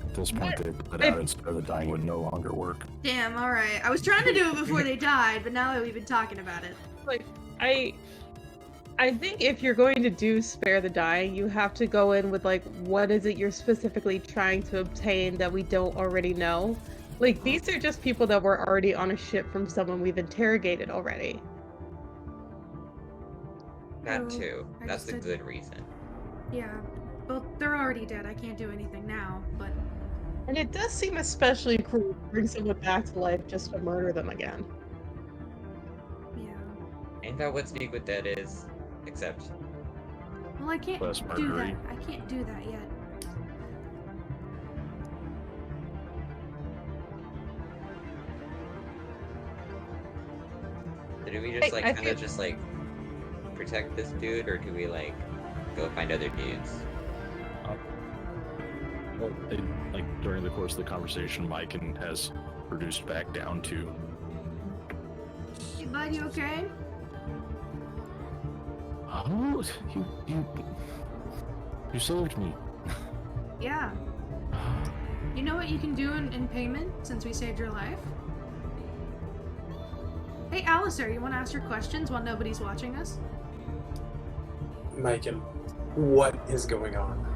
At this point, they put out and Spare the Dying would no longer work. Damn, alright. I was trying to do it before they died, but now that we've been talking about it. Like, I think if you're going to do Spare the Dying, you have to go in with, like, what is it you're specifically trying to obtain that we don't already know? Like, these are just people that were already on a ship from someone we've interrogated already. That Oh, too. I That's just a said- good reason. Yeah. Well, they're already dead. I can't do anything now, but... And it does seem especially cruel to bring someone back to life just to murder them again. Yeah. Ain't that what Speak with Dead is? Except. Well, I can't Less do murdery. that. I can't do that yet. Do we just like I kind of just like protect this dude, or do we like go find other dudes? Well, like during the course of the conversation, Miken has reduced back down to. Hey, bud, you okay? Oh, you saved me. Yeah. You know what you can do in payment since we saved your life? Hey, Alistair, you want to ask your questions while nobody's watching us? Miken, what is going on?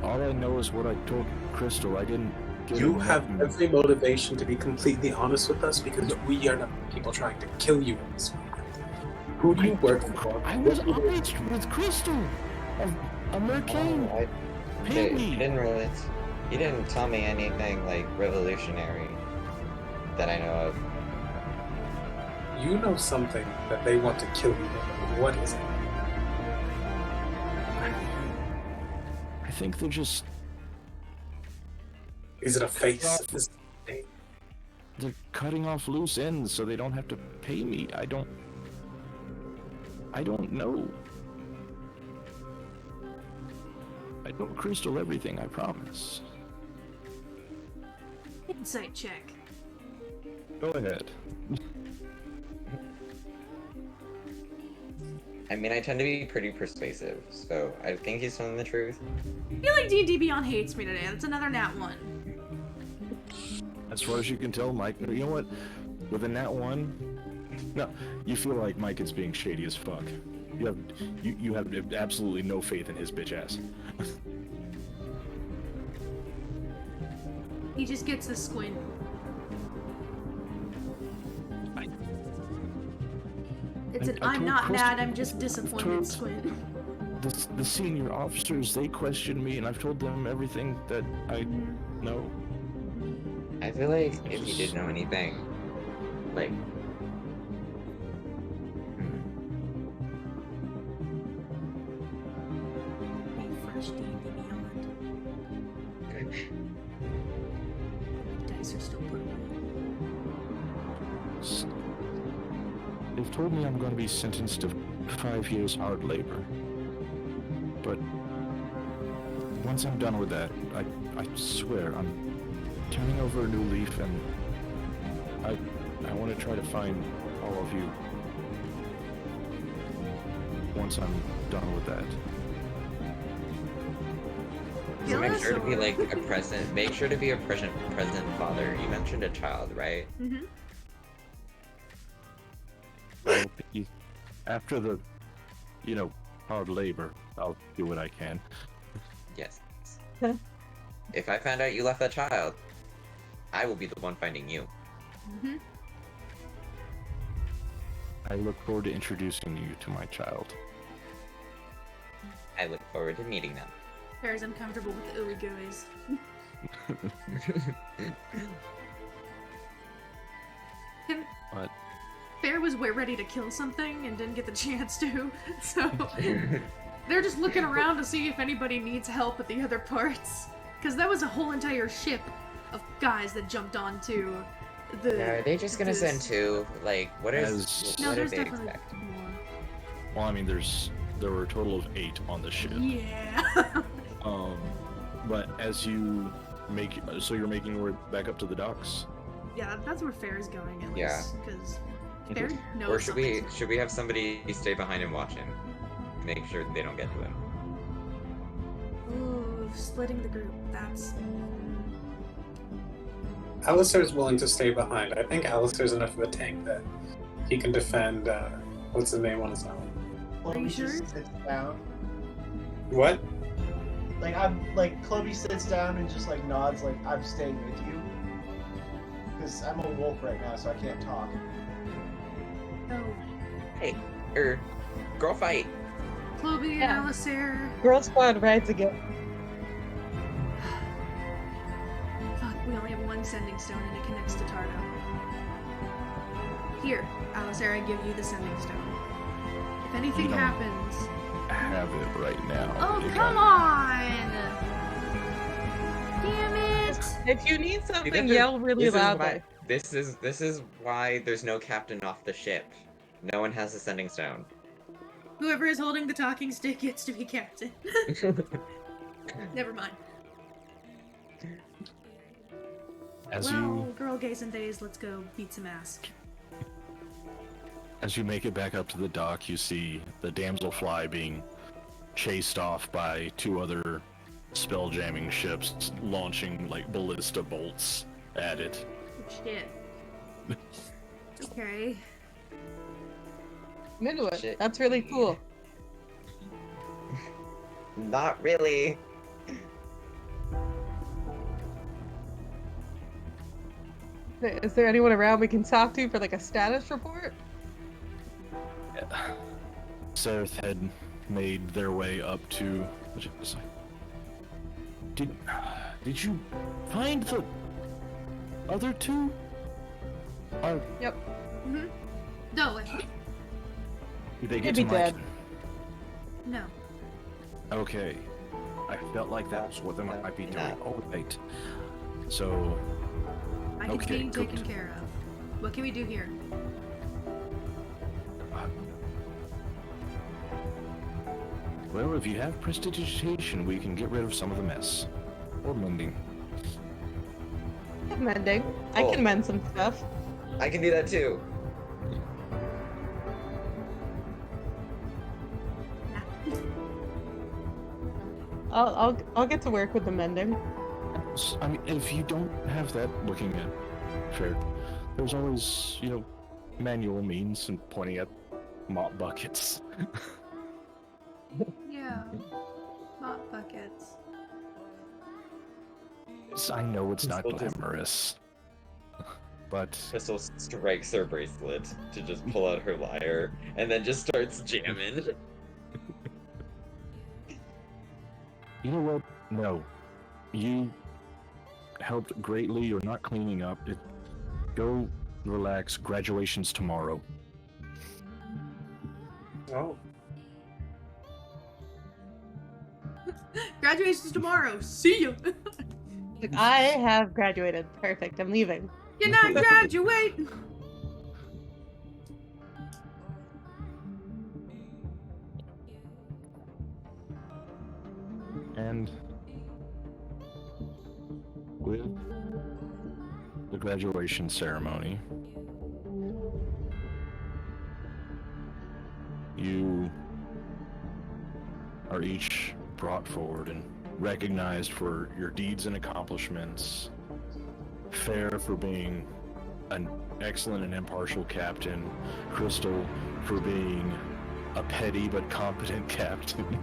All I know is what I told Crystal. I didn't. You have every motivation to be completely honest with us because we are not people trying to kill you in this moment. Who do you work for? I was honest with Crystal. A merchant. Pay me. He didn't tell me anything like revolutionary that I know of. You know something that they want to kill you with. What is it? I think they're just. Is it a face? Is it they're cutting off loose ends so they don't have to pay me. I don't know. I don't crystal everything, I promise. Insight check. Go ahead. I mean, I tend to be pretty persuasive, so I think he's telling the truth. I feel like D&D Beyond hates me today. That's another nat 1. As far as you can tell, Mike, you know what? With a nat 1, no, you feel like Mike is being shady as fuck. You have absolutely no faith in his bitch ass. He just gets the squint. It's an I'm not mad, I'm just disappointed squint. The senior officers, they question me, and I've told them everything that I know. I feel like if he did know anything, like... Fresh D&D Beyond. Dice are still put away. They've told me I'm going to be sentenced to 5 years hard labor. But once I'm done with that, I swear I'm turning over a new leaf, and I want to try to find all of you once I'm done with that. So make sure to be like a present. Make sure to be a present father. You mentioned a child, right? Mm-hmm. Well, after the, hard labor, I'll do what I can. Yes. If I find out you left that child, I will be the one finding you. Mm-hmm. I look forward to introducing you to my child. I look forward to meeting them. Fair's uncomfortable with the ooey gooeys. What? Fair was ready to kill something and didn't get the chance to, so they're just looking around to see if anybody needs help with the other parts. Because that was a whole entire ship of guys that jumped onto the... Are they just gonna send 2? Like, what did there's they definitely expect? more. Well, I mean, there were a total of 8 on the ship. Yeah. But as you make, so you're making your way back up to the docks? Yeah, that's where Fair's going at Yeah. least, because Fair knows Or should we something's- have somebody stay behind and watch him? Make sure they don't get to him. Ooh, splitting the group, that's... Alistair's willing to stay behind. I think Alistair's enough of a tank that he can defend, what's his name on his own. Are you sure? Just sits down. What? Chloe sits down and just nods I'm staying with you. Because I'm a wolf right now, so I can't talk. Oh. Hey, girl fight. Chloe and Yeah. Alistair. Girl Squad rides again. Fuck, we only have one sending stone and it connects to Tarto. Here, Alistair, I give you the sending stone. If anything don't happens... Have it right now. Oh, You come got on! Damn it! If you need See, something, this is- yell really this is loudly. why- This is why there's no captain off the ship. No one has a sending stone. Whoever is holding the talking stick gets to be captain. Never mind. As Well, girl gays and days, let's go beat some ass. As you make it back up to the dock, you see the damselfly being chased off by 2 other spelljamming ships launching ballista bolts at it. Shit. Okay. I'm into it. Shit. That's really cool. Not really. Is there anyone around we can talk to for a status report? Saerthe had made their way up to... Did you find the other 2? Yep. Mm-hmm. No, Did they get They'd to be dead. Miken? no. Okay. I felt like that's what they might be doing. No. Oh, wait. So... I think Okay, being taken good. care of. What can we do here? Well, if you have prestidigitation, we can get rid of some of the mess. Or mending. Mending. I Oh. can mend some stuff. I can do that too. I'll get to work with the mending. I mean, if you don't have that looking at Fair, there's always, manual means and pointing at mop buckets. Yeah. Mop buckets. I know it's not Crystal just- glamorous. But Crystal strikes her bracelet to just pull out her lyre, and then just starts jamming. you know what? No. You helped greatly. You're not cleaning up. Go relax. Graduation's tomorrow. Oh, Graduation's tomorrow. See you. I have graduated. Perfect. I'm leaving. You're not graduating. And with the graduation ceremony, you are each brought forward and recognized for your deeds and accomplishments. Faer for being an excellent and impartial captain. Crystal for being a petty but competent captain.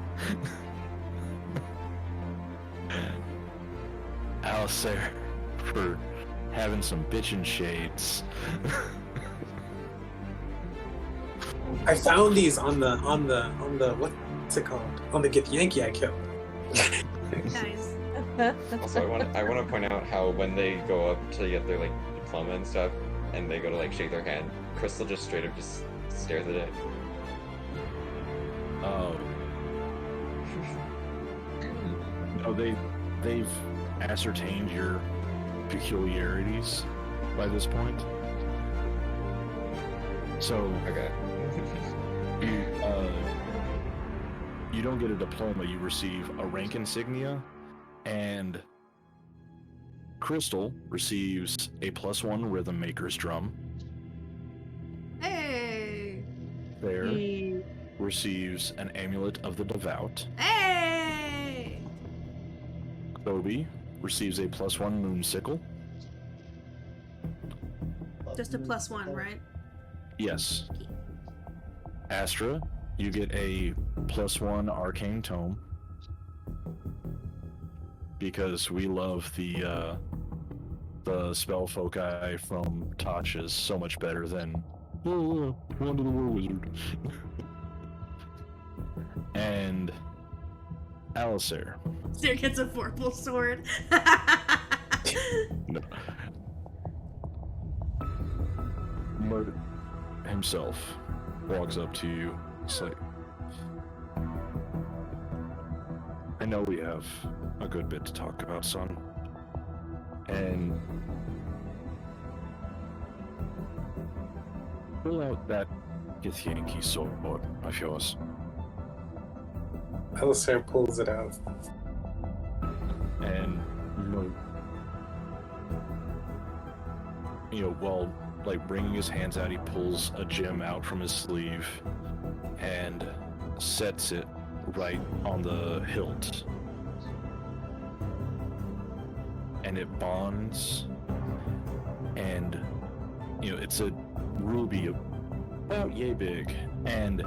Alistair for having some bitchin' shades. I found these on the what's it called? On the Githyanki I killed. Nice. Also, I want to point out how when they go up to get their diploma and stuff, and they go to shake their hand, Crystal just straight up just stares at it. Oh. No, they've ascertained your peculiarities by this point. So Okay. you don't get a diploma, you receive a rank insignia, and Crystal receives a +1 rhythm maker's drum. Hey. Fair He- receives an amulet of the devout. Hey. Kobe receives a +1 moon sickle. Just a +1, right? Yes. Astra, you get a +1 arcane tome. Because we love the spell foci from Tachas so much better than Wand of the War Wizard. And Alistair. Seer gets a vorpal sword. No. Murder himself walks up to you. It's like, I know we have a good bit to talk about, son. And pull out that Githyanki sword of yours. Alistair pulls it out. And while bringing his hands out, he pulls a gem out from his sleeve and sets it right on the hilt, and it bonds, and it's a ruby about yay big, and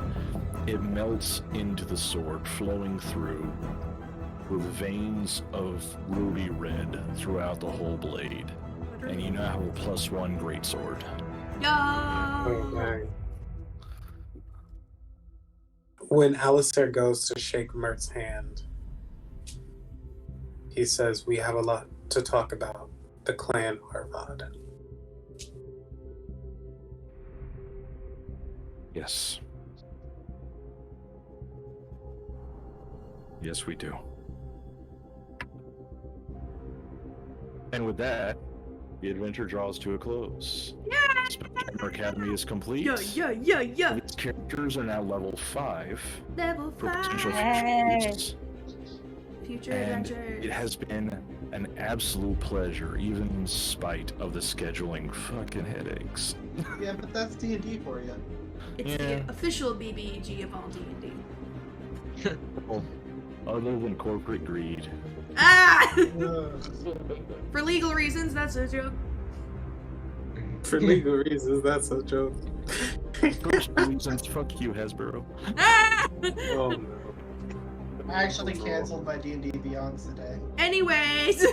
it melts into the sword, flowing through with veins of ruby red throughout the whole blade. And you now have a +1 greatsword. Oh, Yo. dang. When Alistair goes to shake Mert's hand, he says, "We have a lot to talk about. The clan Arvad." Yes. Yes, we do. And with that, the adventure draws to a close. Yeah! Spelljammer Academy is complete. Yeah. These characters are now level 5 Level for potential 5. future use. Future And adventures. it has been an absolute pleasure, even in spite of the scheduling fucking headaches. Yeah, but that's D&D for you. It's Yeah. the official BBEG of all D&D. Well, other than corporate greed. Ah! Ugh. For legal reasons, that's a joke. For legal reasons, that's a joke. Personal reasons, fuck you, Hasbro. Ah! Oh no. I actually canceled my D&D Beyonds today. Anyways,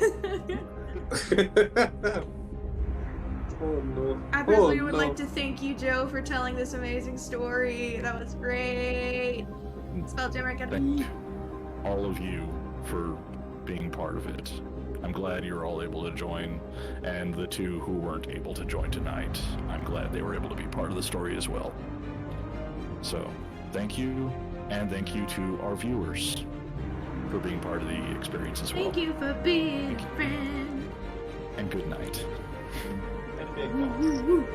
Oh no. I Oh, personally would no. like to thank you, Joe, for telling this amazing story. That was great. Spelljammer Academy. Thank all of you for being part of it. I'm glad you're all able to join, and the two who weren't able to join tonight, I'm glad they were able to be part of the story as well. So, thank you, and thank you to our viewers for being part of the experience as well. Thank you for being a friend. And good night. And big Woo, balls. woo, woo.